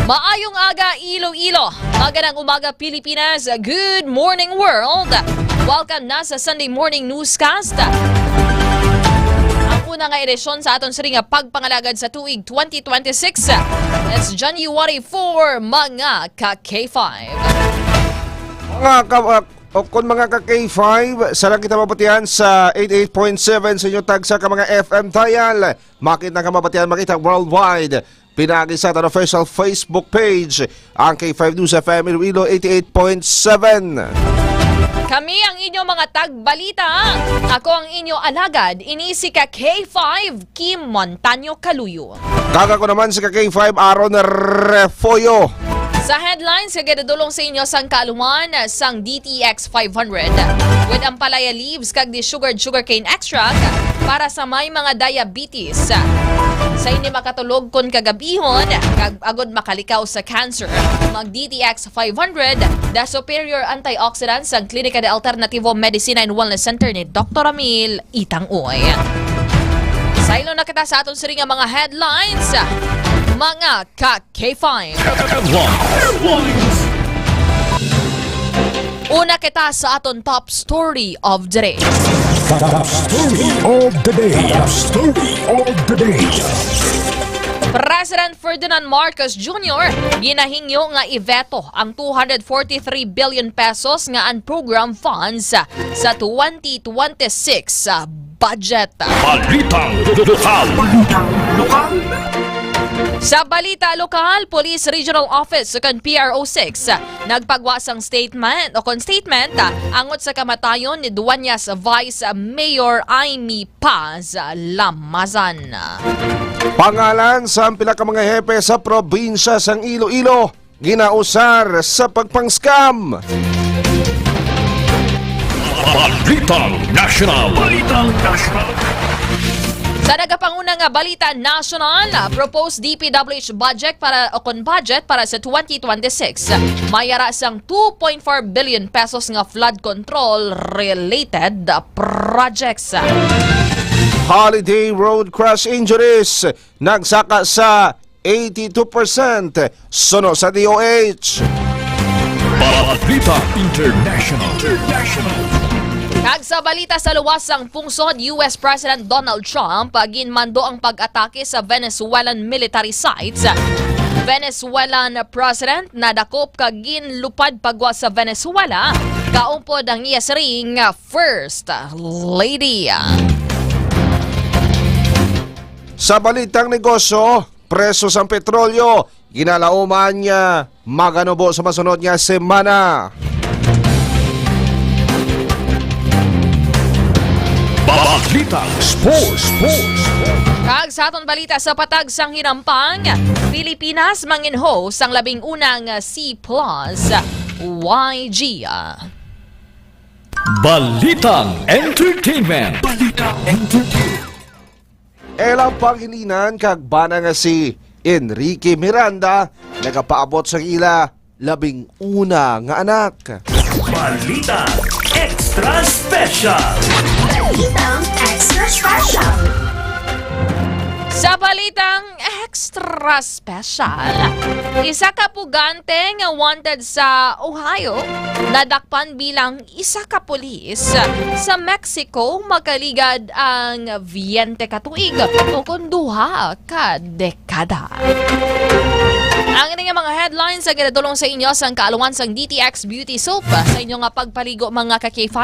Maayong aga Iloilo, magandang umaga Pilipinas, good morning world. Welcome na sa Sunday Morning Newscast. Ang una nga edisyon sa aton siring pagpangalagad sa tuig 2026. It's January 4, mga ka-K5.
Mga ka-K5, sarang kita mabatihan sa 88.7 sa inyo tagsa ka mga FM dial. Makita ka mabatihan makita worldwide. Pinagi sa ating official Facebook page, ang K5 News FM Iloilo 88.7.
Kami ang inyong mga tagbalita. Ako ang inyong alagad, inisi ka K5, Kim Montaño Caluyo.
Kaga ko naman si K5 Aaron Refoyo.
Sa headlines, kagadadulong sa inyo sang kaaluman sang DTX 500 with ampalaya leaves kag di sugarcane extract para sa may mga diabetes. Sa inyo makatulog kon kagabihon kag agod makalikaw sa cancer. Mag DTX 500, the superior antioxidant sang Klinika de Alternativo Medicina and Wellness Center ni Dr. Amil Itang-Uy. Sa ilo na kita sa aton siring mga headlines, mga ka-K5. Una kita sa aton top story of the day.
Top story of the day. Top story of the day.
President Ferdinand Marcos Jr. ginahingyo nga iveto ang 243 billion pesos nga unprogrammed funds sa 2026 budget.
Balitang lokal.
Sa balita lokal, Police Regional Office kan PRO6 nagpagwasang statement angot sa kamatayon ni Duanyas Vice Mayor Amy Paz Lamazan.
Pangalan sa pila ka mga hepe sa probinsya sang Iloilo ginausar sa pagpang-scam.
Balitang National.
Sa nagapanguna nga balita national, proposed DPWH budget para sa 2026. Mayara sang 2.4 billion pesos nga flood control related projects.
Holiday road crash injuries nagsaka sa 82% suno sa DOH.
Balita International.
Kag sa balita sa luwasang pungsod, US President Donald Trump ginmando ang pag-atake sa Venezuelan military sites. Venezuelan President nadakop kag ginlupad pagwa sa Venezuela. Kaumpod ang iya siring First Lady.
Sa balitang negosyo, preso sa petrolyo, ginalauman niya maganubo sa masunod niya semana.
Balitang Sports.
Kag sa aton balita sa patag sang hinampang, Pilipinas manginho sang labing unang C+ YG.
Balitang Entertainment.
Elang panghilinan kag bana nga si Enrique Miranda nagapaabot sa ila labing una nga anak.
Balita Extra Special.
Balitang Extra Special.
Sa balitang extra special, isa ka pugante nga wanted sa Ohio nadakpan bilang isa ka pulis sa Mexico makaligad ang 20 ka tuig o kun duha ka dekada. Ang inyong mga headlines sa ginadulong sa inyo sang kaaluan sang DTX Beauty Soap sa inyong nga pagpaligo mga ka-K5.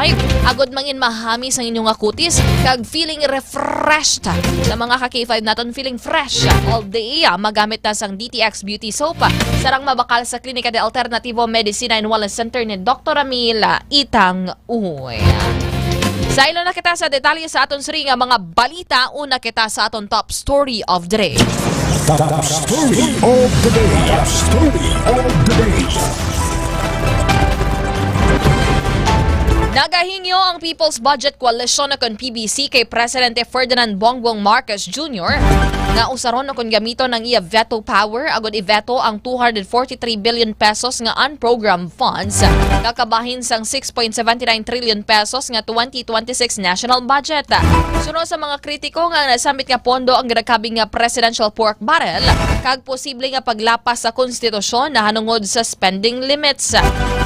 Agod mangin mahami sa inyong nga kutis kag feeling refreshed. Sa mga ka-K5 naton feeling fresh all day magamit na sang DTX Beauty Soap. Sarang mabakal sa Klinika de Alternativo Medicina and Wellness Center ni Dr. Amila Itang Uy. Sa ilo na kita sa detalye sa aton siri nga mga balita, una kita sa aton top story of the day.
Top story of the day. Top story of the day.
Nagahingyo ang People's Budget Coalition na kon PBC kay Presidente Ferdinand Bongbong Marcos Jr. na usaron na kon gamito ng iya veto power agod i-veto ang 243 billion pesos nga unprogrammed funds kakabahin sang 6.79 trillion pesos nga 2026 national budget. Suno sa mga kritiko nga nasamit nga pondo ang ginakabing nga presidential pork barrel kag posible nga paglapas sa konstitusyon na hanungod sa spending limits.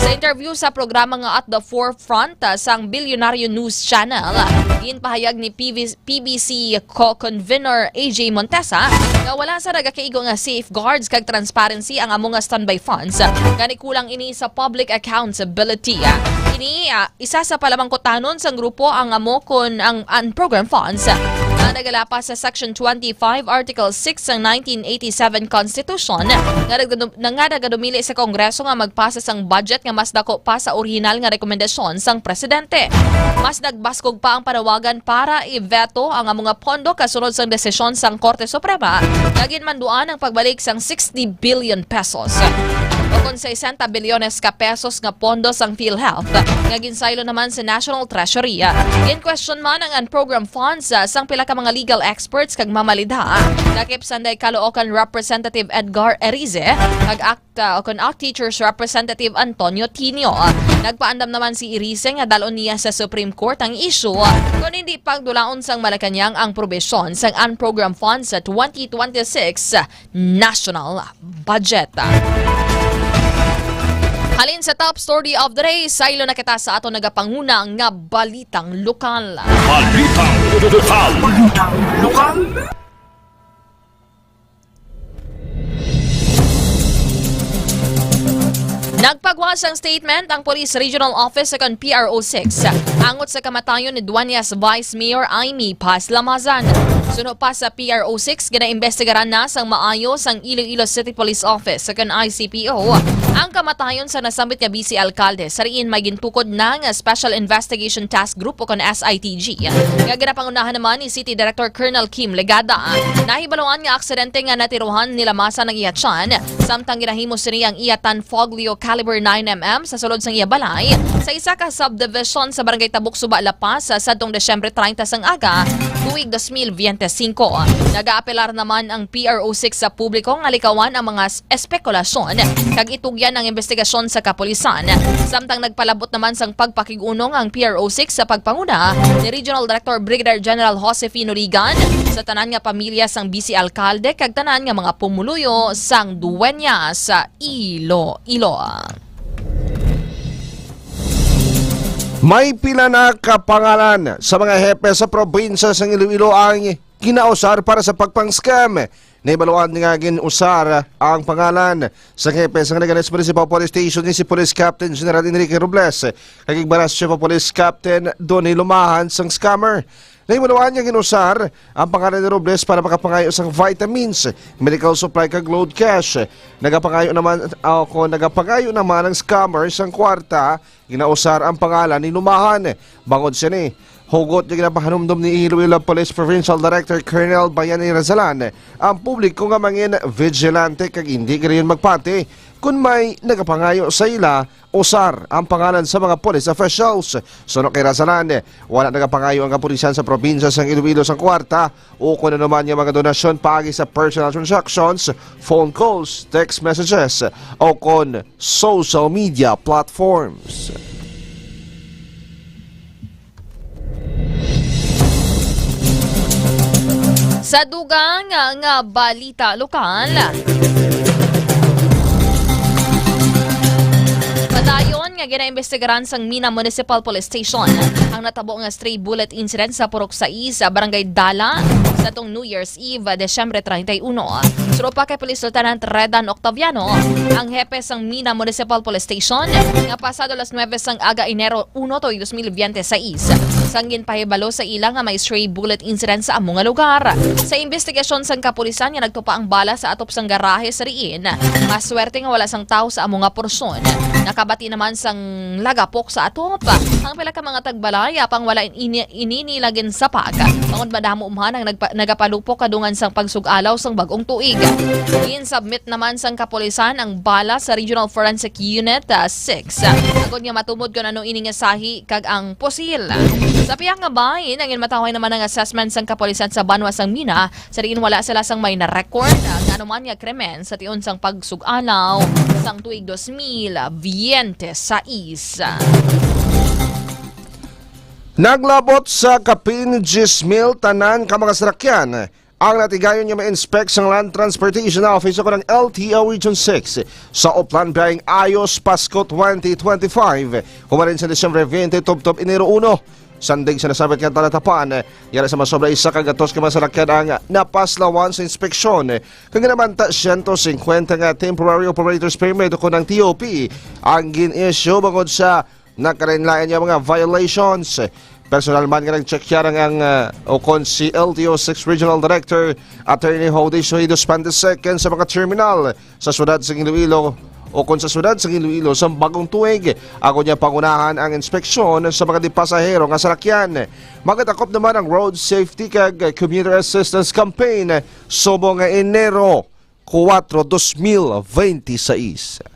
Sa interview sa programa nga At the Forefront sang Billionario News Channel, ginpahayag ni PBC co-convener AJ Montesa na wala sa nagakaigo nga safeguards kag transparency ang among nga standby funds gani kulang ini sa public accountability. Ini isa sa palamangkotanon sang grupo ang amo kon ang unprogrammed funds na nagalapas sa Section 25 Article 6 ng 1987 Constitution nga nagadumili sa Kongreso nga magpasa sang budget nga mas dako pa sa orihinal nga rekomendasyon sang presidente. Mas nagbaskog pa ang panawagan para i-veto ang mga pondo kasunod sang desisyon sang Korte Suprema nga ginmanduan ang pagbalik sang 60 billion pesos. O kung 60 bilyones ka pesos nga pondo sang PhilHealth nga ginsaylo naman sa National Treasury. In question man ang unprogrammed funds sang pila ka mga legal experts kag mamalidha. Dakip sanday Caloocan Representative Edgar Erize kag ACT Teachers Representative Antonio Tinio. Nagpaandam naman si Erize nga dalon niya sa Supreme Court ang issue kung hindi pagdulaon sang Malacañang ang probisyon sang unprogrammed funds sa 2026 national budget. Halin sa top story of the day, sa ilo na kita sa ato nagapanguna nga balitang lokal.
Balitang lokal. Balitang lokal.
Nagpagwas ang statement ang Police Regional Office sa PRO6 angot sa kamatayon ni Dueñas Vice Mayor Amy Paz Lamazan. Suno pa sa PRO6, ginaimbestigaran na sang maayos ang Iloilo City Police Office sa ICPO ang kamatayon sa nasambit nga BC Alcalde. Sariin may gintukod ng Special Investigation Task Group o SITG. Nga ginapangunahan naman ni City Director Colonel Kim Legada. Nahibaluan nga aksidente nga natiruhan nila masa ng iyatsan samtang ginahimos niya ang iyatan Foglio caliber 9mm sa sulod sang iya balay sa isa ka subdivision sa Barangay Tabuk Suba, La Paz sa sadtong Desyembre 30 sang aga tuig 2025. Nag-aapelar naman ang PRO6 sa publiko nga likawan ang mga espekulasyon kag itugyan ang investigasyon sa kapulisan. Samtang nagpalabot naman sang pagpakigunong ang PRO6 sa pagpanguna ni Regional Director Brigadier General Josefino Rigan sa tanan nga pamilya sang BC Alcalde kag tanan nga mga pumuluyo sang duwenya sa Iloilo.
May pila na kapangalan sa mga hepe sa probinsya sa Iloilo ang ginausar para sa pagpang-scam. Naibaluan nga ginusar ang pangalan sa hepe sa Naganes Municipal Police Station ni si Police Captain General Enrique Robles, kagigbaras Chief of Police Captain Donnie Lumahan sang scammer. Naibaluan nga ginusar ang pangalan ni Robles para makapangayo sang vitamins, medical supply kag load cash. Nagapangayo naman ang scammer sang kwarta, ginausar ang pangalan ni Lumahan. Bangod siya ni hugot na ginapahanumdum ni Iloilo Police Provincial Director Colonel Bayani Razalan ang publiko nga mangin vigilante kag hindi ganayon magpati kung may nagapangayo sa ila usar ang pangalan sa mga police officials. Suno kay Razalan, wala nagapangayo ang kapulisan sa probinsya sang Iloilo sang kwarta o kung ano naman yung mga donasyon paagi sa personal transactions, phone calls, text messages o kon social media platforms.
Sa dugang nga balita lokal, padayon nga ginaimbestigaran sang Mina Municipal Police Station ang natabo nga stray bullet incident sa Purok 6 sa Barangay Dala sa tong New Year's Eve, Desyembre 31. Suro pa kay Police Lieutenant Redan Octaviano, ang hepe sang Mina Municipal Police Station, nga pasado las 9 sang aga Enero 1 to 2026. Sanggin pahibalo sa ilang nga may stray bullet incident sa among nga lugar. Sa investigasyon sang kapulisan nga nagtupa ang bala sa atop sang garahe sa riin. Maswerte nga wala sang tao sa among nga porsyon. Nakabati naman sang lagapok sa atop. Ang pila ka mga tagbalaya pang wala ininilagin sa pag. Pangod madamo umhan ang nagapalupok kadungan sang pagsugalaw sang bagong tuig. In-submit naman sang kapulisan ang bala sa Regional Forensic Unit 6. Agod nga matumod kung ano ining sahi kag ang posil. Sa piyang nga bahin, ang mataway naman ang assessment sang kapulisan sa Banwa sang Mina, sa rin wala sila sang may na-record ang anuman nga krimen sa tiyon sang pagsugalaw sang tuig 2026.
Naglabot sa Kapin Gismil tanan ka mga sarakyan ang natigayon niya ma-inspect sa Land Transportation Office ako ng LTO Region 6 sa Oplan Biyahing Ayos Pasko 2025 humarin sa Desyembre 20 Tubtob Enero 1. Sandig sa nasabit nga talatapan, yara sa masobra isa kagatos ka masarakyan ang napaslawan sa inspeksyon. Kung naman 150 nga temporary operators permit ko ng TOP ang gin-issue bangod sa nakarinlayan niya mga violations. Personal man nga nag-check yarang ang okon si LTO 6 Regional Director Attorney Jose Shohidos Pandeseken sa mga terminal sa syudad sa Iloilo o kung sa syudad sa Iloilo sa bagong tuig. Ako niya pangunahan ang inspeksyon sa mga dipasahero nga sarakyan. Magatakop naman ang Road Safety kag Commuter Assistance Campaign subong nga Enero 4, 2026.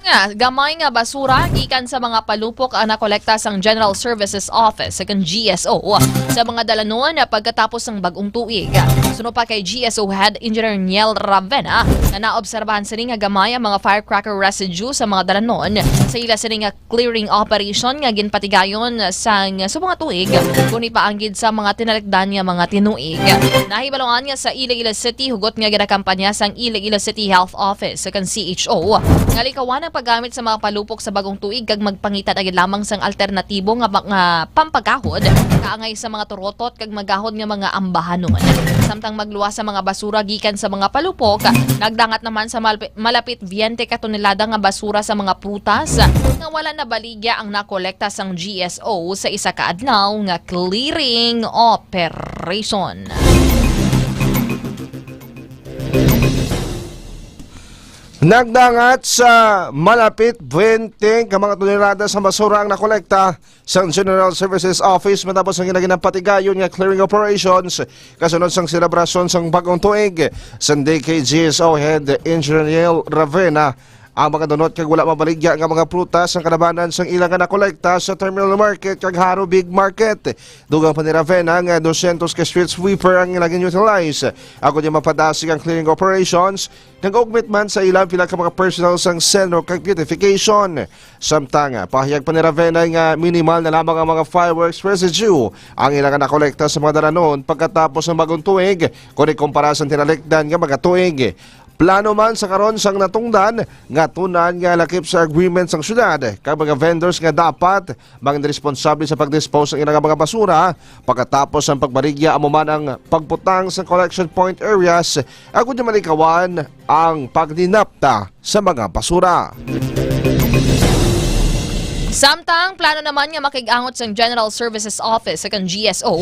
Gamay nga basura gikan sa mga palupok ang nakolekta sang General Services Office kang GSO sa mga dalanon pagkatapos ng bagong tuig. Suno pa kay GSO Head Engineer Niel Ravena na naobserbahan sini nga gamay ang mga firecracker residue sa mga dalanon sa ila sini nga clearing operation nga ginpatigayon sang mga tuig kuni paanggid sa mga tinalikdan nga mga tinuig. Nahibalongan nga sa Iloilo City hugot nga ginakampanya sang Iloilo City Health Office kang CHO nga likawan ang paggamit sa mga palupok sa bagong tuig kag magpangitan agad lamang sang alternatibo nga pampagahod kaangay sa mga turotot kag magahod nga mga ambahanon. Samtang magluwas sa mga basura gikan sa mga palupok, nagdangat naman sa malapit 20 ka tonelada nga basura sa mga prutas nga wala na baligya ang nakolekta sang GSO sa isa ka adlaw nga clearing operation.
Nagdangat sa malapit 20 ka mga tonelada sa basura ang nakolekta sa General Services Office matapos ang ginapatigayon nga clearing operations kasunod sang selebrasyon sang bagong tuig. Sunday kay GSO Head Engineer Ravena ang mga donot kag wala mabaligya nga mga prutas ang kalabanan sang ilang nga nakolekta sa Terminal Market kag Haro Big Market. Dugang pa ni Ravena nga 200 ka street sweeper ang ilagin utilize. Ako niya mapadasig ang clearing operations nag-augment man sa ilang pila ka mga personal sang seno kag beautification. Samtang pahayag pa ni Ravena nga minimal na lamang ang mga fireworks residue ang ilang nga nakolekta sa mga dalanon pagkatapos ng bagong tuig kung ikumpara sa tinalikdan nga mga tuig. Plano man sa karon sang natungdan nga tunan nga lakip sa agreement sang syudad kag mga vendors nga dapat mga responsable sa pagdispose ng ilang mga basura pagkatapos ang pagbarigya amo man ang pagputang sa collection point areas agud malikawan ang pagdinapta sa mga basura.
Samtang plano naman nga makigangot sang General Services Office kang GSO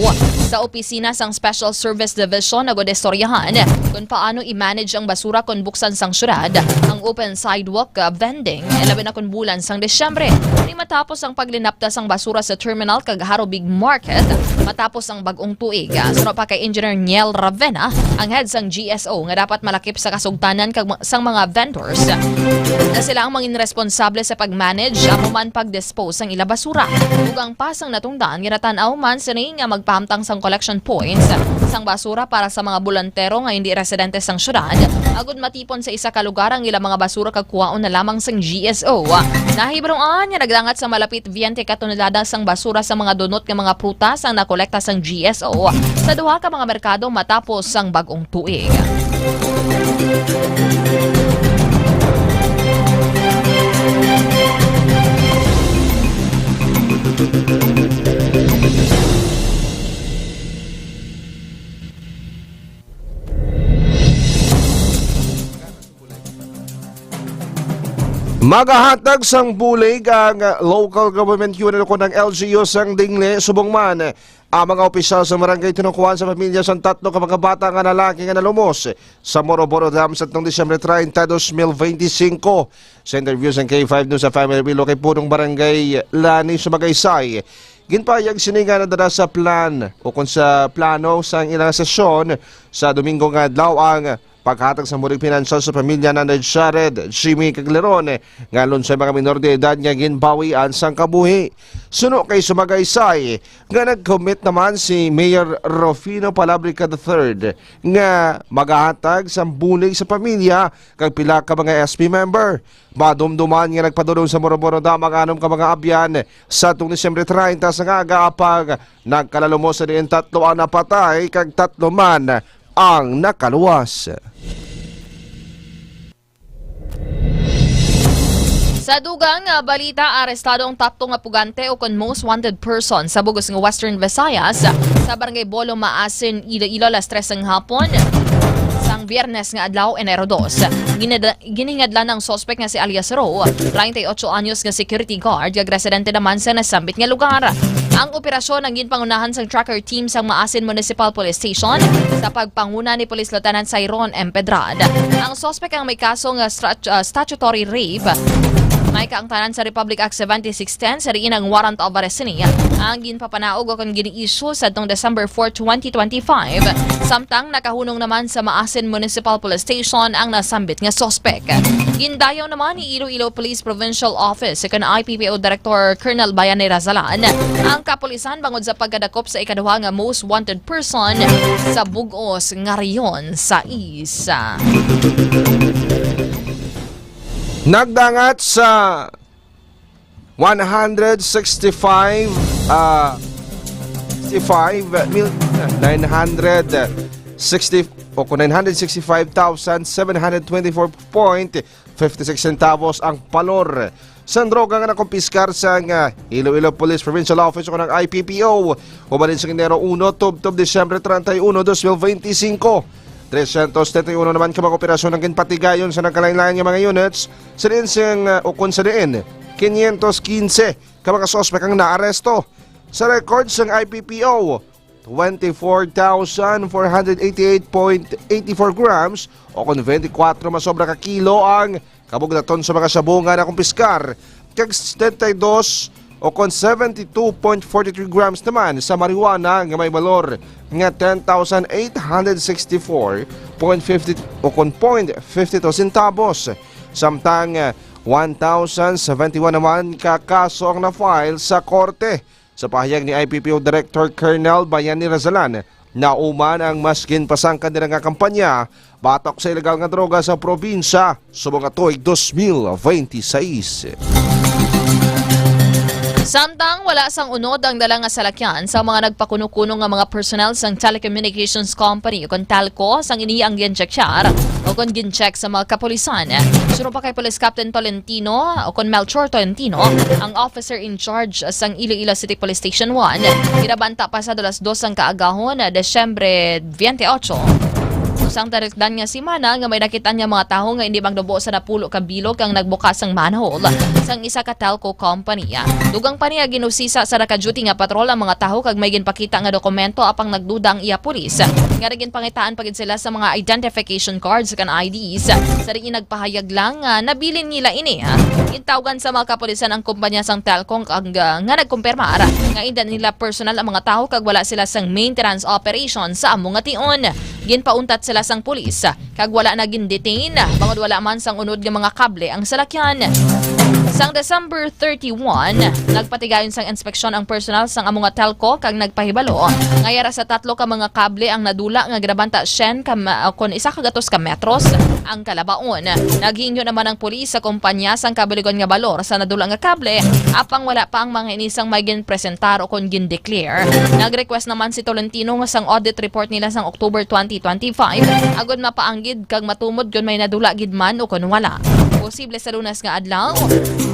sa opisina sang Special Service Division na godestoryahan kung paano i-manage ang basura kung buksan sang syudad ang open sidewalk vending 11 na kung bulan sang Desyembre. Ni matapos ang paglinapta sang basura sa terminal kag Haro Big Market matapos ang bagong tuig. Suno pa kay Engineer Niel Ravena ang head sang GSO nga dapat malakip sa kasugtanan kag sang mga vendors na sila ang mangin responsable sa pag-manage amo man pag-dispose ang ila basura. Dugang pasang natungdan ginatanaw man sini nga magpahamtang sang collection points sang basura para sa mga bulantero nga hindi residente sang syudad agud matipon sa isa ka lugar ang ila mga basura kag kuwaon na lamang sang GSO. Nahibalongan nga nagdangat sa malapit 20 ka tonelada sang basura sa mga donot nga mga prutas ang nakolekta sang GSO sa duha ka mga merkado matapos sang bagong tuig.
Magahatag sang bulig ang local government unit ko ng LGU sang Dingle, subong man ang mga opisyal sa barangay tinukuhan sa pamilya sang tatlo ka mga bata nga lalaki nga nalumos sa Moroboro Dam sa Disyembre 30, 2025. Sa interview sang K5 News sa Family Bilo kay punong barangay Lani sa Magaysay, ginpayag sininga na dala sa plan o kung sa plano sang ilang sesyon sa Domingo nga adlaw ang paghatag sa muling pinansyal sa pamilya na Jared Jimmy Cagleron nga sa mga minor de edad nga ginbawian sang kabuhi. Suno kay Sumagaysay nga nag-commit naman si Mayor Rufino Palabrica III nga magahatag sa bulig sa pamilya kag pila ka mga SP member. Madumduman nga nagpadulong sa Moroboro Dam ang anom ka mga abyan sa Disyembre 30 sa nga agapag nagkalalumos sa diin tatlo ang napatay kag tatlo man ang nakaluwas.
Sa dugang balita, arestado ang tatlo nga pugante o kon most wanted person sa bugos ng Western Visayas sa barangay Bolo Maasin, Iloilo, alas 3 ng hapon sang Biyernes nga adlaw, Enero 2. Giningadlan ng suspect nga si alias Ro, 38 anyos nga security guard, kag residente naman sa nasambit nga lugar. Ang operasyon ang ginpangunahan sa tracker team sa Maasin Municipal Police Station sa pagpanguna ni Police Lieutenant Cyrone M. Pedrad. Ang suspect ang may kaso nga statutory rape. May kaangtanan sa Republic Act 7610 sa riin ang warrant of arrest niya. Ang ginpapanaog o kung gini-issue sa December 4, 2025. Samtang nakahunong naman sa Maasin Municipal Police Station ang nasambit nga suspect. Gindayaw naman ni Iloilo Police Provincial Office sa IPPO Director Colonel Bayani Razalan ang kapulisan bangod sa pagkadakop sa ikaduha nga most wanted person sa bugos nga riyon sa isa.
Nagdangat sa 965,724.56 centavos ang palor sa droga nga nakumpiskar sa Iloilo Police Provincial Office o ng IPPO umanin sa Enero 1 tub Disyembre 31, 2025. 331 naman ka mga operasyon ng ginpatigayon sa nagkalain-lain ng mga units sa diin siyang ukon sa diin 515 ka mga sospek ang naaresto. Sa records ng IPPO 24,488.84 grams o kung 24 masobra ka kilo ang kabugnaton sa mga sabunga na kumpiskar kag 72 o kon 72.43 grams naman sa marijuana nga may valor nga 10,864.50 o kon 0.52 centavos. Samtang 1,071 naman kakaso ang na-file sa korte. Sa pahayag ni IPPO Director Colonel Bayani Razalan, nauman ang mas ginpasangkan nila nga kampanya batok sa ilegal nga droga sa probinsya subong atoy 2026.
Samtang wala sang unod ang dala nga salakyan sa mga nagpakuno-kuno nga mga personnel sang telecommunications company o kon Telco sang iniya ang ginchekyar o kon gincheck sa mga kapulisan. Suro pa kay Police Captain Tolentino o kon Melchor Tolentino, ang officer in charge sang Iloilo City Police Station 1, ginabanta pa sa 2:00 ang kaagahon Desyembre 28. Usang tarikdan nga si Mana nga may nakita niya mga taho nga hindi magdubo sa napulo ka bilog ang nagbukas ang manhole sang isa ka telco company. Dugang pa niya ginusisa sa naka-duty nga patrol ang mga taho kag may ginpakita nga dokumento apang nagduda ang iya pulis. Nga rin pangitaan pagid sila sa mga identification cards kan IDs. Sa rin nagpahayag lang nabilin nila ini. Intawagan sa mga kapulisan ang kumpanya sang telco nga nagkumpirmar nga hindi nila personal ang mga taho kag wala sila sang maintenance operation sa among nga tion. Ginpauntat sila sang pulis kag wala na gin-detain bangod wala man sang unod nga mga kable ang salakyan. Sang December 31, nagpatigayon sang inspeksyon ang personal sang among nga telco kag nagpahibalo ngayara sa 3 ka mga kable ang nadula nga ginabanta 10 kon 1 ka gatos ka metros ang kalabaon. Naghingyo naman ang pulis sa kumpanya sang kabaligon nga balor sa nadula nga kable apang wala pa ang mga inisang may ginpresentar o kon gin-declare. Nag-request naman si Tolentino nga sang audit report nila sang October 2025 agud mapaanggid kag matumod kun may nadula gid man o kun wala. Posible sa Lunes nga adlaw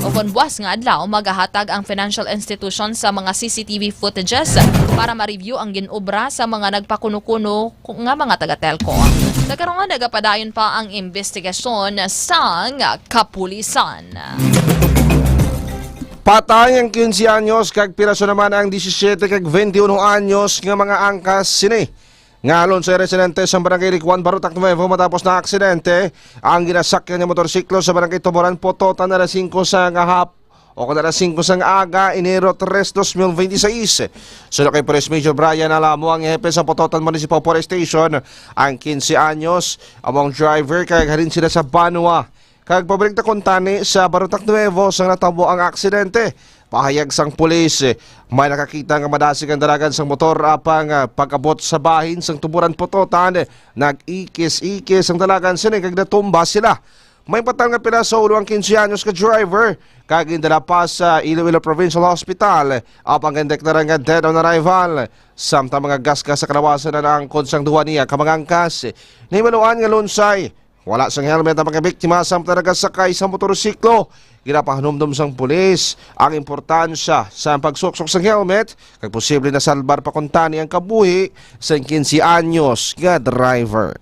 o kon buwas nga adlaw magahatag ang financial institution sa mga CCTV footages para ma-review ang ginobra sa mga nagpakuno-kuno nga mga taga-telco. Sa Nagkaroon nagapadayon pa ang investigasyon sang kapulisan.
Patay ang 15 anyos kag piraso naman ang 17 kag 21 anyos nga mga angkas sini. Ngalon sa residente sa barangay Ricuan, Barutak Nuevo matapos na aksidente ang ginasakyan ng motorsiklo sa barangay Tuboran, Pototan na 5 sa ngahap o kada 5 sa aga, Enero 3, 2026. Sunod kay Police Major Brian Alamo, ang hepe sa Pototan Municipal Police Station, ang 15 anyos, among driver kag halin sila sa Banwa. Kag pabalik na kontani sa Barutak Nuevo sang natabo ang aksidente. Pahayag sang pulis, may nakakita nga madasig ang dalagan sang motor apang pag-abot sa bahin sang Tuburan Pototan. Nag-ikis-ikis ang dalagan sini kag natumba sila. May patang nga piraso ulo ang 15 anyos ka driver kag indala pa sa Iloilo Provincial Hospital apang indektaran nga dead on arrival. Samtang mga gasgas sa kalawasan na naangkod sang duwa niya kamangangkas. Nimaluan nga lunsay. Wala sang helmet ang mga biktima samtang nagasakay sa motorsiklo. Ginapahanumdum sang pulis ang importansya sa pagsuksok sang helmet kag posible na salbar pa kuntani ang kabuhi sa 15 anyos nga driver.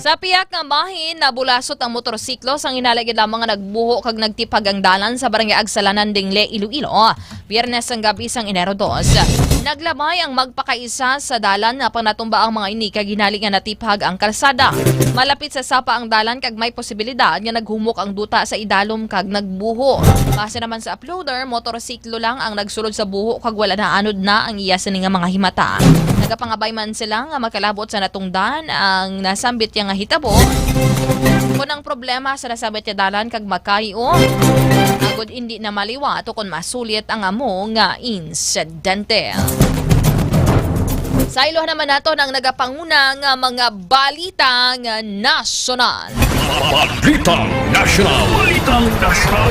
Sa piyak nga bahin, nabulasot ang motorsiklo sang inalagid lamang nga nagbuho kag nagtipag ang dalan sa barangay Agsalanan, Dingle, Iloilo. Biyernes ang gabi sang Enero 2. Naglabay ang magpakaisa sa dalan na pang natumba ang mga ini kag ginali nga natipag ang kalsada. Malapit sa sapa ang dalan kag may posibilidad nga naghumok ang duta sa idalom kag nagbuho. Base naman sa uploader, motorsiklo lang ang nagsulod sa buho kag wala na anod na ang iya sini nga mga himata. Nagapangabay man sila nga makalabot sa natungdan ang nasambit yang nga hitabo. Kung ang problema sa nasambit nga dalan kag makayo, agod hindi na maliwat o kung masulit ang amo nga insidente. Sa ilo naman nato ng nagapanguna nga mga balita nga nasyonal.
Balitang National. Balitang National.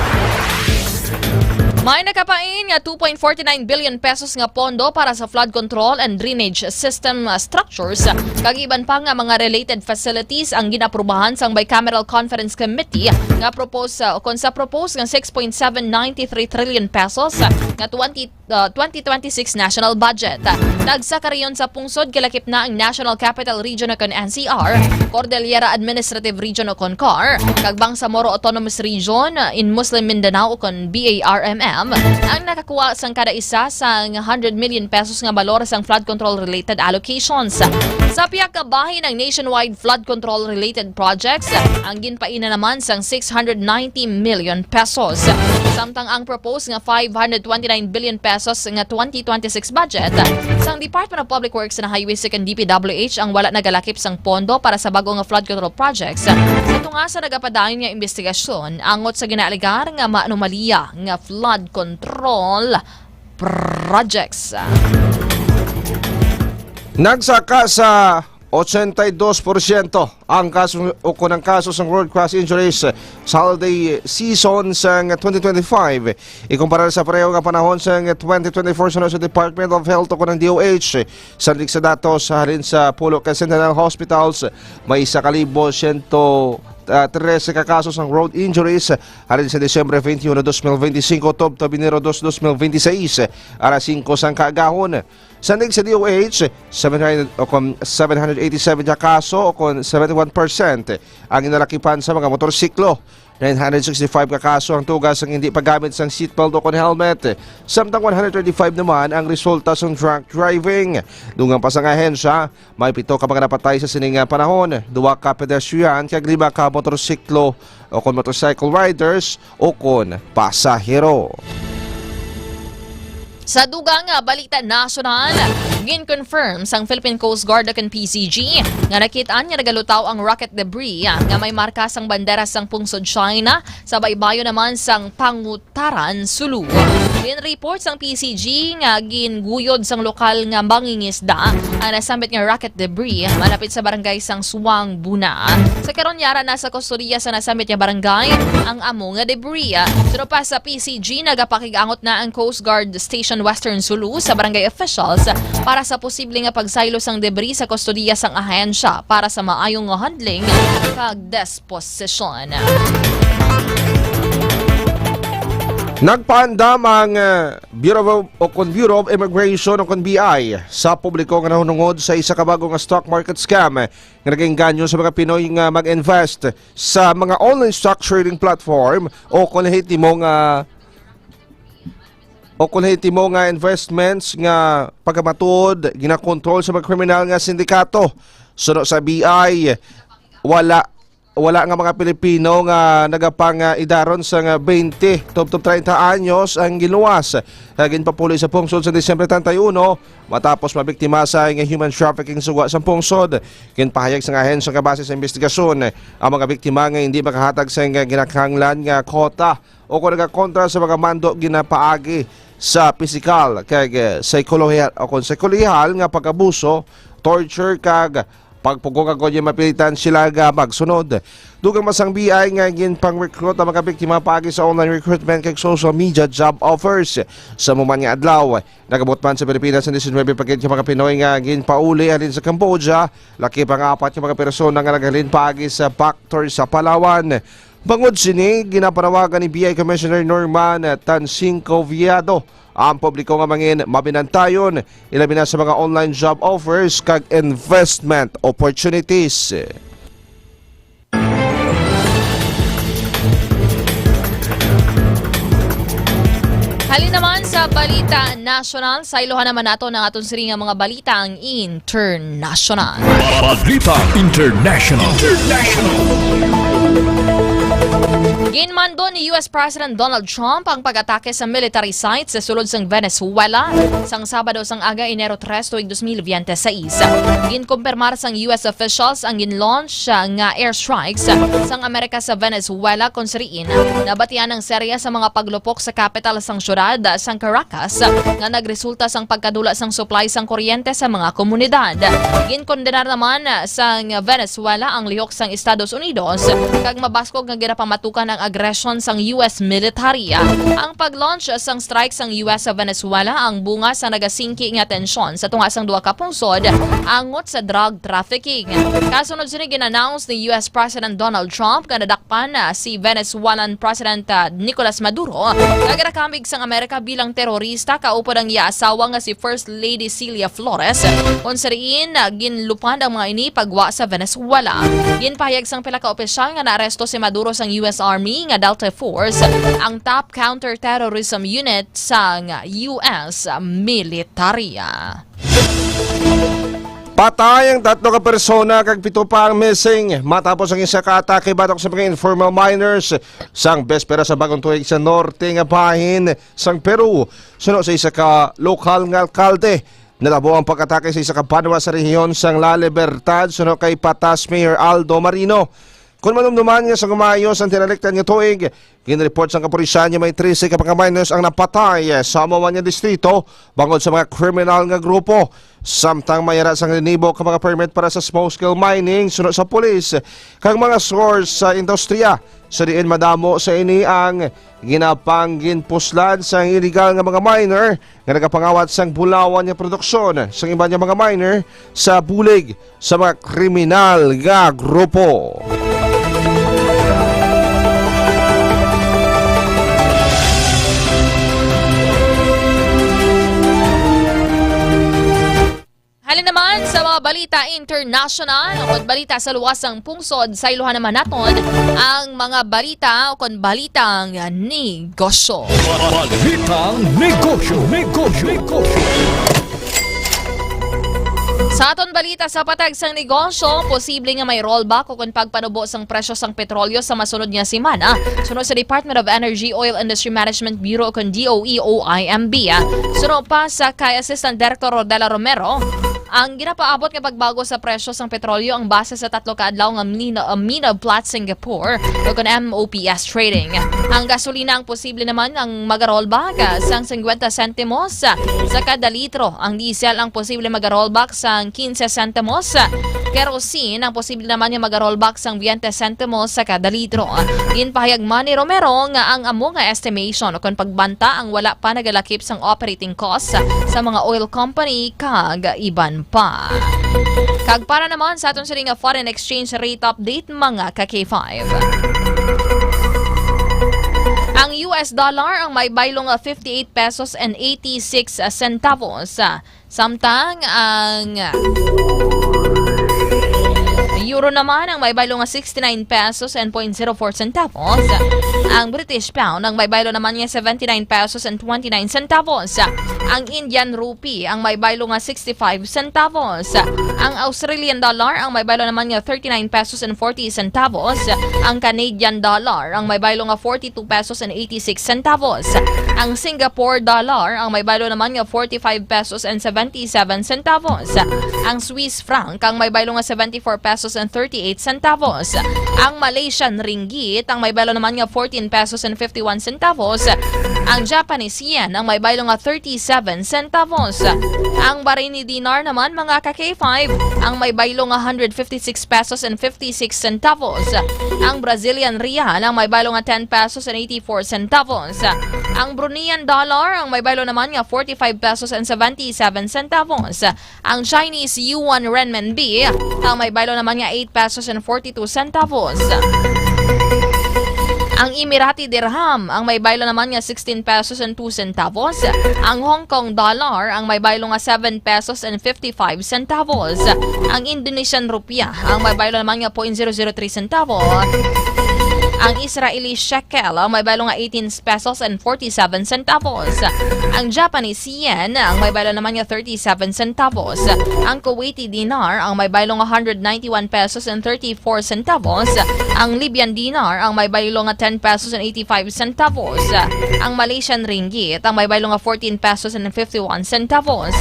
May nakapain nga 2.49 billion pesos nga pondo para sa flood control and drainage system structures. Kagiban pa nga mga related facilities ang ginaprubahan sang Bicameral Conference Committee nga propose kon sa propose nga 6.793 trillion pesos nga 2026 national budget. Nagsakariyon sa pungsod kilakip na ang National Capital Region o kon NCR, Cordillera Administrative Region o kon CAR, kag Bangsamoro Autonomous Region in Muslim Mindanao o kon BARMM ang nakakuha sang kada isa sang 100 million pesos nga balor sang flood control related allocations. Sa piyak ka bahin ng nationwide flood control related projects, ang ginpaina naman sang 690 million pesos. Samtang ang proposed nga 529 billion pesos nga 2026 budget sang Department of Public Works and Highways ug DPWH ang wala nagalakip sang pondo para sa bago nga flood control projects. Ito nga sa nagapadayon nga investigasyon angot sa ginaaligar nga maanomalya nga flood control projects.
Nagsaka sa 82% ang kaso o kunang kaso sa road crash injuries sa holiday season sa 2025. Ikumpara sa pareho nga panahon sa 2024 sa Department of Health o kunang DOH. Sandig sa datos sa halin sa Pulo Centennial Hospitals, may 1,113 kakasos ng road injuries halin sa Desyembre 21, 2025 to Enero 2, 2026 ara 5 sang kaagahon. Sandig sa DOH, 787 na kaso o kon 71% ang inalakipan sa mga motorsiklo. 965 ka kaso ang tugas ang hindi paggamit sang seatbelt o kon helmet. Samtang 135 naman ang resulta sa drunk driving. Dungang pa sa ahensya, may 7 ka mga napatay sa sininga panahon. 2 ka pedestrian kag 5 ka motorsiklo o kon motorcycle riders o kon pasahero.
Sa dugang balita nasyonal, gin-confirm sang Philippine Coast Guard ug PCG nga nakitaan nga nagalutaw ang rocket debris nga may marka sang bandera sang pungsod China sa baybayo naman sang Pangutaran, Sulu. Report sang PCG nga ginguyod sang lokal nga mangingisda ang nasambit nga rocket debris malapit sa barangay sang Suwang, Buna. Sa karon yara nasa kustodiya sa nasambit nga barangay ang amo nga debris. Pero pa sa PCG nagapakigangot na ang Coast Guard Station Western Sulu sa barangay officials para sa posibleng pagsaylo sang debris sa kustodiya sang ahensya para sa maayong handling kag disposition.
Nagpaandam ang Bureau of Immigration o BI sa publiko nga nahunungod sa isa ka bagong stock market scam nga naging ganyo sa mga Pinoy nga mag-invest sa mga online stock trading platform o kulahiti mo nga investments nga pagkamatod ginakontrol sa mga kriminal nga sindikato. Suno sa BI, wala nga mga Pilipino nga nagapang idaron sa 20 to 30 anyos ang giluwas. Ginpapuli sa pungsod sa Disyembre 31 matapos mabiktima sa human trafficking suwa sa pungsod. Ginpahayag sa ahensya nga base sa investigasyon ang mga biktima nga hindi makahatag sa ginakanglan nga kota o kung nagakontra sa mga mando ginapaagi sa pisikal kag psikolojihal nga pag-abuso, torture kag pagpugong ako yung mapilitan sila nga magsunod. Dugang masang BI nga ginpang-recruit ang mga biktima paagi sa online recruitment kag social media job offers. Sa muman nga adlaw, nagabot man sa Pilipinas ang 19 pagkit yung mga Pinoy nga ginpauli halin sa Cambodia. Laki pang 4 yung mga persona nga naghalin paagi sa Bactor sa Palawan. Bangod sini, ginapanawagan ni BI Commissioner Norman Tansinco Viado ang publiko nga mangin mabinantayon ilabi na sa mga online job offers kag investment opportunities.
Halin naman sa balita national, sa iluhan naman nato ng atong siring mga balitang international.
Balita International.
Ginmando ni US President Donald Trump ang pag-atake sa military sites sa sulod sang Venezuela sang Sabado sang aga Enero 3, 2026. Ginkumpirmar sang US officials ang ginlaunch nga airstrikes sang Amerika sa Venezuela kung sariin nabatian ng serya sa mga paglupok sa capital sang syudad sang Caracas nga nagresulta sang pagkadula sang supply sang kuryente sa mga komunidad. Ginkondenar naman sang Venezuela ang lihok sang Estados Unidos kag mabaskog nga ginapamatukan ang agresyon sang US military. Ang pag-launch sang strike sang US sa Venezuela ang bunga sa nagasingki nga tensyon sa tunga sang duha ka pungsod angot sa drug trafficking. Kasunod sini gin-announce ni US President Donald Trump nga nadakpan si Venezuelan President Nicolas Maduro nga ginakamig sang Amerika bilang terorista kaupod ang iya-asawa nga si First Lady Celia Flores kung sariin ginlupan ang mga ini pagwa sa Venezuela. Ginpahayag sang pila ka opisyal nga naaresto si Maduro sang US Army nga Delta Force, ang top counter-terrorism unit sang US military.
Patay ang 3 ka persona kag 7 pa ang missing matapos ang isa ka atake batok sa mga informal miners sang bespera sa bagong tuig sa norte nga bahin sang Peru. Suno sa isa ka lokal nga alkalde. Nalabo ang pag-atake sa isa ka banwa sa rehiyon sang La Libertad suno kay Patas Mayor Aldo Marino. Kung manumduman nga sa gumayos ang tinalektan nga tuig, ginreport sa kapulisan niya may 13 ka mga miners ang napatay sa amawan niya distrito bangod sa mga kriminal nga grupo. Samtang mayara sang linibo ka mga permit para sa small-scale mining sunod sa pulis kang mga source sa industriya. Sa diin madamo sa ini ang ginapangginpuslan sa illegal nga mga miner nga nagapangawat sang bulawan nga produksyon sa iba niya mga miner sa bulig sa mga kriminal nga grupo.
Halin naman sa mga balita international o balita sa luwasang pungsod sa iluhan naman naton ang mga balita o balitang negosyo.
Balitang negosyo.
Sa aton balita sa patag sang negosyo, posible nga may rollback o kung pagpanubo sang presyo sang petrolyo sa masunod nga semana. Sunod sa Department of Energy Oil Industry Management Bureau o DOE o IMB. Sunod pa sa kay Assistant Director Rodela Romero, ang ginapaabot nga pagbago sa presyo sang petrolyo ang base sa 3 ka adlaw nga Mina Platts Singapore o kon MOPS trading. Ang gasolina ang posible naman ang mag-rollback sang 50 centimos sa kada litro. Ang diesel ang posible mag-rollback sang 15 centimos. Kerosene ang posible naman nga mag-rollback sang 20 centimos sa kada litro. Ginpahayag man ni Romero nga ang amo nga estimation o kon pagbanta ang wala pa nagalakip sang operating costs sa mga oil company kag iban pa. Kag para naman sa aton siring foreign exchange rate update mga ka-K5. Ang US dollar ang may baylong 58 pesos and 86 centavos. Samtang ang euro naman ang may baylong 69 pesos and 0.04 centavos. Ang British pound ang may baylo naman niya 79 pesos and 29 centavos. Ang Indian rupee ang may baylong 65 centavos. Ang Australian dollar ang may baylo naman niya 39 pesos and 40 centavos. Ang Canadian dollar ang may baylong 42 pesos and 86 centavos. Ang Singapore dollar ang may baylo naman niya 45 pesos and 77 centavos. Ang Swiss franc ang may baylong 74 pesos and 38 centavos. Ang Malaysian ringgit ang may baylo naman niya 14 pesos and 51 centavos. Ang Japanese yen ang may baylong 37 centavos. Ang Bahraini dinar naman mga ka-K5 ang may baylong 156 pesos and 56 centavos. Ang Brazilian real ang may baylong 10 pesos and 84 centavos. Ang Bruneian dollar ang may baylo naman nga 45 pesos and 77 centavos. Ang Chinese yuan renminbi ang may baylo naman nga 8 pesos and 42 centavos. Ang Emirati dirham ang may baylo naman nga 16 pesos and 2 centavos. Ang Hong Kong dollar ang may baylo nga 7 pesos and 55 centavos. Ang Indonesian rupiah ang may baylo naman nga 0.003 centavos. Ang Israeli shekel ang may baylo nga 18 pesos and 47 centavos. Ang Japanese yen ang may baylo naman nga 37 centavos. Ang Kuwaiti dinar ang may baylo nga 191 pesos and 34 centavos. Ang Libyan dinar ang may baylo nga 10 pesos and 85 centavos. Ang Malaysian ringgit ang may baylo nga 14 pesos and 51 centavos.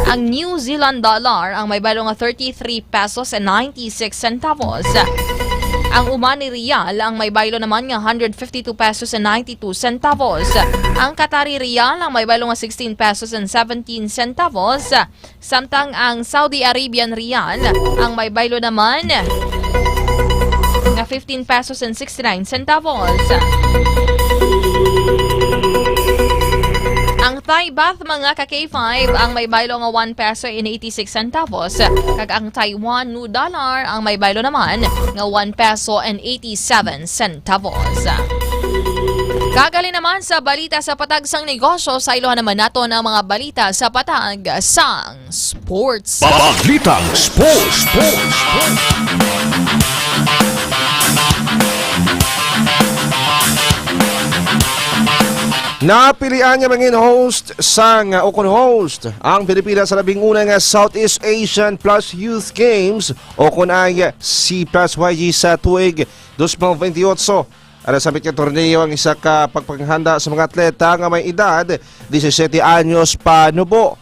Ang New Zealand dollar ang may baylo nga 33 pesos and 96 centavos. Ang Omani Riyal ang may baylo naman nga 152 pesos and 92 centavos. Ang Qatari Riyal ang may baylo nga 16 pesos and 17 centavos. Samtang ang Saudi Arabian Riyal ang may baylo naman nga 15 pesos and 69 centavos. Ang Thai baht mga ka-K5 ang may baylo nga 1 peso and 86 centavos. Kag ang Taiwan new dollar ang may baylo naman nga 1 peso and 87 centavos. Kagali naman sa balita sa patag sang negosyo, sa ilohan naman nato ng mga balita sa patag sang sports.
Balitang sports.
Napilian niya mangin host sang ukon host ang Pilipinas sa labing unang Southeast Asian Plus Youth Games o kun ay C+YG sa tuig 2028. Ano sabit nga torneo ang isa ka pagpaghanda sa mga atleta nga may edad 17 anyos pa nubo.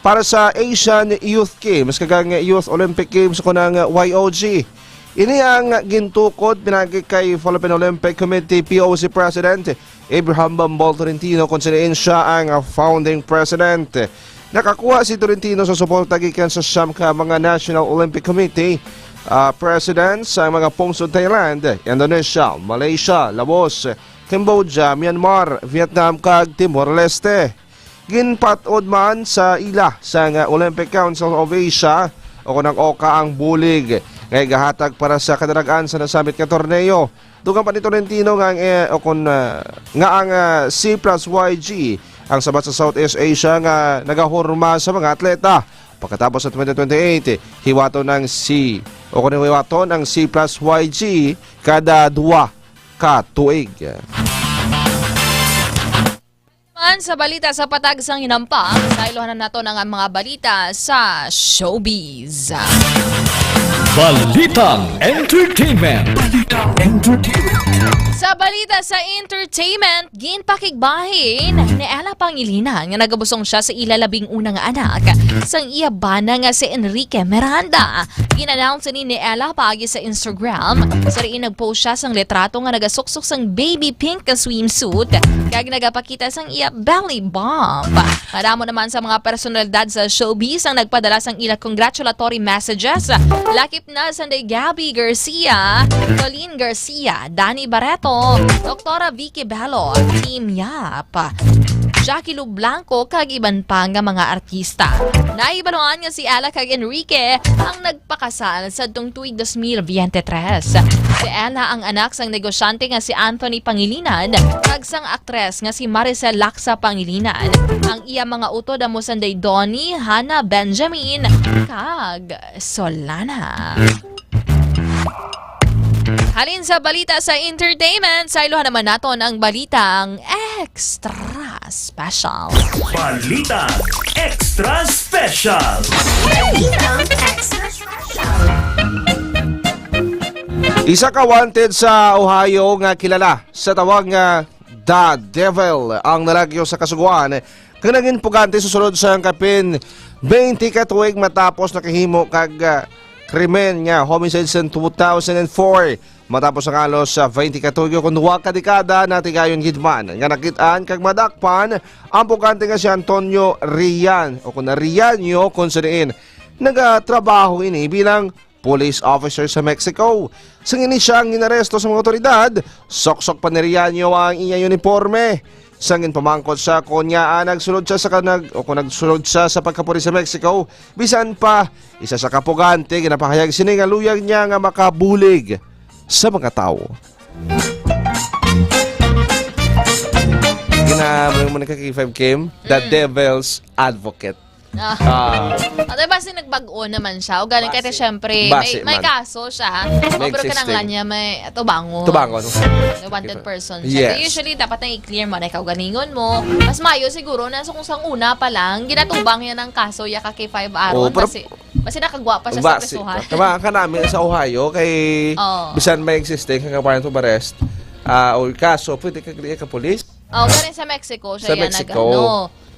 Para sa Asian Youth Games kagang Youth Olympic Games kunang YOG. Ini ang gintukod pinagi kay Philippine Olympic Committee POC President Abraham Bambol Tolentino kung sinain siya ang founding president. Nakakuha si Tolentino sa suporta gikan sa siyam ka mga National Olympic Committee presidents sa mga pungsod Thailand, Indonesia, Malaysia, Laos, Cambodia, Myanmar, Vietnam kag Timor-Leste. Ginpatod man sa ila sa Olympic Council of Asia o kunang OCA ang bulig ngay gahatag para sa kadaragan sa nasamit nga torneo. Dugang pa ni Tolentino nga ang C+YG ang sabat sa Southeast Asia nga nagahurma sa mga atleta. Pagkatapos sa 2028, hiwato ng hiwaton ang C+YG kada 2 ka tuig.
Sa balita sa patag sang hinampa, sa ilohanan nato ng mga balita sa showbiz.
Balitang Entertainment.
Sa balita sa entertainment, ginpakigbahin ni Ella Pangilinan nga nagabusong siya sa ilalabing unang anak sang iya bana nga si Enrique Miranda. Ginannounce ni Ella paagi sa Instagram. Sa riin nagpost siya sang litrato nga nagasuksok sang baby pink ka swimsuit kag nagapakita sang iya belly bump. Maramo naman sa mga personalidad sa showbiz ang nagpadala sang ila congratulatory messages. Lakip na sanday Gabby Garcia, Colleen Garcia, Danny Barreto, Dr. Vicky Bello, Team Yap, Jackie Lu Blanco kag iban pa nga mga artista. Naibaluan nga si Ella kag Enrique ang nagpakasal sa tuig 2023. Si Ella ang anak sang negosyante nga si Anthony Pangilinan kag sang aktres nga si Maricel Laksa Pangilinan. Ang iya mga utod amo sanday Donnie, Hannah Benjamin kag Solana. Halin sa balita sa entertainment, sa iluhan naman naton ang balitang extra special.
Balita Extra Special.
Balitang extra special.
Isa ka wanted sa Ohio nga kilala sa tawag nga The Devil ang nalagyo sa kasuguan kang naging pugante susunod sa kapin 20 ka tuig matapos nakahimo kag krimen nga homicide sa 2004 matapos ang alos sa 20 ka tuig kung duwa ka dekada na tigayon gidman nga nakitaan kag madakpan ang pugante nga si Antonio Rian o kung Rianyo kung saan nagatrabaho ini bilang police officer sa Mexico. Sangini siyang inaresto sa mga otoridad, sok-sok pa ni Rianyo ang iya uniforme. Sangin pamangkot sa kunyaan, nagsulod siya sa pagkapuri sa Mexico. Bisan pa, isa sa kapugante, ginapahayag siningaluyag niya nga makabulig sa mga tao. Ginamang mo na kaki-5 Kim, The Devil's Advocate.
At basi nagbago naman siya. O galing kasi syempre, may kaso siya. O pero kanang niya may tubango.
Tubango.
The wanted person siya.
Yes.
So usually, dapat na i-clear mo na ikaw ganingon mo. Mas mayo siguro na kung sang una pa lang, ginatubang niya ng kaso ya ka kay 5 Aaron. Basi nakagwa pa siya sa presuhan.
Tama ka namin sa Ohio kay bisan may existing kang warrant of arrest o kaso, pwede ka ka police.
Galing sa Mexico siya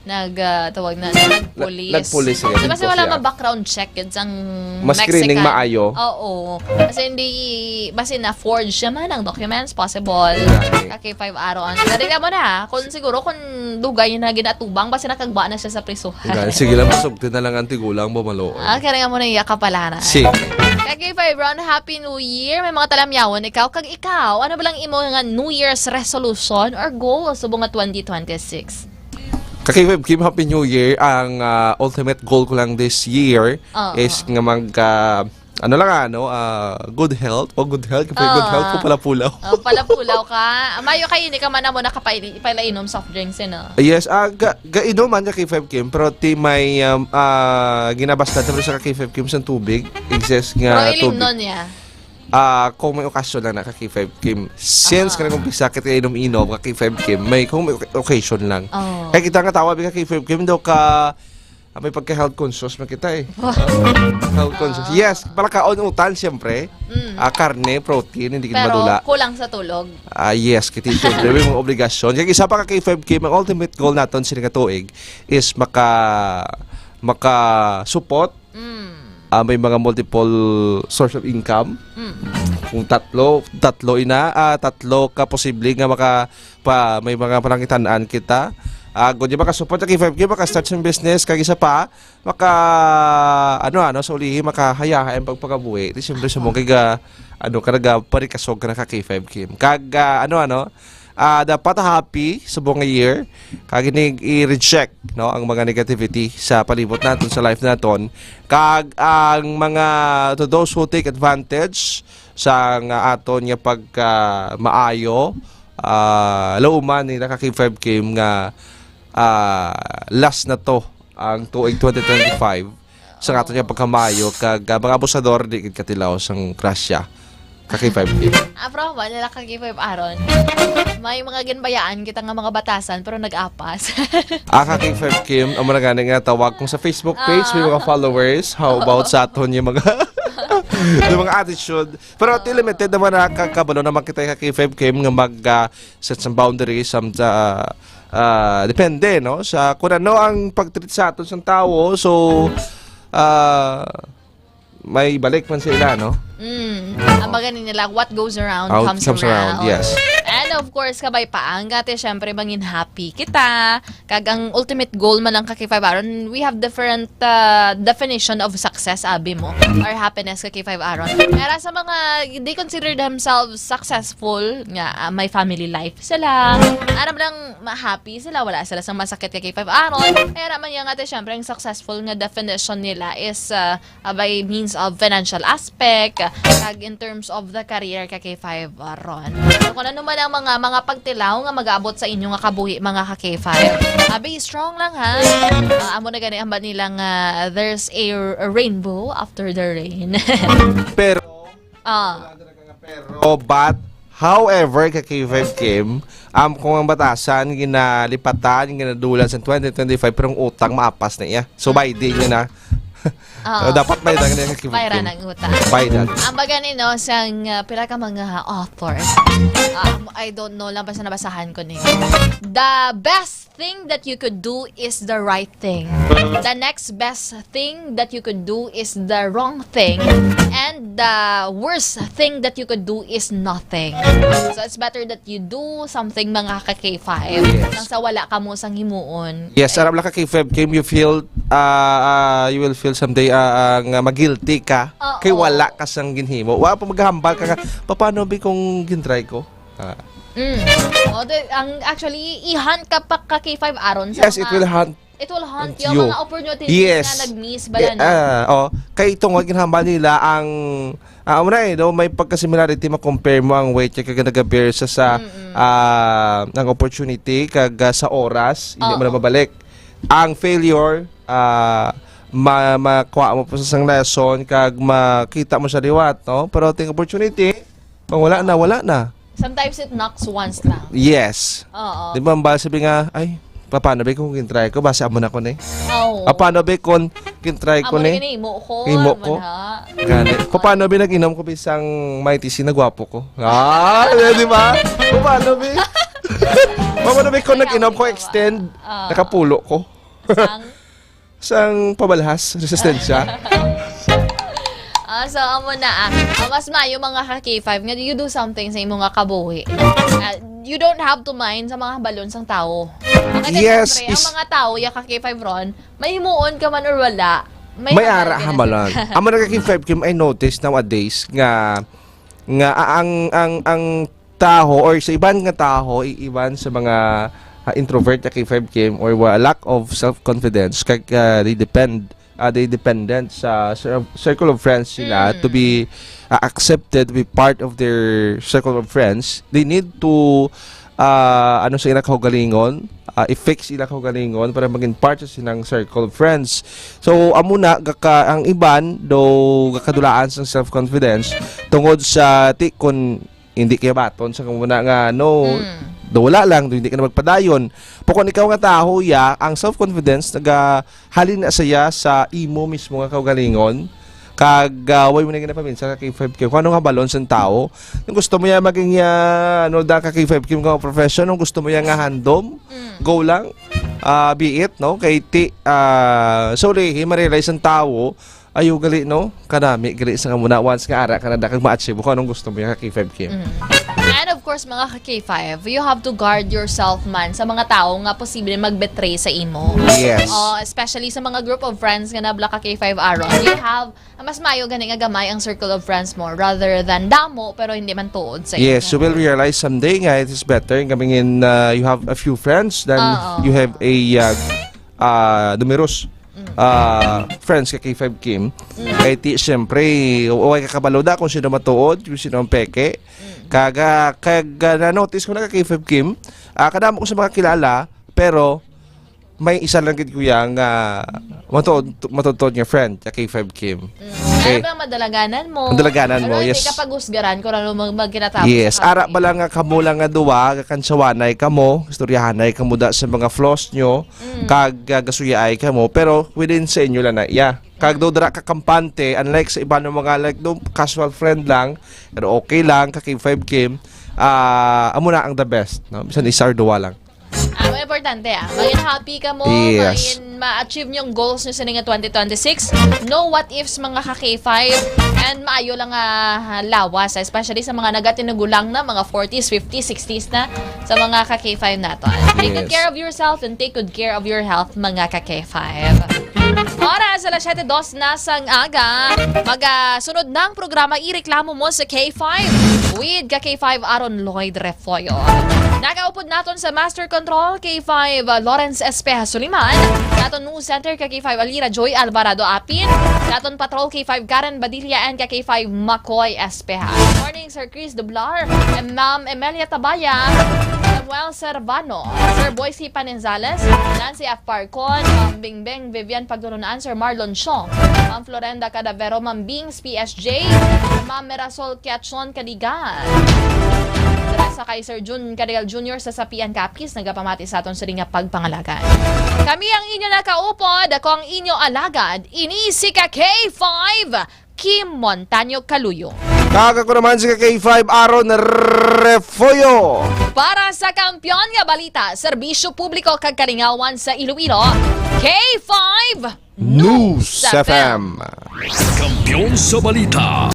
nagtawag na nagpulis.
Nagpulis siya.
Kasi wala ma-background check yun sang
mas
Mexican.
screening maayo.
Oo. Kasi hindi, basi na-forge siya man ang documents possible. Kaki 5 Aaron. Narinig mo na, kung siguro kung dugay na ginatubang, basi nakagba na siya sa prisuhan.
Sige lang, masugtin na lang ang tigulang bumalo.
Kaya nga mo na iya kapalaran.
Sige.
Kaki 5 Aaron, Happy New Year. May mga talamyawan ikaw. Kag ikaw, ano ba lang imo nga New Year's resolution or goal sa bunga 2026?
Kaki-5 Kim, Happy New Year. Ang ultimate goal ko lang this year is nga good health. Good health. Kapag good health ko palapulaw.
Palapulaw ka. Mayo kayo, hindi ka man na mo nakapainom soft drinks
Yes, gainom man Kaki-5 Kim. Pero may ginabasta na sa Kaki-5 Kim sa tubig. Exist nga
tubig. Pero ilim
tubig.
nun niya.
Kung may okasyon lang na Kaki-5 Kim, since ka nag-umpisa kita inom-inom Kaki-5 Kim, kung may occasion lang. Kaya kita nga tawag Kaki-5 Kim daw ka may pagka-health conscious man kita health conscious. Yes, para kaon-utan siyempre. Karne, protein, hindi kita madula.
Pero kulang sa tulog.
Yes, kita siyempre may mga obligasyon. Kaya isa pa Kaki-5 Kim, ang ultimate goal natin sa tuig is maka-support. May mga multiple source of income. Kung tatlo ka posible nga may mga palangitanaan kita. Kung di makasupport ang Kaki-5 Kim, maka-start sa business, kag isa pa, sa ulihin, makahayahan ang pagpakabuhi. Di siyempre sa mong parikasog ka na Kaki-5 Kim. Dapat happy sa buong year kag i-reject ang mga negativity sa palibot natin sa life naton kag ang mga to those who take advantage sa aton nga pagka maayo lauman ni Kaki-5 Kim nga last na to ang tuig 2025 sa aton nga pagkamayo kag mga abusador di katilaw sang krasya Kaki-5 Kim.
Bro, wala Kaki-5 Aaron. May mga ginbayaan kita nga mga batasan pero nag-apas.
Kaki-5 Kim, ang mga nga tawag kung sa Facebook page, may mga followers. How about sa aton yung mga yung mga attitude. Pero limited naman nakakabalo naman kita Kaki-5 Kim nga mag-set some boundaries depende no sa kung ano ang pag-treat sa aton sa tao. So may balik man sila, no?
Ang maganin nila, what goes around comes around.
Yes.
of course, kabay pa, ang gati syempre bangin happy kita. Kag ang ultimate goal man lang ka K5 Aron, we have different definition of success, abi mo, or happiness ka K5 Aron. Pero sa mga, they consider themselves successful, nga, may family life sila. Aram lang happy sila, wala sila sa masakit ka K5 Aron. Pero man yung gati syempre, ang successful nga definition nila is by means of financial aspect, kag in terms of the career ka K5 Aron. So, kung ano man ang mga pagtilaw nga mag-abot sa inyo nga kabuhi mga ka K5. Be strong lang ha. Amo na gani ang ba nilang there's a rainbow after the rain.
Pero but however ka K5 Kim, kung ang batasan ginalipatan, ginadulan sa 2025 pero ang utang maapas na iya. So by day na dapat may dagdag ng
Bayra ng utang.
Bayad.
Ang baga ni no sang pila ka mga authors. I don't know lang basta nabasahan ko ni. The best thing that you could do is the right thing. The next best thing that you could do is the wrong thing. And the worst thing that you could do is nothing. So it's better that you do something mga ka K5. Nang sa wala ka mo sang himuon.
Yes, aram lang ka K5 Kim, you feel you will feel someday nga magilty ka kay wala ka sang ginhimo. Wa pa maghambal ka paano ba kung gintry ko?
Actually i-hunt ka pa ka K5 Aron sa
yes, it will hunt.
It will hunt yung mga opportunities na nag-miss bala na.
Kay itong ginhambal nila ang may pagka-similarity ma-compare mo ang weight kag nag-bear sa ng opportunity kag sa oras hindi mo na mabalik. Ang failure makuha mo pa sa isang lesson kag makita mo sa liwat, no? Pero ting opportunity, kung wala na.
Sometimes it knocks once lang.
Yes.
Oo.
Di ba ang sabi nga, ay, paano ba kung kintry ko? Basta amo na ko na eh.
Oo.
Paano ba kung kintry ko na eh?
Amo ko.
Imo ko. Gani. Paano ba nag-inom ko bisang mighty si na gwapo ko? Di ba? Paano ba? Paano ba kung nag-inom ko extend, nakapulo ko? Sang pabalhas, resistensya.
So, amo na mas mayo mga ka-K5 nga you do something sa imong nga kabuhi. You don't have to mind sa mga balon sang tao.
Yes.
Ang mga tao, ya ka-K5 ron, may himuon ka man or wala.
May ara hamalan. Amo na ka-K5 Kim, I notice nowadays nga ang taho or sa ibang nga taho, iban sa mga introvert na K5 Kim or lack of self-confidence kag they dependent sa circle of friends sila to be accepted, to be part of their circle of friends. They need to sa ilang kaugalingon, i-fix ilang kaugalingon para maging part sa silang circle of friends. So amuna ang iban do gakadulaan sa self-confidence tungod sa kun hindi kaya baton sa kamuna nga do wala lang, do hindi ka na magpadayon. Kung ikaw nga taho ang self-confidence nagahalin na saya sa imo mismo nga kaugalingon kag way mo na ginapaminsa ka K5 Kim. Kung ano nga balon sa tao, yung gusto mo maging da ka K5 Kim nga profession, yung gusto mo nga handom, go lang, be it, no? Kay sorry, ma-realize ang tao, ayo gali, no? Kadami, gali sa muna once nga ara ka na dakag ma-achieve kung anong gusto mo ka K5 Kim.
And of course, mga ka-K5, you have to guard yourself man sa mga tao nga posible mag-betray sa imo.
Yes.
Especially sa mga group of friends nga nabla ka K5 Aron. You have, mas mayo gani nga gamay ang circle of friends mo rather than damo pero hindi man tuod sa imo.
Yes, you will realize someday nga it is better kaming you have a few friends than you have a numerous friends ka K5 Kim. Kaya siyempre, huwag kakabalo da kung sino matuod, kung sino ang peke. Kaga na-notice ko na ka K5 Kim, kadamo ko sa mga kilala, pero may isa lang gid kuya nga matutod nga friend ka K5 Kim.
Ano ba madalaganan mo?
Madalaganan mo, yes.
Hindi ka pag-usgaran kung ano magkinatapos.
Yes, ara ba lang nga kamo lang nga duwa, kakansawanay kamo, istoryahanay kamo da sa mga flaws nyo, kag gasuyaay kamo, pero within sa inyo lang na kag do dara ka kampante, unlike sa iba ng mga like do casual friend lang, pero okay lang ka K5 Kim, amo na ang the best, no? Bisan isa or duwa lang.
May importante maging happy ka mo,
Yes.
maging ma-achieve yung goals nyo sa nga 2026. No what ifs mga ka-K5 and maayo lang lawas, especially sa mga nagatinugulang na mga 40s, 50s, 60s na sa mga ka-K5 nato. Take good
Yes.
care of yourself and take good care of your health mga ka-K5. Oras, alas 7:02 na sang aga. Sunod ng programa, ireklamo mo sa K5 with ka-K5 Aaron Lloyd Refoyo. Nakaupod naton sa Master Control, K5 Lawrence Espeja Suliman. Naton News Center, ka-K5 Alira Joy Alvarado Apin. Naton Patrol, K5 Karen Badilla and ka-K5 Makoy Espeja. Good morning, Sir Chris Dublar, and Ma'am Emelia Tabaya, Samuel Servano, Sir Boyce Panenzales, Nancy F. Parcon, Ma'am Bingbing Vivian Pagdununaan, Sir Marlon Chong, Ma'am Florenda Cadavero, Ma'am Bings PSJ, Ma'am Merasol Kiatson Kadigan. Sa kay Sir Jun Cadigal Jr. sa Sapian Capkis, nagapamati sa aton sa ring pagpangalagan. Kami ang inyo nakaupod, ako ang inyo alagad, ini si ka-K5, Kim Montaño Caluyo.
Kaga ko naman si K5 Aaron Refoyo.
Para sa Kampiyon nga Balita, Serbisyo Publiko kag Kalingawan sa Iloilo, K5
News FM.
Kampiyon sa balita.